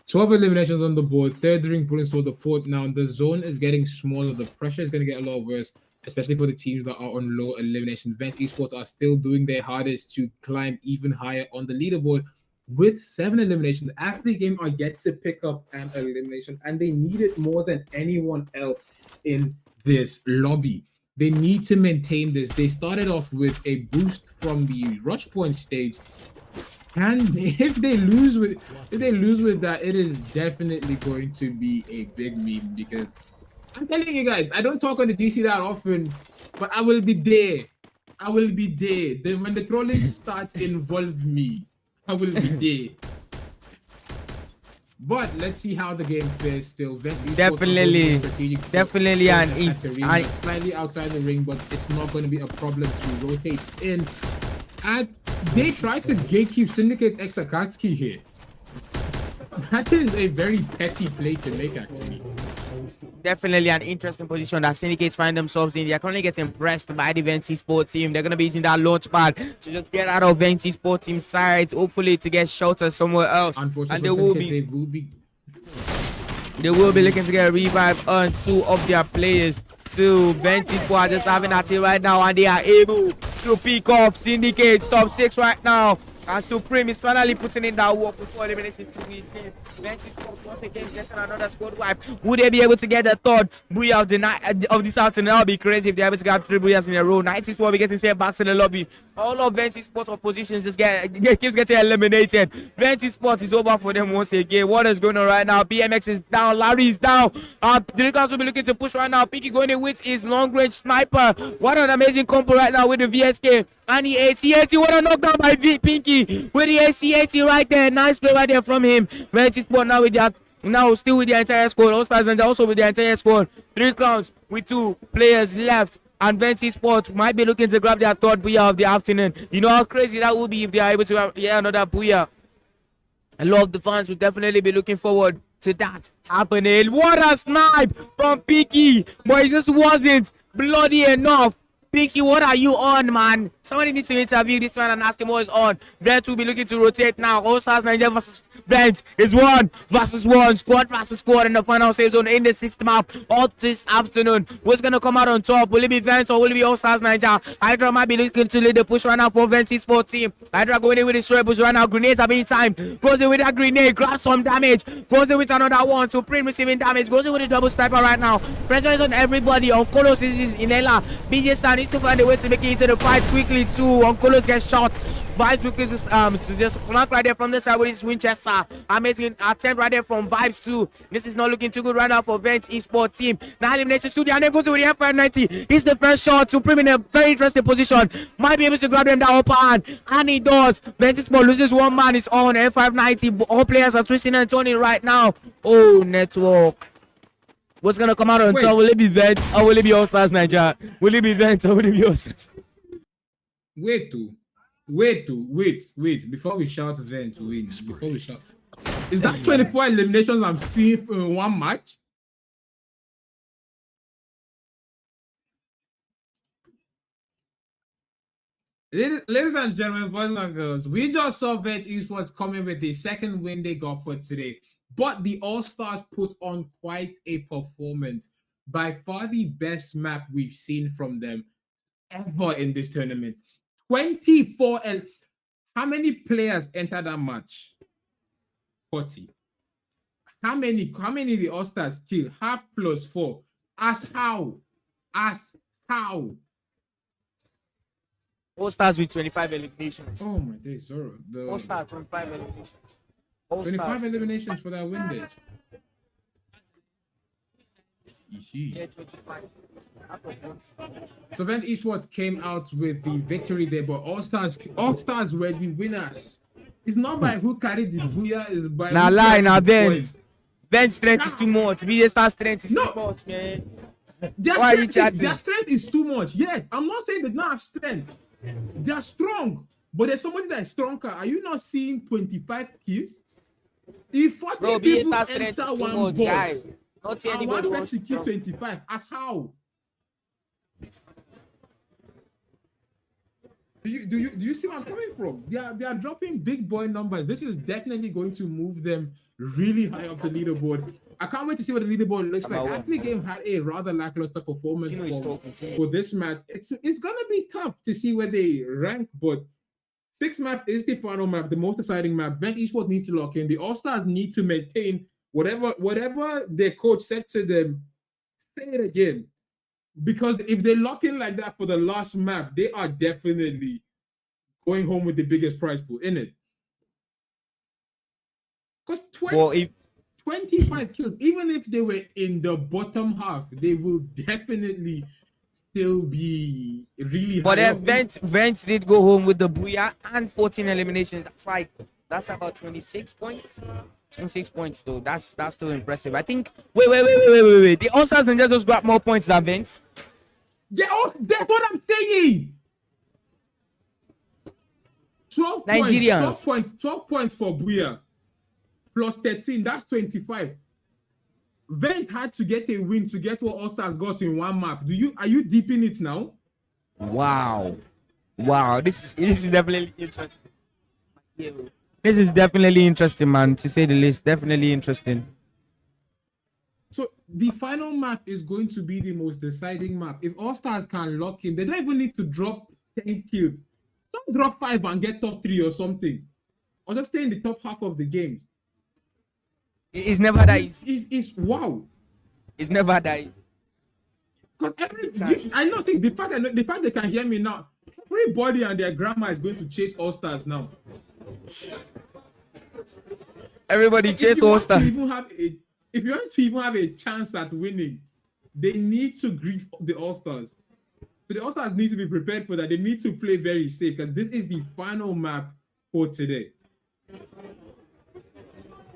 12 eliminations on the board. Third ring pulling for the fourth. Now the zone is getting smaller. The pressure is going to get a lot worse, especially for the teams that are on low elimination. Vent Esports are still doing their hardest to climb even higher on the leaderboard with 7 eliminations. After the game are yet to pick up an elimination, and they need it more than anyone else in this lobby. They need to maintain this. They started off with a boost from the rush point stage. And if they lose with that, it is definitely going to be a big meme, because I'm telling you guys, I don't talk on the DC that often, but I will be there. I will be there. Then when the trolling starts, involve me. I will be there. But let's see how the game fares still. Definitely, and slightly outside the ring, but it's not going to be a problem to rotate in. And they try to gatekeep Syndicate X Akatsuki here. That is a very petty play to make, actually. Definitely an interesting position that Syndicates find themselves in. They're currently getting pressed by the Venti Sport team. They're going to be using that launch pad to just get out of Venti Sport team sides, hopefully to get shelter somewhere else. And they will be looking to get a revive on 2 of their players. So Venti Sport just having that here right now, and they are able to pick off Syndicate's top 6 right now. And Supreme is finally putting in that work with 4 eliminations to win game. Venti Sport once again getting another squad wipe. Would they be able to get the third booyah of the night of this afternoon? That would be crazy if they're able to get 3 booyahs in a row. 90 Sport will be getting sent back to the lobby. All of Venti Sports oppositions just keeps getting eliminated. Venti Sports is over for them once again. What is going on right now? BMX is down. Larry is down. Drikers will be looking to push right now. Pinky going in with his long range sniper. What an amazing combo right now with the VSK and the AC80. What a knockdown by Pinky with the AC80 right there. Nice play right there from him. Venti Sports now with that. Now still with the entire squad. All Stars and also with the entire squad. 3 crowns with 2 players left. And Venti Sports might be looking to grab their third booyah of the afternoon. You know how crazy that would be if they are able to get another booyah. A lot of the fans will definitely be looking forward to that happening. What a snipe from Pinky, but it just wasn't bloody enough. Pinky, what are you on, man? Somebody needs to interview this man and ask him what is on. Vent will be looking to rotate now. All Stars Nigeria versus Vent is 1 versus 1. Squad versus squad in the final save zone in the 6th map of this afternoon. What's going to come out on top? Will it be Vent or will it be All Stars Nigeria? Hydra might be looking to lead the push right now for Venti Sport team. Hydra going in with his troubles right now. Grenades are being timed. Goes in with that grenade. Grabs some damage. Goes in with another one. Supreme receiving damage. Goes in with a double sniper right now. Pressure is on everybody. On Kolos is in Ella. BJ Star needs to find a way to make it into the fight quickly too. On Kolos gets shot. Vibes looking to just flank right there from the side with his Winchester. Amazing attempt right there from Vibes too. This is not looking too good right now for Vent Esports team. Now elimination studio and then goes with the F590. It's the first shot. Supreme in a very interesting position. Might be able to grab them that upper hand. And he does. Vent Esports loses 1 man. It's on F590. All players are twisting and turning right now. Oh, network. What's gonna come out on top? Will it be Vent or will it be All Stars Nigeria? Will it be Vent or will it be All Stars? Wait. Before we shout Vent wins, before we shout, is that 24 eliminations I'm seeing in 1 match? Ladies and gentlemen, boys and girls, we just saw Vent Esports coming with the 2nd win they got for today. But the All-Stars put on quite a performance. By far the best map we've seen from them ever in this tournament. 24 and how many players entered that match? 40. How many the All-Stars kill? Half plus 4. As how? All-Stars with 25 eliminations. Oh my days, Zoro. All-Stars 25 eliminations. 25 eliminations for that win day. Yeah, 25. So Vent Esports came out with the victory there, but All Stars were the winners. It's not by who carried the booyah, it's by Vent strength is too much. VJ Star strength is too much, man. Their strength is too much. Yes, I'm not saying they don't have strength. They are strong. but there's somebody that is stronger. Are you not seeing 25 kills? If 40 Bro, people BA strength enter is too one much, guy. box, Not and anybody one wants to person kill drop. 25, as how? Do you see where I'm coming from? They are dropping big boy numbers. This is definitely going to move them really high up the leaderboard. I can't wait to see what the leaderboard looks like. Actually, game had a rather lackluster performance for this match. It's gonna be tough to see where they rank, but 6 map is the final map, the most exciting map. Vent Esports needs to lock in. The All-Stars need to maintain whatever their coach said to them. Say it again. Because if they lock in like that for the last map, they are definitely going home with the biggest prize pool in it. Because 25 kills, even if they were in the bottom half, they will definitely still be really high. But then Vent did go home with the Booyah and 14 eliminations. That's about 26 points. 26 points though. That's still impressive. I think. Wait. The All-Stars and just grab more points than Vent. Yeah, that's what I'm saying. 12 Nigerians. points. 12 points for Booyah. Plus 13. That's 25. Vent had to get a win to get what All-Stars got in one map. Are you deep in it now? Wow. This is definitely interesting. This is definitely interesting, man, to say the least. Definitely interesting. So the final map is going to be the most deciding map. If All-Stars can lock in, they don't even need to drop 10 kills. Don't drop 5 and get top 3 or something. Or just stay in the top half of the games. It's never that easy. It's wow. It's never that easy. Because I know, think the fact they can hear me now, everybody and their grandma is going to chase All-Stars now. Everybody chase All-Stars. If you want to even have a chance at winning, they need to grief the All-Stars. So the All-Stars need to be prepared for that. They need to play very safe because this is the final map for today.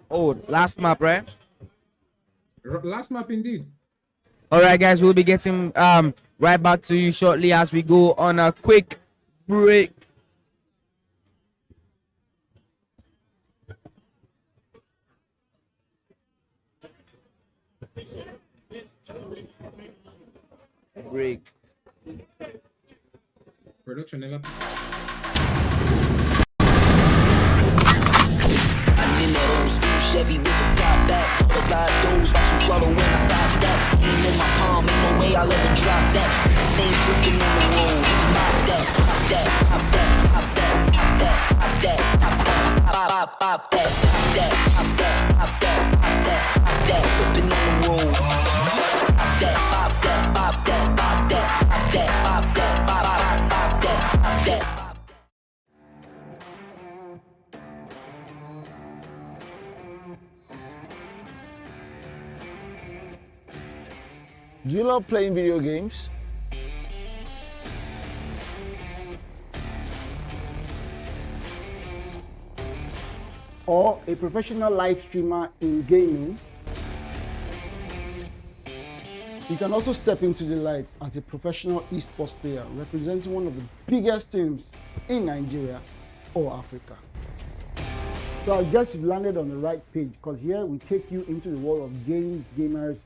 Oh, last map, right? Last map indeed. All right, guys, we'll be getting right back to you shortly as we go on a quick break. Production never. In that old school Chevy with the top back. The 5 doors, watch some trouble when I stop that. Aim in my palm, ain't no way I'll ever drop that. Stay dripping on the road, pop that, pop that, pop that, pop that, pop that, pop that, pop that, pop that, pop that, pop that, pop that, pop that, pop that, whipping on the road. Pop that, pop that, pop that, pop that, pop that, pop that, pop that, pop that. Do you love playing video games? Or a professional live streamer in gaming? You can also step into the light as a professional esports player representing one of the biggest teams in Nigeria or Africa. So I guess you've landed on the right page because here we take you into the world of games, gamers,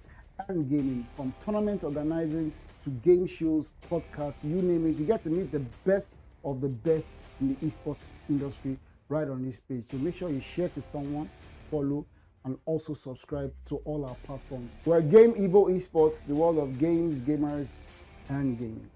and gaming, from tournament organizing to game shows, podcasts, you name it. You get to meet the best of the best in the esports industry right on this page. So make sure you share to someone, follow, and also subscribe to all our platforms. We're Game Evo Esports, the world of games, gamers, and gaming.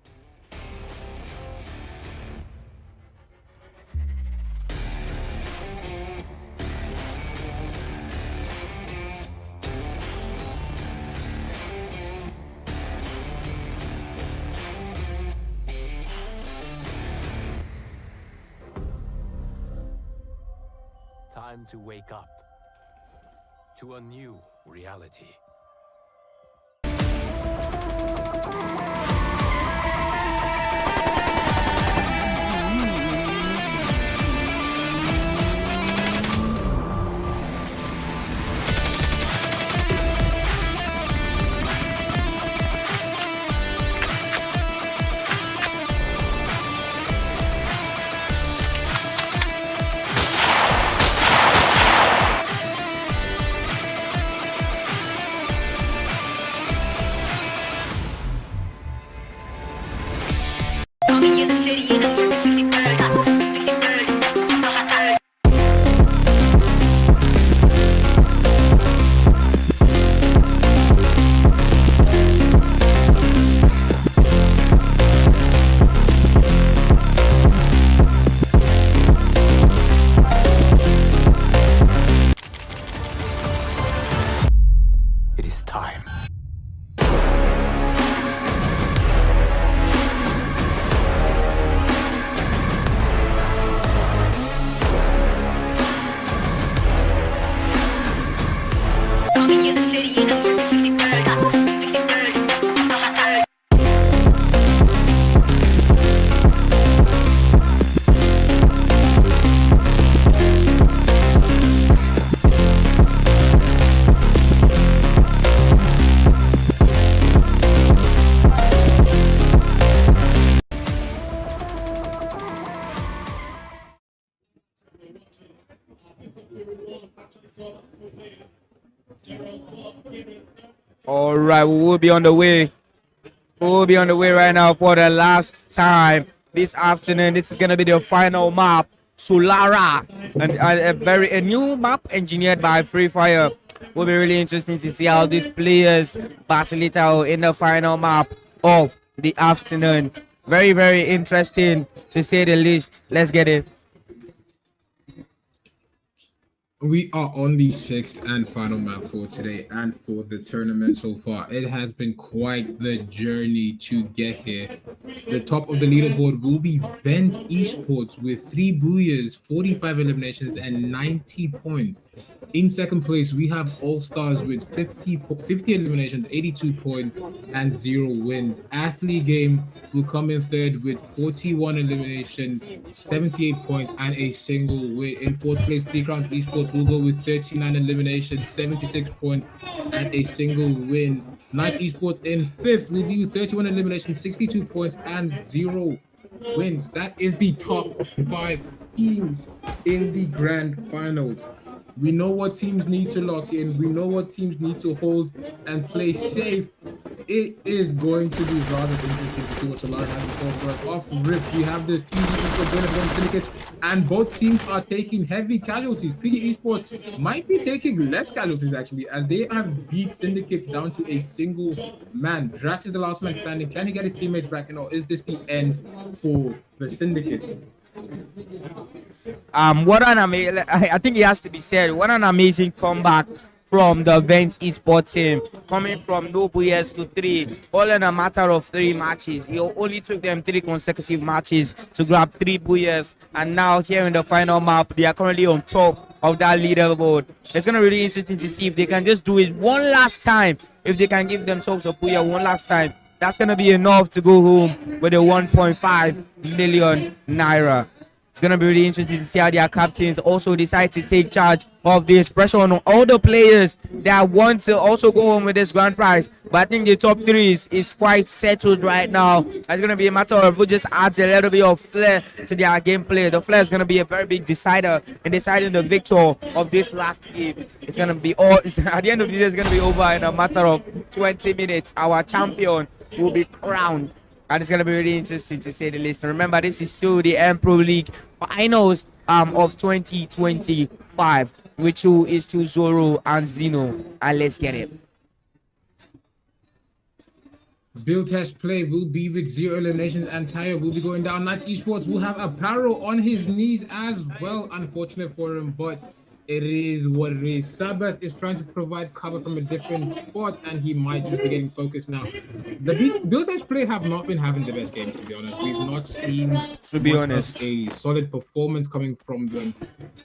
Time to wake up to a new reality. All right, we will be on the way. We will be on the way right now for the last time this afternoon. This is gonna be the final map, Solara, and a new map engineered by Freefire. Will be really interesting to see how these players battle it out in the final map of the afternoon. Very, very interesting to say the least. Let's get it. We are on the sixth and final map for today and for the tournament so far. It has been quite the journey to get here. The top of the leaderboard will be Vent Esports with 3 booyahs, 45 eliminations, and 90 points. In second place, we have All Stars with 50 eliminations, 82 points, and 0 wins. Athlete Game will come in third with 41 eliminations, 78 points, and a single win. In fourth place, Playground Esports will go with 39 eliminations, 76 points, and a single win. Night Esports in fifth will be with 31 eliminations, 62 points, and 0 wins. That is the top 5 teams in the grand finals. We know what teams need to lock in. We know what teams need to hold and play safe. It is going to be rather interesting to see what Solar has in store for us. Off rip, we have the PG Esports Syndicate, and both teams are taking heavy casualties. PG Esports might be taking less casualties actually, as they have beat Syndicates down to a single man. Drax is the last man standing. Can he get his teammates back? Or is this the end for the Syndicate? I think it has to be said, what an amazing comeback from the Vent Esports team, coming from no booyahs to 3, all in a matter of 3 matches. It only took them 3 consecutive matches to grab 3 booyahs, and now here in the final map, they are currently on top of that leaderboard. It's gonna be really interesting to see if they can just do it one last time. If they can give themselves a booyah one last time, that's gonna be enough to go home with a 1.5 million naira. It's going to be really interesting to see how their captains also decide to take charge of this pressure on all the players that want to also go home with this grand prize. But I think the top 3 is quite settled right now. It's going to be a matter of who just adds a little bit of flair to their gameplay. The flair is going to be a very big decider in deciding the victor of this last game. It's going to be all, at the end of the day, it's going to be over in a matter of 20 minutes. Our champion will be crowned. And it's going to be really interesting to say the least. And remember, this is still the Pro League finals of 2025, which is to Zoro and Zeno. And let's get it. Build test play will be with 0 eliminations, and Tyre will be going down. Night Esports will have Aparo on his knees as well. Unfortunate for him, but it is what it is. Sabbath is trying to provide cover from a different spot, and he might just be getting focused now. The build test play have not been having the best games, to be honest. We've not seen, to be honest, a solid performance coming from them.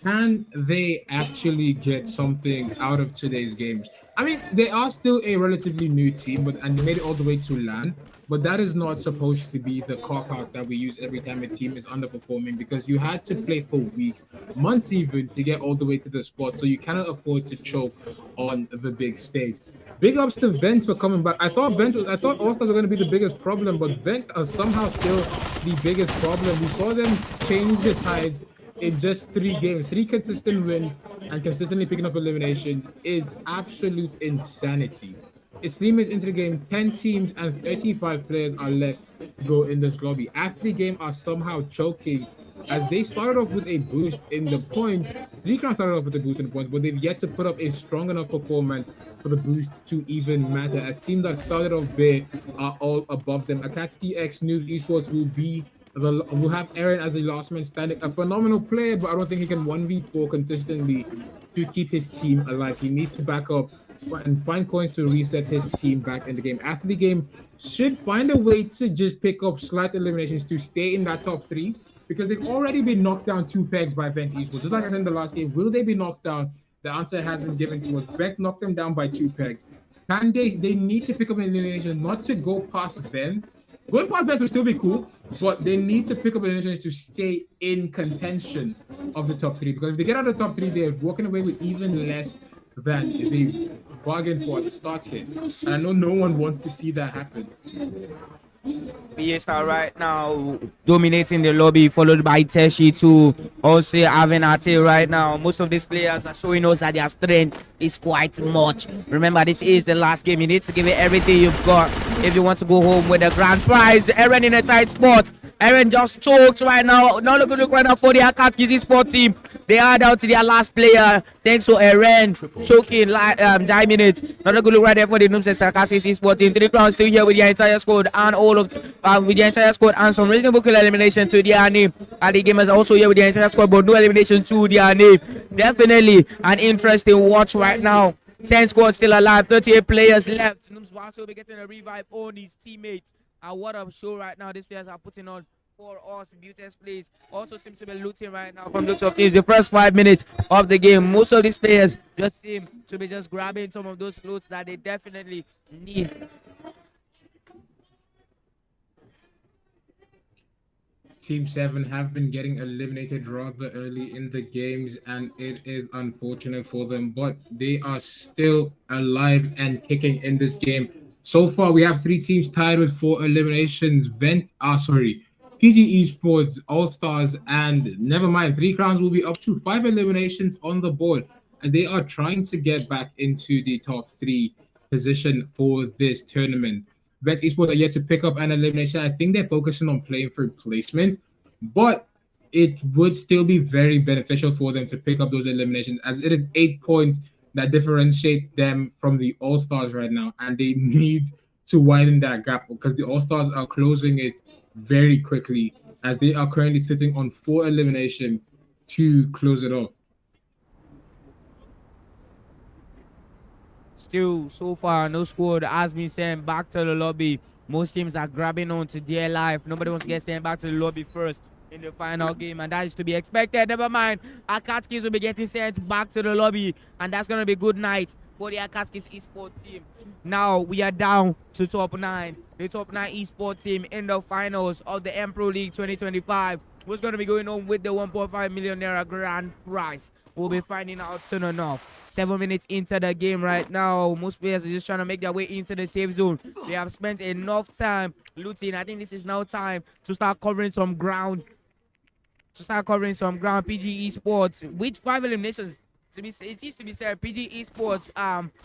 Can they actually get something out of today's games? I mean, they are still a relatively new team, and they made it all the way to LAN. But that is not supposed to be the cop-out that we use every time a team is underperforming, because you had to play for weeks, months even, to get all the way to the spot. So you cannot afford to choke on the big stage. Big ups to Vent for coming back. I thought All-Stars were going to be the biggest problem, but Vent are somehow still the biggest problem. We saw them change the tides in just 3 games, 3 consistent wins, and consistently picking up elimination. It's absolute insanity. It's 3 minutes into the game, 10 teams and 35 players are left to go in this lobby. After the game are somehow choking, as they started off with a boost in the point. Recon started off with a boost in the point, but they've yet to put up a strong enough performance for the boost to even matter, as teams that started off bare are all above them. Akatsuki X News Esports will have Aaron as a last man standing, a phenomenal player, but I don't think he can 1v4 consistently to keep his team alive. He needs to back up and find coins to reset his team back in the game. After the game, should find a way to just pick up slight eliminations to stay in that top 3, because they've already been knocked down 2 pegs by Vent Esports. Just like I said in the last game, will they be knocked down? The answer has been given to us. Vent knocked them down by 2 pegs. Can they need to pick up an elimination, not to go past them. Going past Vent will still be cool, but they need to pick up eliminations to stay in contention of the top 3, because if they get out of the top 3, they're walking away with even less than they bargained for at the start here. And I know no one wants to see that happen. Fiesta right now dominating the lobby, followed by Teshi to also having Ate right now. Most of these players are showing us that their strength is quite much. Remember, this is the last game. You need to give it everything you've got if you want to go home with the grand prize. Aaron in a tight spot. Aaron just choked right now. Not looking look right now for the Akatsuki sport team. They are down to their last player. Thanks to Aaron choking diving it. Not a good look right there for the Noobs Akatsuki sport team. 3 crowns still here with the entire squad and all of with the entire squad and some reasonable kill elimination to their name. And the gamers are also here with the entire squad, but no elimination to their name. Definitely an interesting watch right now. 10 squads still alive, 38 players left. Noobs will also be getting a revive on his teammates. And what a show right now these players are putting on for us. Beauty's plays also seems to be looting right now from looks of things. The first 5 minutes of the game, most of these players just seem to be just grabbing some of those loot that they definitely need. Team 7 have been getting eliminated rather early in the games, and it is unfortunate for them, but they are still alive and kicking in this game. So far, we have 3 teams tied with 4 eliminations. PG Esports, All-Stars, and never mind, 3 crowns will be up to 5 eliminations on the board as they are trying to get back into the top 3 position for this tournament. Vet Esports are yet to pick up an elimination. I think they're focusing on playing for placement, but it would still be very beneficial for them to pick up those eliminations as it is 8 points that differentiate them from the All-Stars right now, and they need to widen that gap because the All-Stars are closing it very quickly as they are currently sitting on 4 eliminations to close it off. Still, so far, no squad has been sent back to the lobby. Most teams are grabbing on to their life. Nobody wants to get sent back to the lobby first in the final game, and that is to be expected. Never mind, Akatsuki will be getting sent back to the lobby, and that's going to be good night for the Akatsuki esports team. Now we are down to top 9. The top 9 esports team in the finals of the Emperor League 2025. What's going to be going on with the 1.5 million naira grand prize? We'll be finding out soon enough. 7 minutes into the game right now. Most players are just trying to make their way into the safe zone. They have spent enough time looting. I think this is now time to start covering some ground. PG Esports with 5 eliminations. It is to be said, PG Esports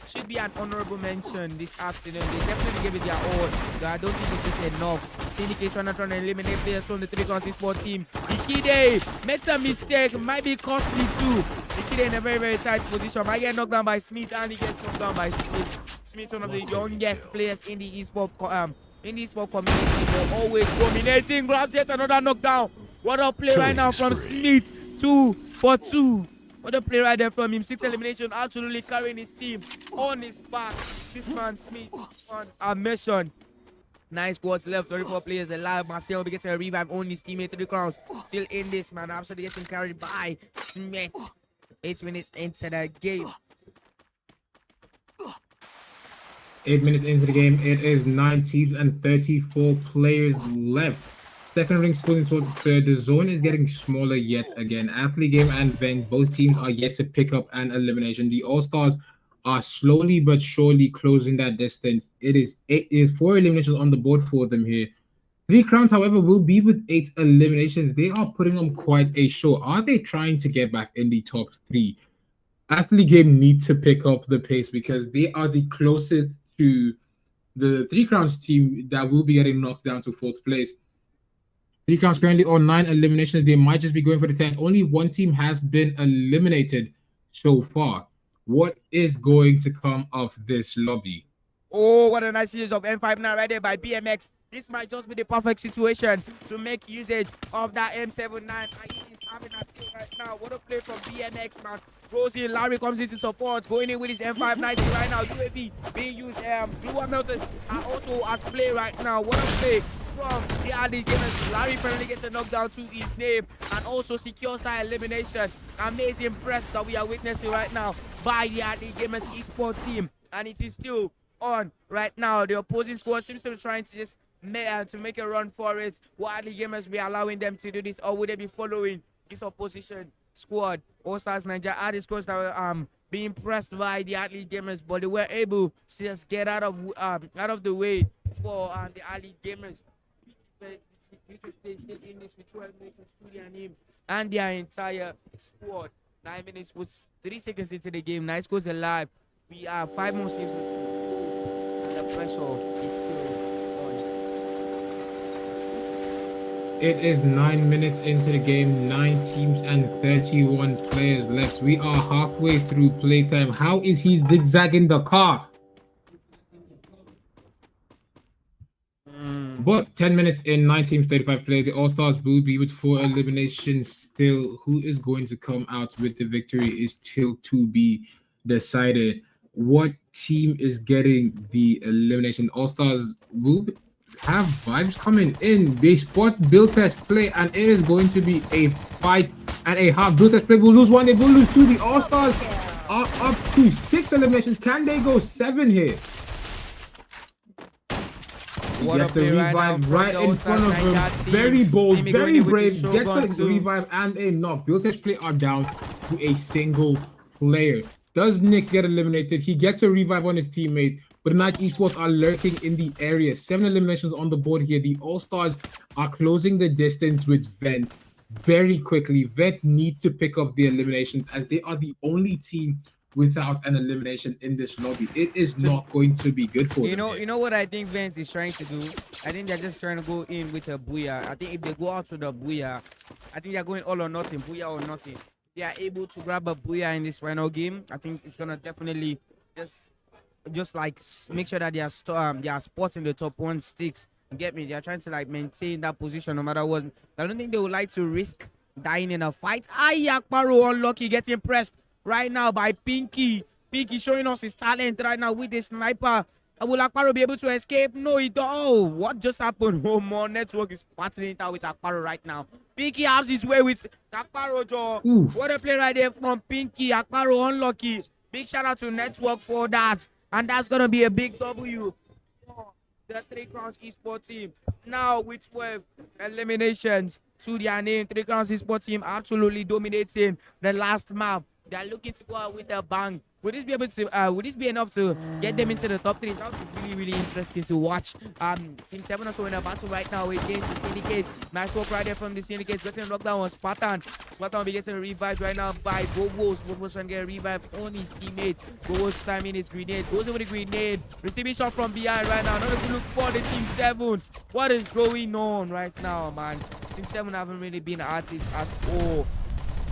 should be an honorable mention this afternoon. They definitely gave it their all. So I don't think it's just enough. Syndication are trying to eliminate players from the 3 Crowns Esports team. Ikide makes a mistake, might be costly too. Ikide in a very, very tight position. Might get knocked down by Smith, and he gets knocked down by Smith. Smith, one of the youngest players in the esports community. They're always dominating. Grabs yet another knockdown. What a play right now from Smith. 2 for 2. What a play right there from him. 6 elimination, absolutely carrying his team on his back. This man Smith on a mission. 9 squads left, 34 players alive. Marcel will be getting a revive on his teammate 3 crowns. Still in this, man. Absolutely getting carried by Smith. 8 minutes into the game. 8 minutes into the game, it is 9 teams and 34 players left. Second ring scoring towards third. The zone is getting smaller yet again. Athlete Game and Veng, both teams are yet to pick up an elimination. The All-Stars are slowly but surely closing that distance. It is 4 eliminations on the board for them here. 3 crowns, however, will be with 8 eliminations. They are putting on quite a show. Are they trying to get back in the top 3? Athlete Game need to pick up the pace because they are the closest to the 3 crowns team that will be getting knocked down to 4th place. 3 crowns currently on 9 eliminations. They might just be going for the 10th. Only 1 team has been eliminated so far. What is going to come of this lobby? Oh, what a nice series of M59 right there by BMX. This might just be the perfect situation to make usage of that M79. And he is having a team right now. What a play from BMX, man. Rosie Larry comes into support, going in with his M590 right now. UAV being used. Blue Hamilton are also at play right now. What a play from the early gamers. Larry finally gets a knockdown to his name and also secures that elimination. Amazing press that we are witnessing right now by the early gamers esports team, and it is still on right now. The opposing squad seems to be trying to just make a run for it. Will early gamers be allowing them to do this, or would they be following this opposition squad? All Stars Nigeria are the squads that were being pressed by the early gamers, but they were able to just get out of the way for the Ali Gamers. They still in this with 12 minutes to their name and their entire squad. 9 minutes with 3 seconds into the game. Nice goes alive. We are 5 more saves. And the pressure is still on. It is 9 minutes into the game, 9 teams and 31 players left. We are halfway through playtime. How is he zigzagging the car? But 10 minutes in, 9 teams, 35 players. The All-Stars will be with 4 eliminations still. Who is going to come out with the victory is still to be decided. What team is getting the elimination? All-Stars will have vibes coming in. They spot Bill Test play, and it is going to be a fight and a half. Bill Test play will lose 1, they will lose 2. The All-Stars are up to 6 eliminations. Can they go 7 here? What Gets the revive right in front of him. Very bold, very brave. Gets the revive and a knock. Bill Test play are down to a single player. Does Nix get eliminated? He gets a revive on his teammate, but Nike Esports are lurking in the area. 7 eliminations on the board here. The All-Stars are closing the distance with Vent very quickly. Vent need to pick up the eliminations as they are the only team without an elimination in this lobby. It is not going to be good for them. You know what I think Vent is trying to do? I think they're just trying to go in with a booyah. I think if they go out with a booyah, I think they're going all or nothing, booyah or nothing. They are able to grab a booyah in this final game. I think it's gonna definitely just like make sure that their spots in the top 1 sticks. Get me? They're trying to like maintain that position no matter what. I don't think they would like to risk dying in a fight. Akparo unlucky, getting pressed right now by Pinky. Pinky showing us his talent right now with the sniper. Will Akparo be able to escape? No, he don't. Oh, what just happened? Oh, more network is battling it out with Akparo right now. Pinky has his way with Akparo, Joe. What a play right there from Pinky. Akparo unlucky. Big shout out to network for that. And that's going to be a big W for the 3 Crowns Esports team. Now with 12 eliminations to their name. 3 Crowns Esports team absolutely dominating the last map. They are looking to go out with a bang. Would this be able to? Would this be enough to get them into the top 3? That would be really, really interesting to watch. Team 7 also in a battle right now against the Syndicate. Nice work right there from the Syndicate. Getting a knockdown on Spartan. Spartan will be getting revived right now by Bobos. Bobos trying to get a revive on his teammate. Bobos timing his grenade. Goes over the grenade. Receiving shot from behind right now. Not to look for the Team 7. What is going on right now, man? Team 7 haven't really been at it at all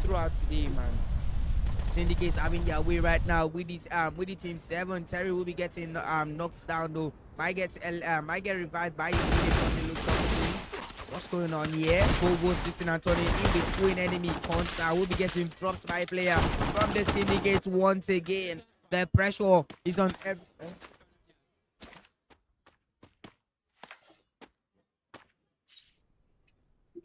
throughout today, man. Syndicate having their way right now with this with the Team 7. Terry will be getting knocked down though. Might get revived by his teammate. What's going on here? Bobos twisting and turning in between enemy contact. Will be getting dropped by a player from the Syndicate once again. The pressure is on every.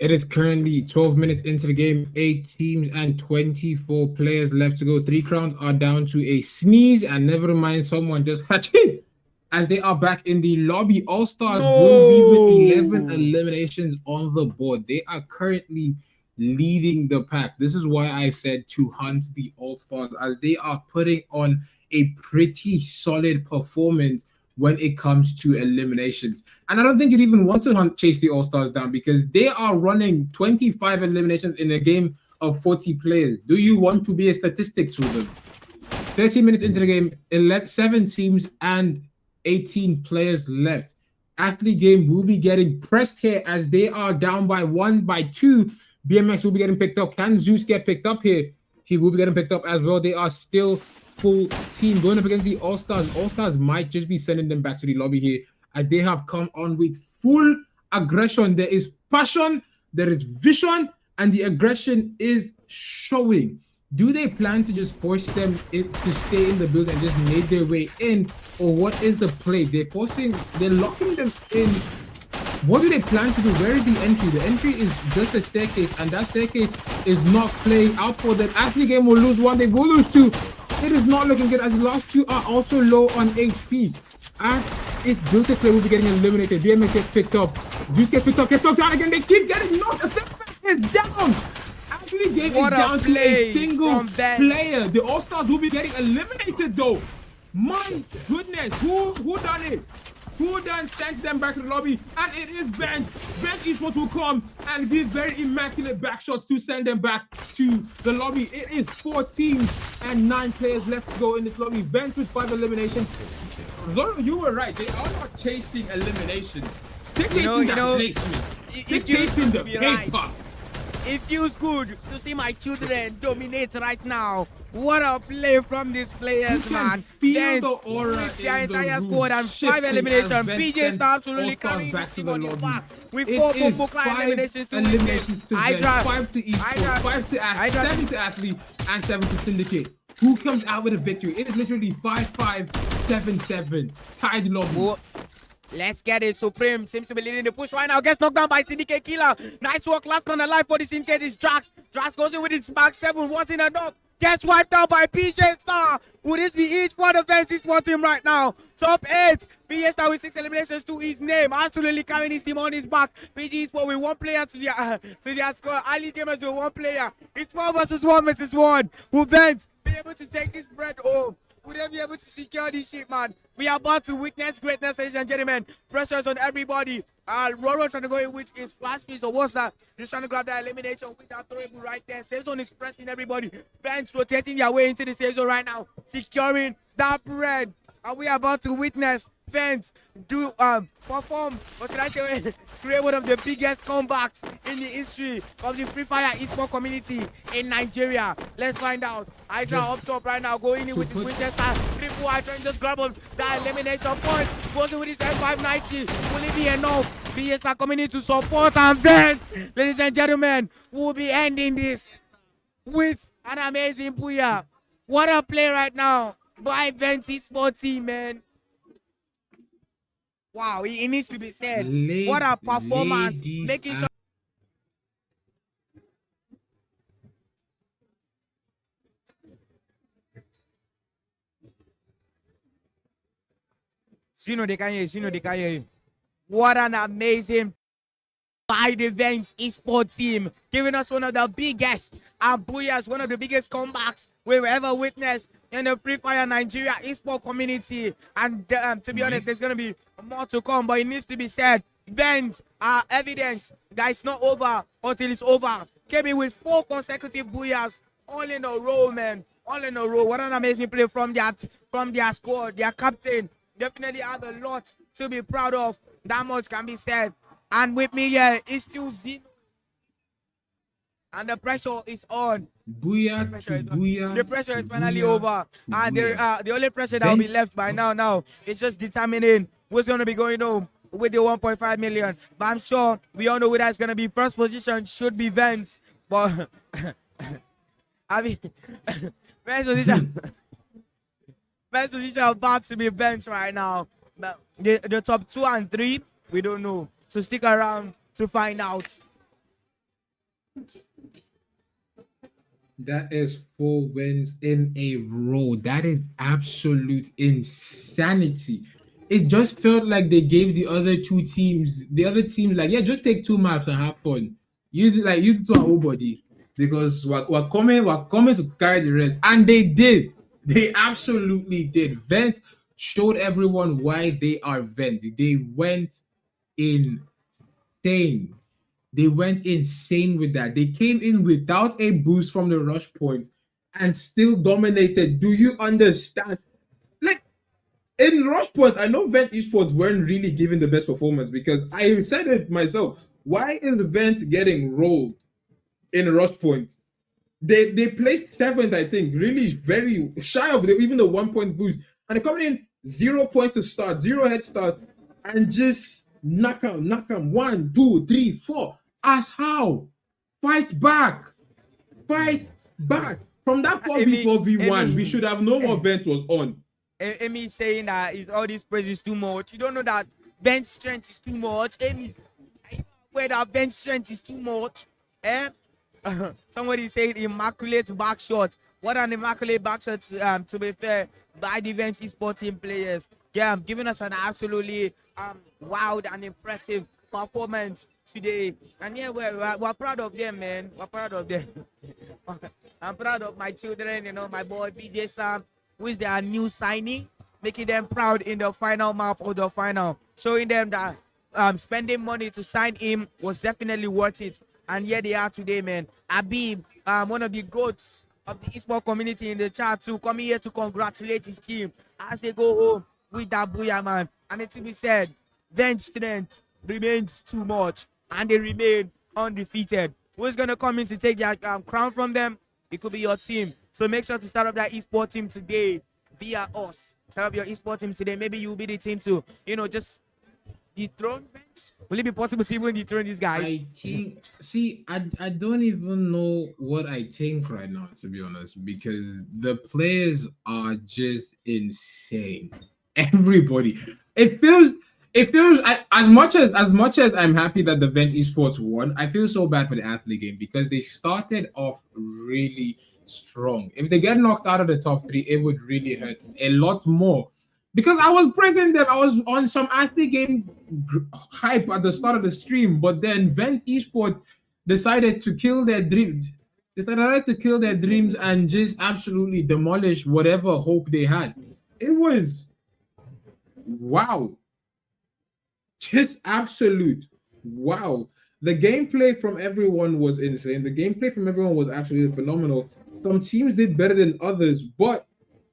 It is currently 12 minutes into the game, 8 teams and 24 players left to go. 3 Crowns are down to a sneeze, and never mind, someone just hatched it as they are back in the lobby. All-Stars will be with 11 eliminations on the board. They are currently leading the pack. This is why I said to hunt the All-Stars, as they are putting on a pretty solid performance when it comes to eliminations. And I don't think you'd even want to chase the All-Stars down because they are running 25 eliminations in a game of 40 players. Do you want to be a statistic to them? 13 minutes into the game, 7 teams and 18 players left. Athlete game will be getting pressed here as they are down by 1, by 2. BMX will be getting picked up. Can Zeus get picked up here? He will be getting picked up as well. They are still full team going up against the All-Stars. All-Stars might just be sending them back to the lobby here as they have come on with full aggression. There is passion, there is vision, and the aggression is showing. Do they plan to just force them to stay in the building and just make their way in, or what is the play? They're locking them in. What do they plan to do? Where is the entry? The entry is just a staircase, and that staircase is not playing out for them. Athlete game will lose 1, they will lose 2. It is not looking good as the last 2 are also low on HP. And it's Built Play will be getting eliminated. DMX gets picked up. Juice gets picked up, gets knocked down again. They keep getting knocked. The set is down. Actually, game is down to a single player. The All-Stars will be getting eliminated though. My goodness, who done it? who then sent them back to the lobby, and it is Vent. Vent Esports will come and give very immaculate back shots to send them back to the lobby. It is 4 teams and 9 players left to go in this lobby. Vent with 5 eliminations. Zoro, you were right. They are not chasing eliminations. They're chasing the placement. They're chasing the paper. It feels good to see my children dominate right now. What a play from these players, man. Feel the aura with their entire squad and 5 eliminations. PJ Star absolutely carrying this team on his back. With 4 combo client eliminations to Hydra, 5 to Esports, 5 to Ash, 7 to Athlete, and 7 to Syndicate. Who comes out with a victory? It is literally 5-5, 7-7. Tied lobby. Whoa. Let's get it. Supreme seems to be leading the push right now. Gets knocked down by Syndicate Killer. Nice work. Last man alive for the Syndicate is Drax. Drax goes in with his back 7. What's in a knock? Gets wiped out by PJ Star. Would this be each for the Vents Esports team right now? Top 8. PJ Star with 6 eliminations to his name. Absolutely carrying his team on his back. PG Esports with 1 player to their score. Ali Gamers with 1 player. It's 1 versus 1 versus 1. Will Vents be able to take this bread home? Would they be able to secure this shit, man? We are about to witness greatness, ladies and gentlemen. Pressures on everybody. Roro trying to go in with his flash freeze or what's that? Just trying to grab that elimination with that throwable right there. Save zone is pressing everybody. Vents rotating their way into the save zone right now. Securing that bread. And we are about to witness Vents do perform, what should I say, create one of the biggest comebacks in the history of the Freefire esports community in Nigeria. Let's find out. Hydra up top right now, going in with his Winchester. Triple Hydra and just grab him. That elimination point. Goes in with his M590. Will it be enough? BS are coming in to support and Vents, ladies and gentlemen, will be ending this with an amazing booyah. What a play right now by Vents Esports team, man. Wow, it needs to be said. What a performance. Making sure. Sino, they can hear you. What an amazing by the Vents Esports team, giving us one of the biggest and booyahs, one of the biggest comebacks we've ever witnessed in the Free Fire Nigeria esports community. And to be honest, there's going to be more to come, but it needs to be said. Vents are evidence that it's not over until it's over. Came in with 4 consecutive booyahs, all in a row, man. All in a row. What an amazing play from their squad, their captain. Definitely have a lot to be proud of. That much can be said. And with me here, it's still Zeno. And the pressure is on. Booyah, booyah. The pressure is finally over. And the only pressure that will be left by now is just determining who's going to be going home with the 1.5 million. But I'm sure we all know who that's going to be. First position should be Vents. But, I mean, first position about to be Vents right now. But the top 2 and 3, we don't know. So stick around to find out. That is 4 wins in a row. That is absolute insanity. It just felt like they gave the other teams, like, yeah, just take 2 maps and have fun. Use it to our whole body. Because we're coming to carry the rest. And they did. They absolutely did. Vent showed everyone why they are Vent. They went insane. They went insane with that. They came in without a boost from the rush point and still dominated. Do you understand? Like, in rush points, I know Vent Esports weren't really giving the best performance because I said it myself. Why is Vent getting rolled in rush point? They placed 7th, I think, really very shy of even the 1 point boost. And they're coming in 0 points to start, 0 head start, and just knock 'em. 1, 2, 3, 4. As how? Fight back. From that 4v1, we should have known what Vent was on. Amy saying that all this praise is too much. You don't know that Vent's strength is too much. Amy, where that Vent's strength is too much. Somebody said immaculate back shot. What an immaculate back shot, to be fair, by the Vents Esports team players. Yeah, giving us an absolutely wild and impressive performance today. And yeah, we're proud of them, man. We're proud of them. I'm proud of my children, you know, my boy BJ Sam, who is their new signing. making them proud in the final map of the final, showing them that spending money to sign him was definitely worth it. And here they are today, man. Abib, one of the goats of the esports community in the chat too, coming here to congratulate his team as they go home with that booyah, man. And it to be said, bench strength remains too much, and they remain undefeated. Who's gonna come in to take their crown from them? It could be your team. So make sure to start up that esports team today via us. Start up your esports team today. Maybe you'll be the team to, just dethrone bench. Will it be possible to even dethrone these guys? I think. See, I don't even know what I think right now, to be honest, because the players are just insane. Everybody. As much as I'm happy that the Vent Esports won, I feel so bad for the athlete game because they started off really strong. If they get knocked out of the top 3, it would really hurt a lot more. Because I was praising them, I was on some athlete game hype at the start of the stream, but then Vent Esports decided to kill their dreams. They decided to kill their dreams and just absolutely demolish whatever hope they had. It was wow. Just absolute wow. The gameplay from everyone was insane. The gameplay from everyone was absolutely phenomenal. Some teams did better than others, but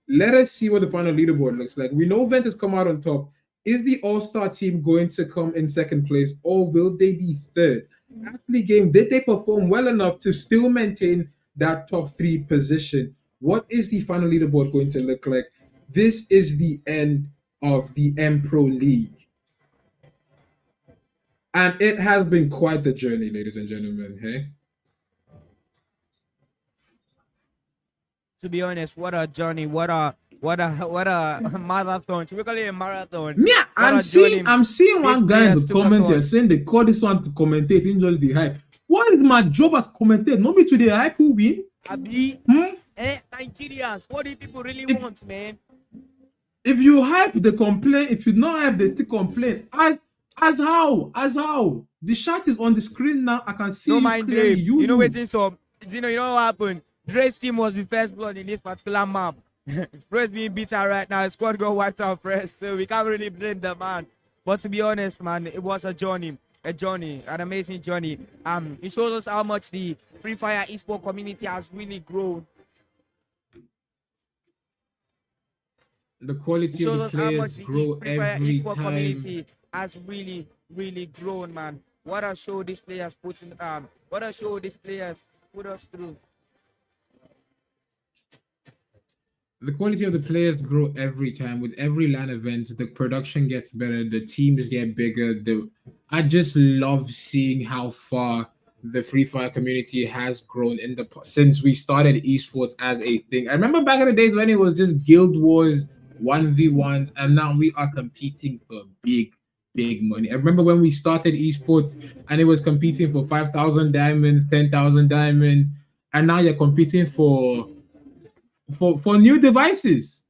let us see what the final leaderboard looks like. We know Vent has come out on top. Is the all-star team going to come in second place, or will they be third? Athlete game, did they perform well enough to still maintain that top 3 position? What is the final leaderboard going to look like? This is the end of the M Pro League. And it has been quite the journey, ladies and gentlemen. Hey? To be honest, what a journey! What a marathon! Should we call it a marathon? Yeah, I'm seeing one guy in the comment here saying they call this one to commentate, in just the hype. What is my job as commentate? Not me to the hype who win? Abi, Nigerians, what do people really want, man? If you hype, they complain. If you not hype, they still complain. As how? The shot is on the screen now. I can see. No mind Dre. You know waiting so. You know what happened? Dre's team was the first blood in this particular map. Dre's being beaten right now. His squad got wiped out first, so we can't really blame the man. But to be honest, man, it was a journey, an amazing journey. It shows us how much the Freefire esports community has really grown. The quality of the players grow every time. Community has really, really grown, man. What a show these players put in. What a show these players put us through. The quality of the players grow every time. With every LAN event, the production gets better, the teams get bigger. I just love seeing how far the Free Fire community has grown since we started esports as a thing. I remember back in the days when it was just Guild Wars 1v1s, and now we are competing for big money. I remember when we started esports and it was competing for 5,000 diamonds, 10,000 diamonds, and now you're competing for new devices,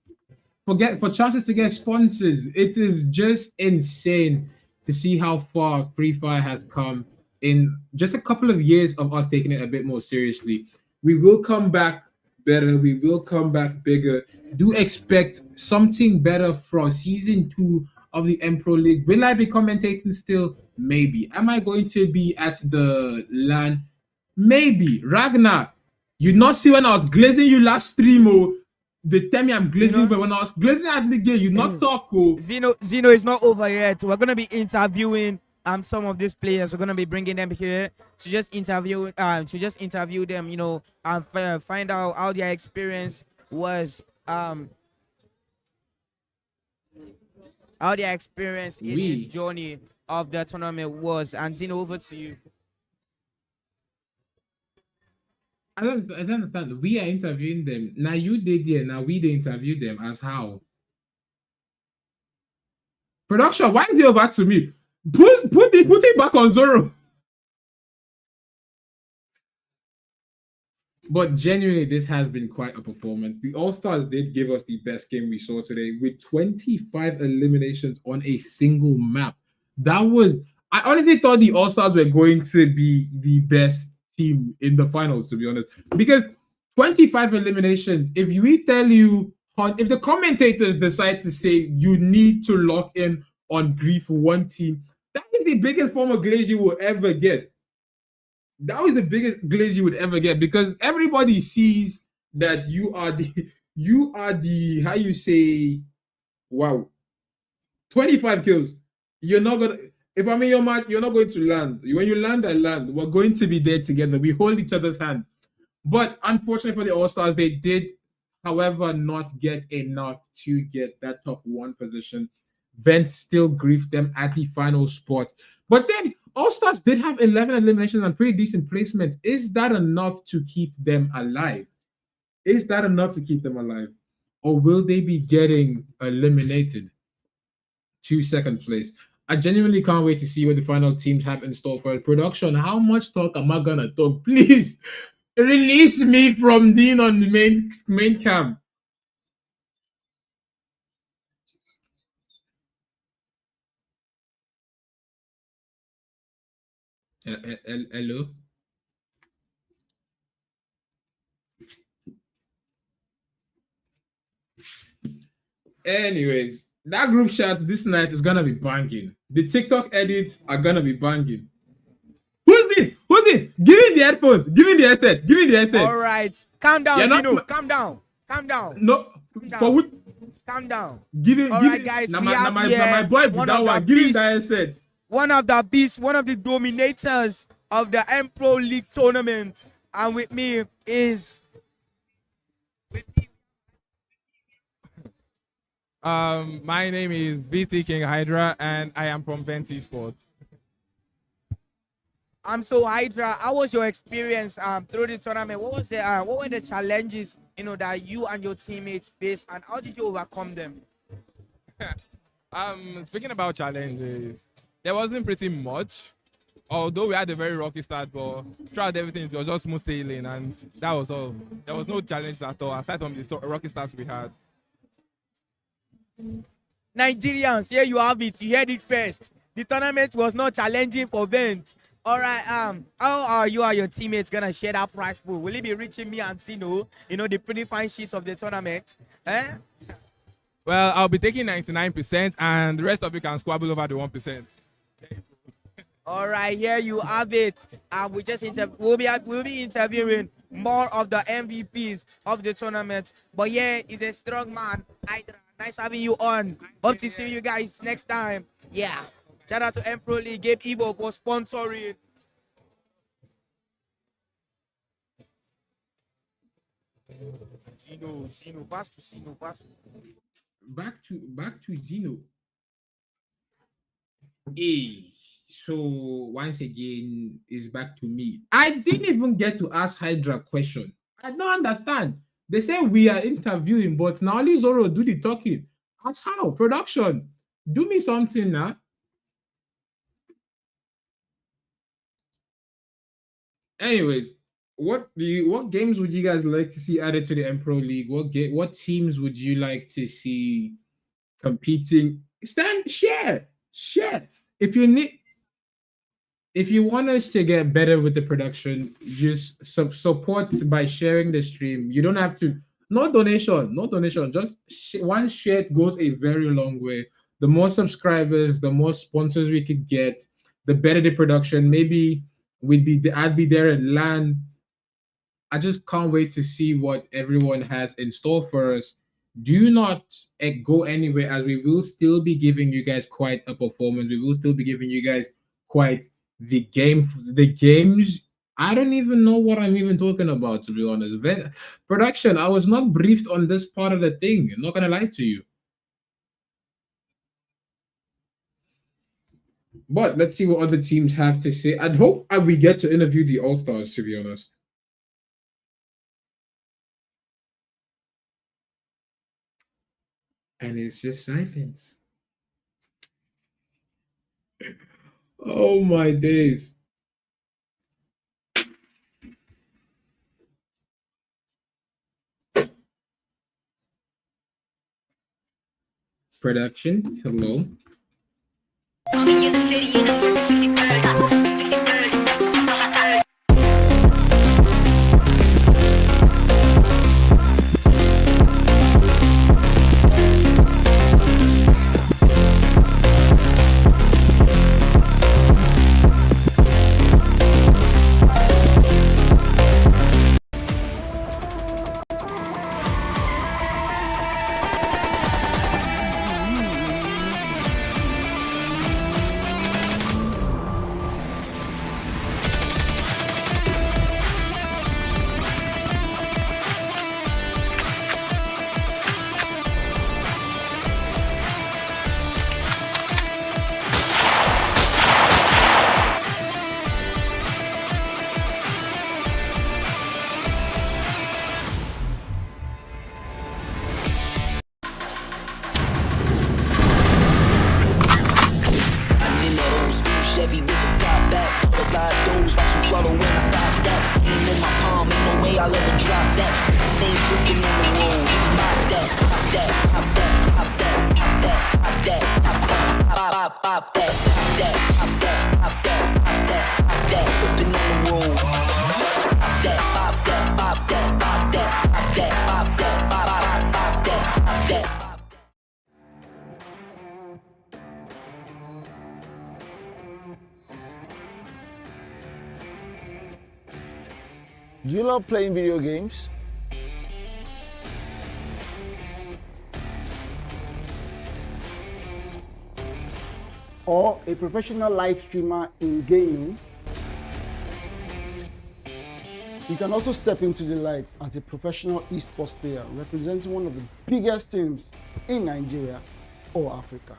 for chances to get sponsors. It is just insane to see how far Free Fire has come in just a couple of years of us taking it a bit more seriously. We will come back better. We will come back bigger. Do expect something better from season 2 of the M Pro League. Will I be commentating still? Maybe. Am I going to be at the LAN? Maybe. Ragnar, you not see when I was glazing you last stream, oh? They tell me I'm glazing, but when I was glazing at the game, you not talk, oh. Zeno is not over yet. We're gonna be interviewing some of these players. We're gonna be bringing them here to just interview them, and find out how their experience was, how their experience in this journey of the tournament was. And Zeno, over to you. I don't understand. We are interviewing them. Now you did here. Now we did interview them. As how? Production, why is it over to me? Put it back on Zoro. But genuinely, this has been quite a performance. The All-Stars did give us the best game we saw today with 25 eliminations on a single map. I honestly thought the All-Stars were going to be the best team in the finals, to be honest, because 25 eliminations. If we tell you if the commentators decide to say you need to lock in on grief for one team, that is the biggest form of glaze you will ever get. That was the biggest glaze you would ever get because everybody sees that you are the how you say, wow, 25 kills. You're not gonna, if I'm in your match, you're not going to land. When you land, I land. We're going to be there together. We hold each other's hands. But unfortunately for the All-Stars, they did, however, not get enough to get that top 1 position. Vent still griefed them at the final spot. But then All-Stars did have 11 eliminations and pretty decent placements. Is that enough to keep them alive? Is that enough to keep them alive? Or will they be getting eliminated to second place? I genuinely can't wait to see what the final teams have in store for production. How much talk am I gonna talk? Please release me from being on the main cam. Hello. Anyways, that group chat this night is gonna be banging. The TikTok edits are gonna be banging. Who's this? Who's this? Give me the headphones. Give me the headset. Give me the headset. All right, calm down, You're not Zeno. ma- Calm down. Calm down. No, down. for what? Calm down. Give it. All Give right, it. guys, Now we my, have now my, here now my boy, one that of one. the Give him the beasts. headset. One of the beasts, one of the dominators of the M Pro League tournament, and with me is. My name is VT King Hydra, and I am from Venti Sports. I'm so Hydra. How was your experience through the tournament? What were the challenges that you and your teammates faced, and how did you overcome them? Speaking about challenges, there wasn't pretty much. Although we had a very rocky start, but throughout everything, it was just smooth sailing, and that was all. There was no challenge at all, aside from the rocky starts we had. Nigerians, here you have it. You heard it first. The tournament was not challenging for Vent. All right. How are you and your teammates gonna share that prize pool? Will it be reaching me and Sino? The pretty fine sheets of the tournament. Well, I'll be taking 99%, and the rest of you can squabble over the 1%. All right, here you have it. We'll be interviewing more of the MVPs of the tournament. But here is a strong man, Hydra. Nice having you on. Hope to see you guys next time. Yeah. Shout out to M Pro League, Gabe Evo for sponsoring. Zeno, pass to Zeno. Back to Zeno. Hey, so once again, it's back to me. I didn't even get to ask Hydra a question. I don't understand. They say we are interviewing, but now only Zoro do the talking. That's how production. Do me something now. Anyways, what games would you guys like to see added to the M Pro League? What teams would you like to see competing? Share. If you want us to get better with the production, just support by sharing the stream. You don't have to. No donation. Just one share goes a very long way. The more subscribers, the more sponsors we could get, the better the production. Maybe I'd be there at LAN. I just can't wait to see what everyone has in store for us. Do not go anywhere, as we will still be giving you guys quite a performance. We will still be giving you guys quite the games. I don't even know what I'm even talking about, to be honest. Production, I was not briefed on this part of the thing. I'm not gonna lie to you. But let's see what other teams have to say. I'd hope we get to interview the All-Stars, to be honest. And it's just silence. Oh my days. Production, hello. Do you love playing video games? Or a professional live streamer in gaming? You can also step into the light as a professional esports player representing one of the biggest teams in Nigeria or Africa.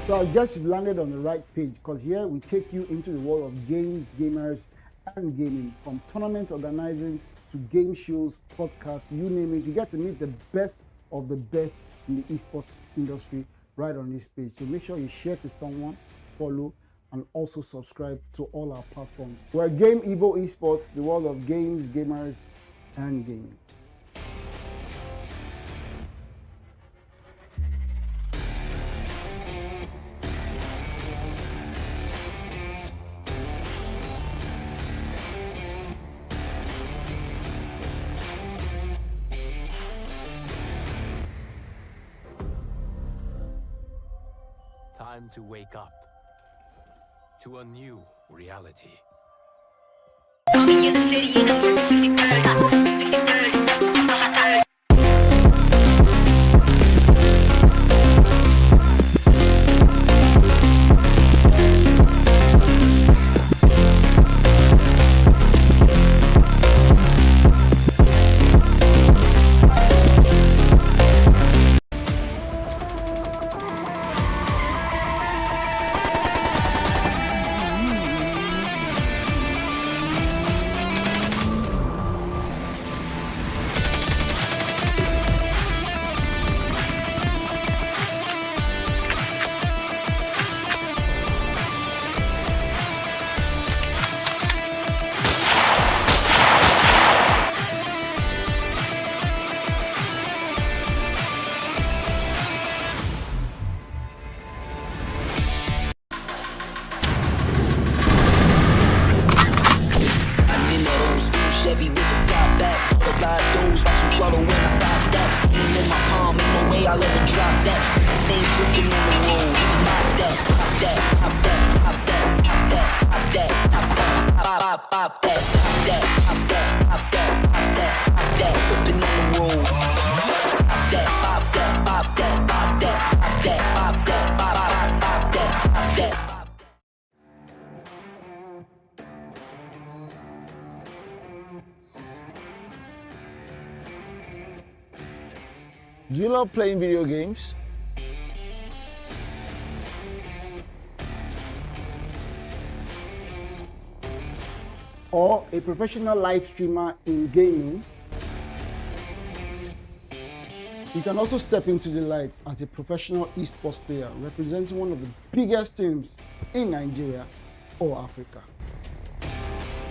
So I guess you've landed on the right page, because here we take you into the world of games, gamers, and gaming. From tournament organizing to game shows, podcasts, you name it. You get to meet the best of the best in the esports industry right on this page. So make sure you share to someone, follow, and also subscribe to all our platforms. We're Game Evo Esports, the world of games, gamers, and gaming. Time to wake up to a new reality. Chevy with the top back. Butterfly doors, watch some trouble when I stop that. Aim in my palm, ain't no way I'll ever drop that. Stay dripping on the road, pop that, pop that, pop that, pop that, pop that, pop that, pop that, pop that, pop that, pop that, pop that, pop that, whipping on the road. Pop that, pop that, pop that, pop that, pop that, pop that, pop that, pop that, pop that. Do you love playing video games? Or a professional live streamer in gaming? You can also step into the light as a professional esports player representing one of the biggest teams in Nigeria or Africa.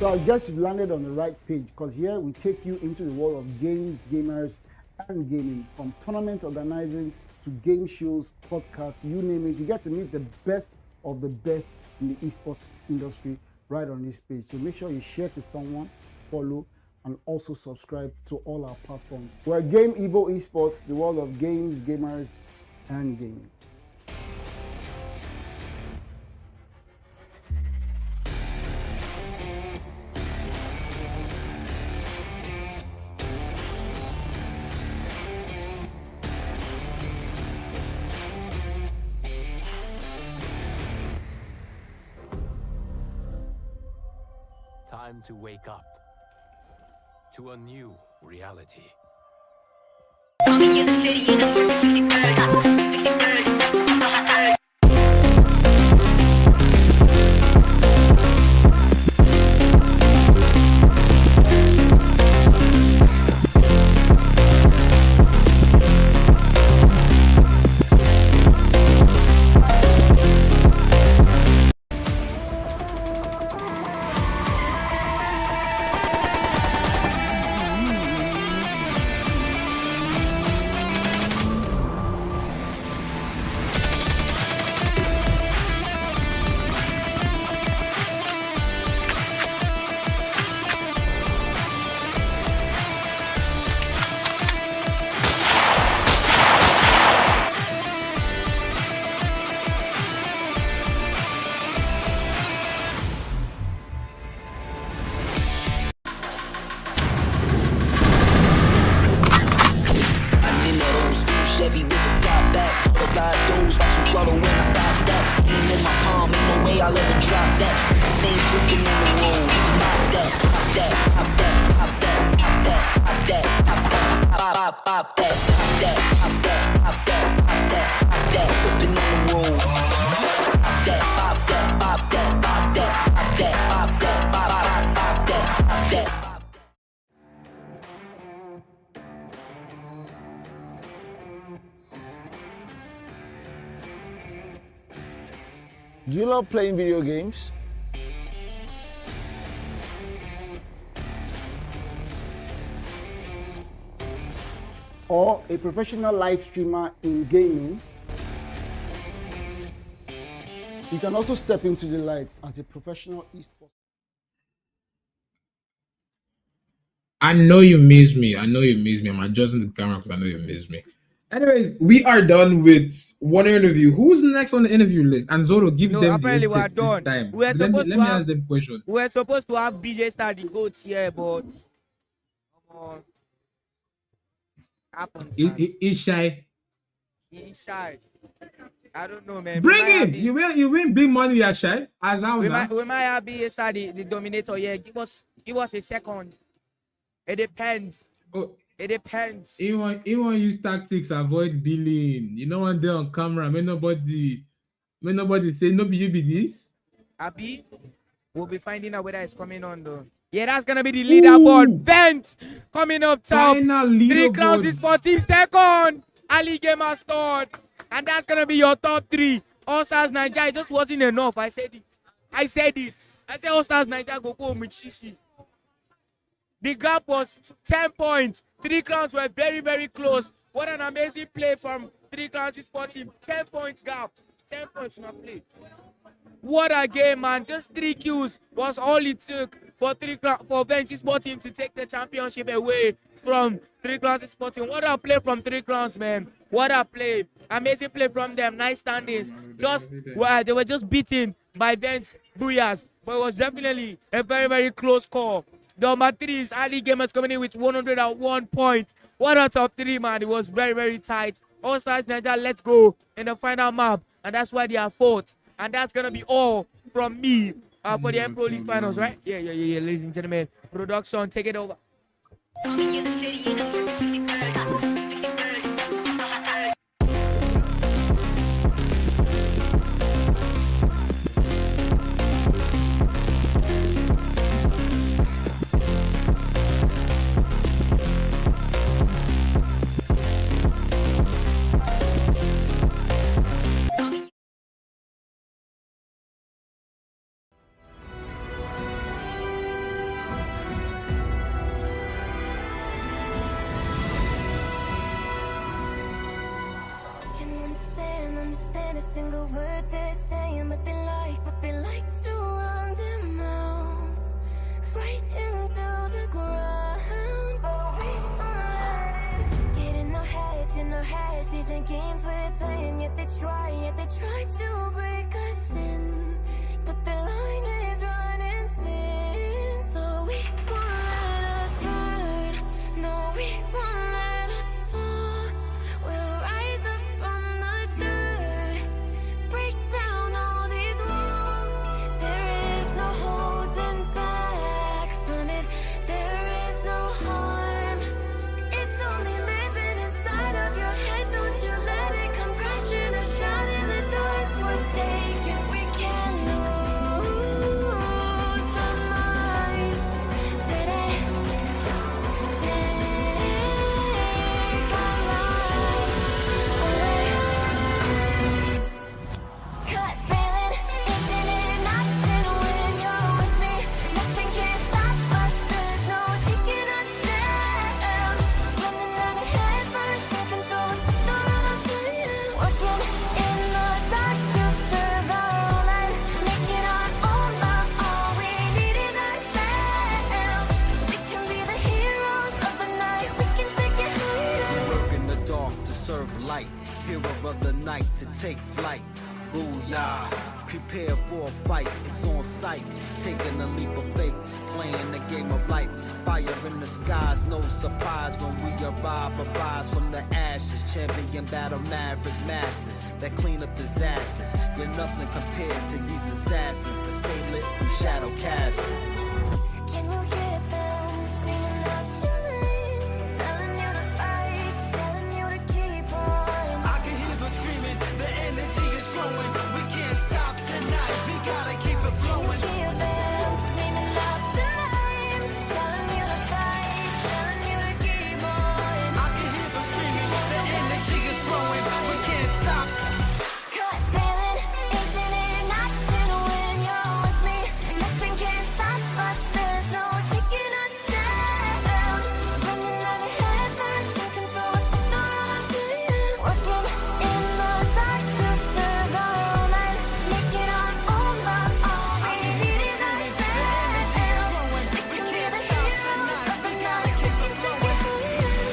So I guess you've landed on the right page, because here we take you into the world of games, gamers, and gaming. From tournament organizing to game shows, podcasts, you name it. You get to meet the best of the best in the esports industry right on this page. So make sure you share to someone, follow, and also subscribe to all our platforms. We're Game Evo Esports, the world of games, gamers, and gaming. Time to wake up to a new reality. I'll ever drop that. Stay dripping on the road. Pop that, pop that, pop that, pop that, pop that, pop that, pop that, pop that, pop that, pop that, pop that, pop that, pop that, dripping on the road. Pop that, pop that, pop that, pop that, pop that, pop that, pop that, pop that. Do you love playing video games? Or a professional live streamer in gaming? You can also step into the light as a professional esports. I know you miss me. I'm adjusting the camera because I know you miss me. Anyways, we are done with one interview. Who's next on the interview list? And Zoro, give them the apparently we're insight this done. time. We're supposed Let to me have- ask them question. We're supposed to have BJ start the goats here, but happens. He's shy. He's shy. I don't know, man. Bring him. You win big money, yeah, shy. As how We now. might have BJ start the dominator. Yeah, give us a second. It depends. Oh, It depends. he want use tactics, avoid dealing. You know one day on camera, may nobody say no be you be this. Abi, we'll be finding out whether it's coming on though. Yeah, that's gonna be the leaderboard. Vent coming up top. Final 3 crowns leaderboard. is for team second. Ali Gamer scored. And that's gonna be your top 3. All Stars Nigeria. It just wasn't enough. I said it. I said All Stars Nigeria go home with Shishi. The gap was 10 points. 3 crowns were very, very close. What an amazing play from 3 crowns Sport team. 10 points gap. 10 points from play. What a game, man. Just 3 kills was all it took for Benji Sport team to take the championship away from 3 crowns Sport team. What a play from 3 crowns, man. What a play. Amazing play from them. Nice standings. They were just beaten by Bench Booyahs. But it was definitely a very, very close call. Number 3 is Ali Gamers coming in with 101 points. What a top 3, man. It was very, very tight. All Stars Nigeria, let's go in the final map. And that's why they are 4th. And that's going to be all from me for the Pro League finals, right? Yeah, ladies and gentlemen. Production, take it over. Understand a single word they're saying, but they like to run their mouths right into the ground. But we don't get in our heads, these are games we're playing, yet they try to break us in, but the line is running thin, so we won't let us burn, no, we won't let us fall, we'll rise up from the dirt, break down all these walls, there is no holding back from it, there is no harm, it's only living inside of your head, don't you let it come crashing and shine in the dark, we're taking, we can't lose our minds today, take our life away. Cause failing isn't an option when you're with me. Nothing can stop us, there's no taking us down. Running out ahead first, in control, set the run of fire. Working in the dark to serve our own light. Making our own love, all we need is ourselves. We can be the heroes of the night, we can take it higher. Work in the dark to serve light. Hero of the night to take flight. Booyah. Prepare for a fight, it's on sight. Taking a leap of faith, playing the game of life. Fire in the skies, no surprise when we arrive. Arise from the ashes, champion battle maverick masses that clean up disasters. You're nothing compared to these assassins that stay lit from shadow casters. Can you hear them screaming out your name? Telling you to fight, telling you to keep on. I can hear them screaming, the energy is growing. We can't stop tonight, we gotta keep it Can you flowing. hear them screaming out your name? Telling you to fight, telling you to keep on. I can hear them screaming, the energy is growing. We can't stop. Cause feeling isn't in action when you're with me. Nothing can stop us, there's no taking us down. Running out of head first, in control of the wrong feeling. Working in the dark to survive, and making our own love. All we need is ourselves. We can be the heroes of the night, we can take it higher.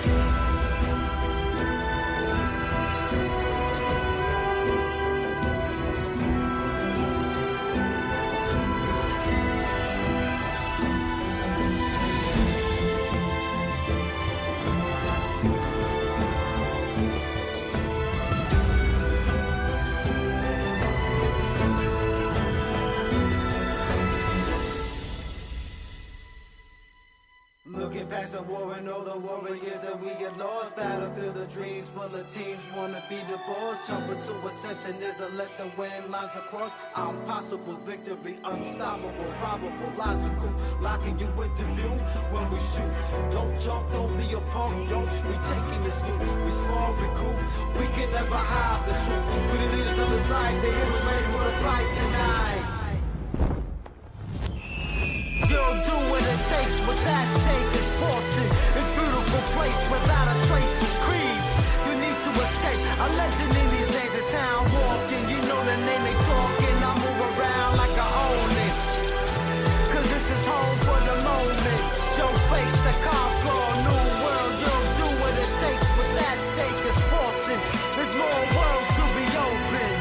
Looking past the war and all the warriors that we get lost. Battlefield of dreams full of teams wanna be the boss. Jumping to ascension is a lesson when lines are crossed. Impossible victory, unstoppable, probable, logical. Locking you into view when we shoot. Don't jump, don't be a punk, yo. We taking this loop, we small, we cool. We can never hide the truth. We the leaders of this life, the heroes ready for the fight tonight. You'll do what it takes, what's at stake is fortune. It's beautiful place without a trace of creed. You need to escape, a legend in these days, the town walking. You know the name they talking, I move around like I own it. Cause this is home for the moment. Show face the conquer a new world. You'll do what it takes, what's at stake is fortune. There's more worlds to be open.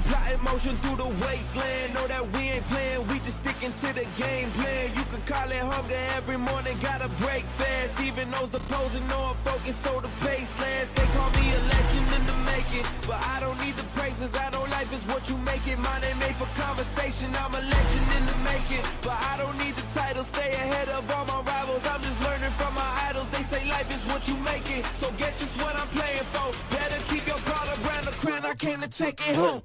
plotting motion through the wasteland. Know that we ain't playing, we just sticking to the game plan. You could call it hunger every morning, gotta break fast. Even those opposing know I'm focused, so the pace lasts. They call me a legend in the making, but I don't need the praises. I know life is what you make it. Mine ain't made for conversation, I'm a legend in the making, but I don't need the title. Stay ahead of all my rivals, I'm just learning from my idols. They say life is what you make it, so get just what I'm playing for. Better keep your guard around the crown, I came to take it home.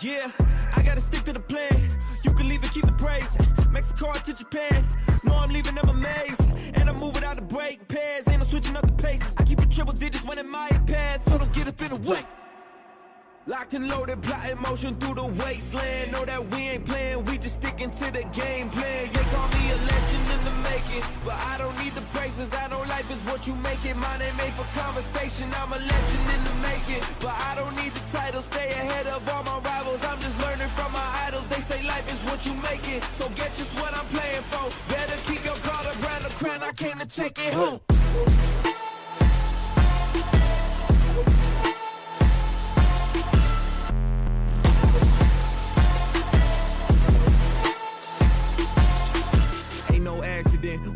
Yeah, I gotta stick to the plan. You can leave and keep the praise. Mexico to Japan. No, I'm leaving them amazed. And I'm moving out the brake pads. And I'm switching up the pace. I keep it triple digits when in my pad, so don't get up in the way. Locked and loaded, plotting motion through the wasteland. Know that we ain't playing, we just sticking to the game plan. They call me a legend in the making, but I don't need the praises. I know life is what you make it. Mine ain't made for conversation, I'm a legend in the making, but I don't need the title. Stay ahead of all my rivals, I'm just learning from my idols. They say life is what you make it, so get just what I'm playing for. Better keep your guard around the crown, I came to take it home.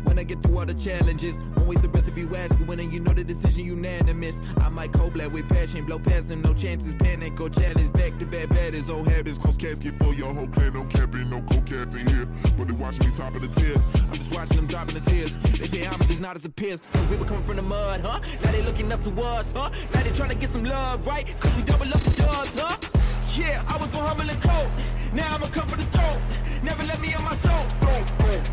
When I get through all the challenges, won't waste a breath if you ask when, and you know the decision unanimous. I might cold black with passion, blow past him, no chances, panic or challenge. Back to back baddest, old habits, cause casket for your whole clan. No capping, no co-captain here, but they watching me top of the tears. I'm just watching them dropping the tears. They pay homage, not as a peers. And we were coming from the mud, huh? Now they looking up to us, huh? Now they trying to get some love, right? Cause we double up the dubs, huh? Yeah, I was born humble and cold. Now I'ma come for the throat. Never let me on my soul.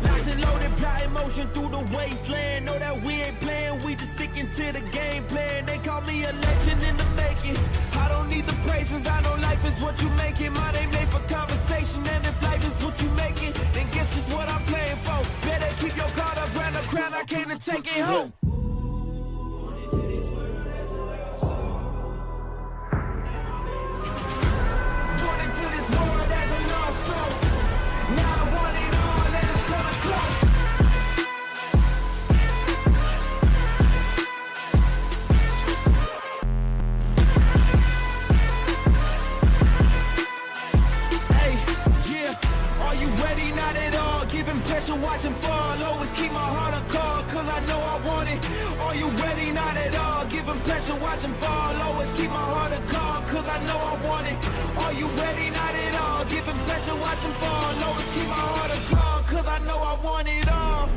Locked and loaded, plotting motion through the wasteland. Know that we ain't playing, we just sticking to the game plan. They call me a legend in the making. I don't need the praises, I know life is what you make it. Mine ain't made for conversation, and if life is what you make it, then guess just what I'm playing for. Better keep your guard around the crown, I came to take it home. Pressure, watching fall, always keep my heart on call, cause I know I want it. Are you ready? Not at all. Giving pressure, watching fall, always keep my heart on call, cause I know I want it. Are you ready? Not at all. Giving pressure, watching fall, always keep my heart on call, cause I know I want it all.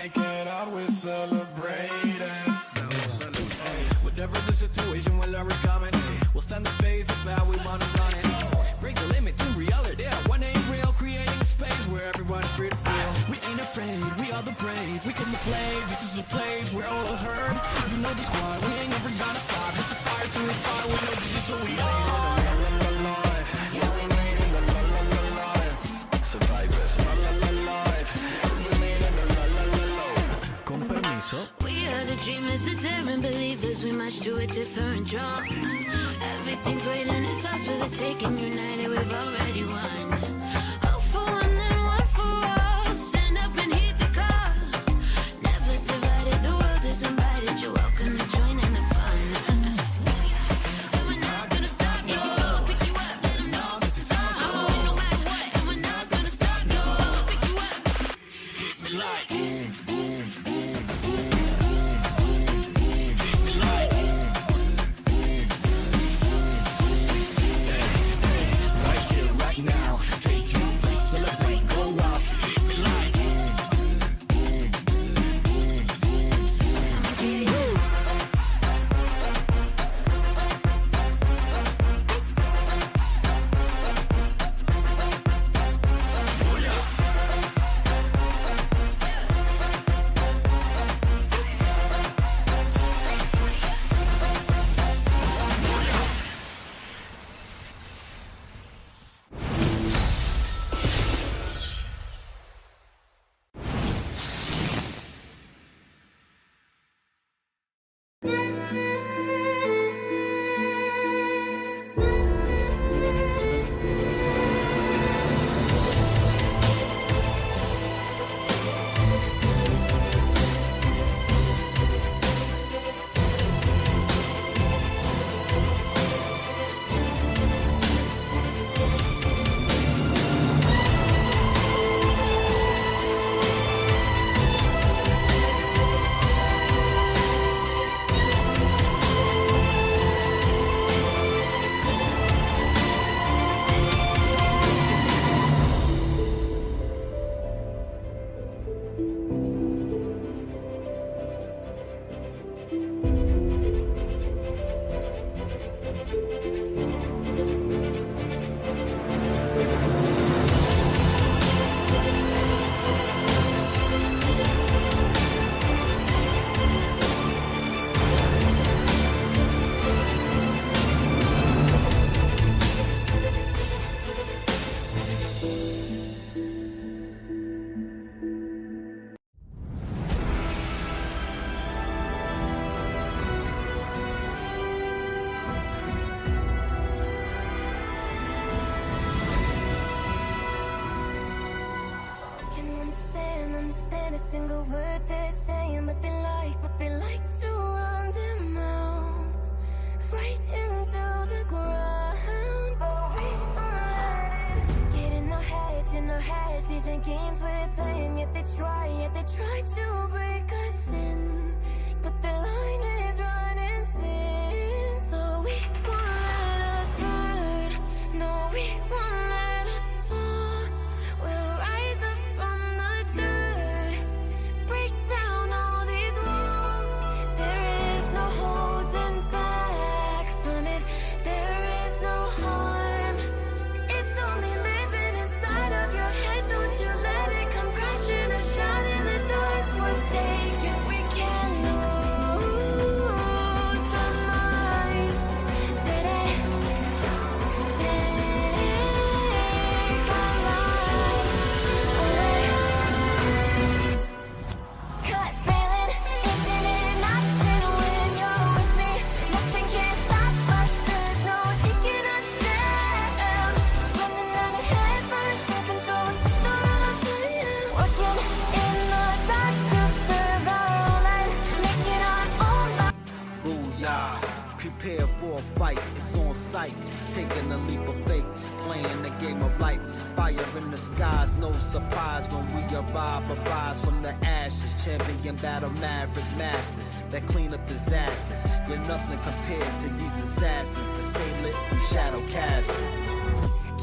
make it out, we're celebrating. Whatever the situation, wherever we're coming, we'll stand the face of how we want to run it. Break the limit to reality. One ain't real, creating a space where everyone's free to feel. We ain't afraid, we are the brave. We come to play, this is a place where all are heard. You know the squad, we ain't never gonna stop. It's a fire to inspire, we know this is so we survivors. Con permiso. We are the dreamers, the daring believers. We march to a different drum. Everything's waiting, it's us for the taking. United, we've already won. All for one and one for all. Stand up and hit the call. Never divided, the world is invited. You're welcome to join in the fun. And we're not gonna stop, no. Pick you up, let them know this is all. I'ma win no matter what. And we're not gonna stop, no. Pick you up, hit me like boom, boom, boom, boom. Hit me like right here, right now. Take you, celebrate, go out. Hit me like understand a single word they're saying, but they like to run their mouths right into the ground. But we don't let it get in our heads. These ain't games we're playing, yet they try to break us in, but the line is running thin. So we won't let us burn, no, we won't let us fall. We'll rise up from the dirt, break down all these walls. There is no holding back from it, there is no harm. It's only living inside of your head, don't you let it come crashing or shine in the dark. We're taking, we can't lose our minds today. Take our life away. 'Cause failing isn't an option when you're with me. Nothing can stop us, there's no taking us down. Running out ahead first, in control, set the run of fire. Working in the dark to serve our own life, making our own life. Booyah, prepare for a fight, it's on sight. Taking a leap of faith, playing the game of life. Fire in the skies, no surprise when we arrive. Arise from the ashes, champion battle maverick masses that clean up disasters. You're nothing compared to these assassins that stay lit from shadow casters.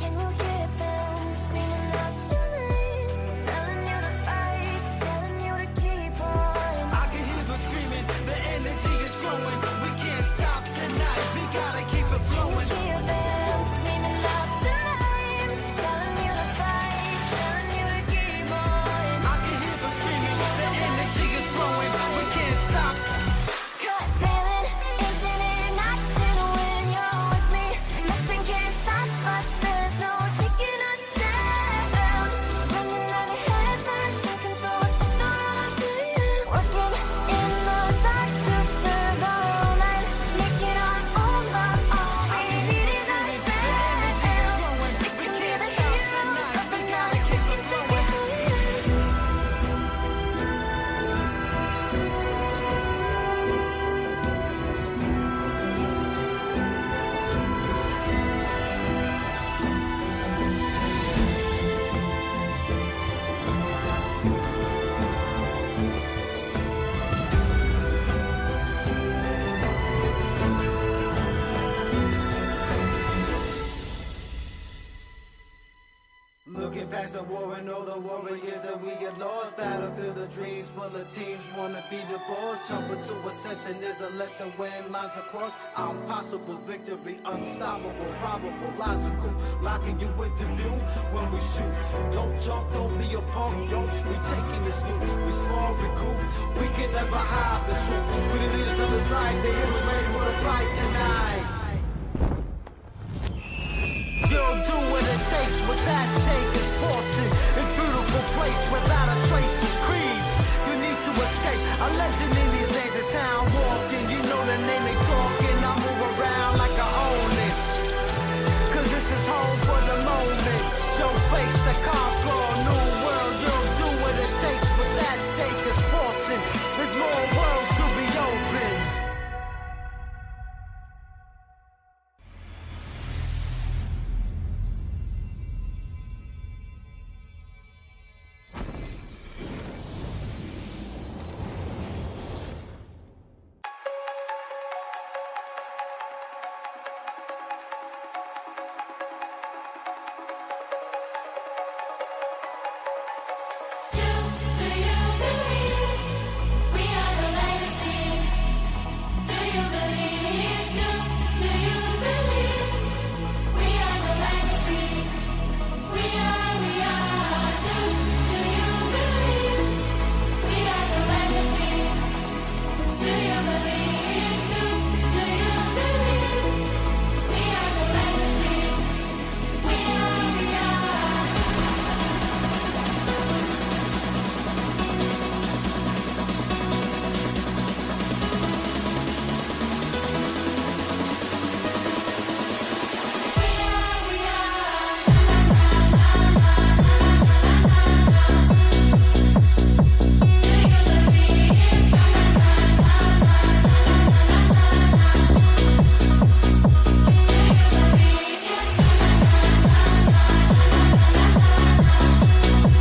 Can you hear them screaming out your name? Telling you to fight, telling you to keep when all the warriors that we get lost. Battlefield of dreams full of teams wanna be the boss. Jump into a session is a lesson when lines are crossed. Impossible victory, unstoppable, probable, logical. Locking you into view when we shoot. Don't jump, don't be a punk, yo. We taking this loot, we small, we cool. We can never hide the truth. We the leaders of this life, they hit us ready for the fight tonight. You'll do what it takes, what's at stake is fortune. It's beautiful place without a trace is creed. You need to escape, a legend in these days, the town walking, you know the name exists.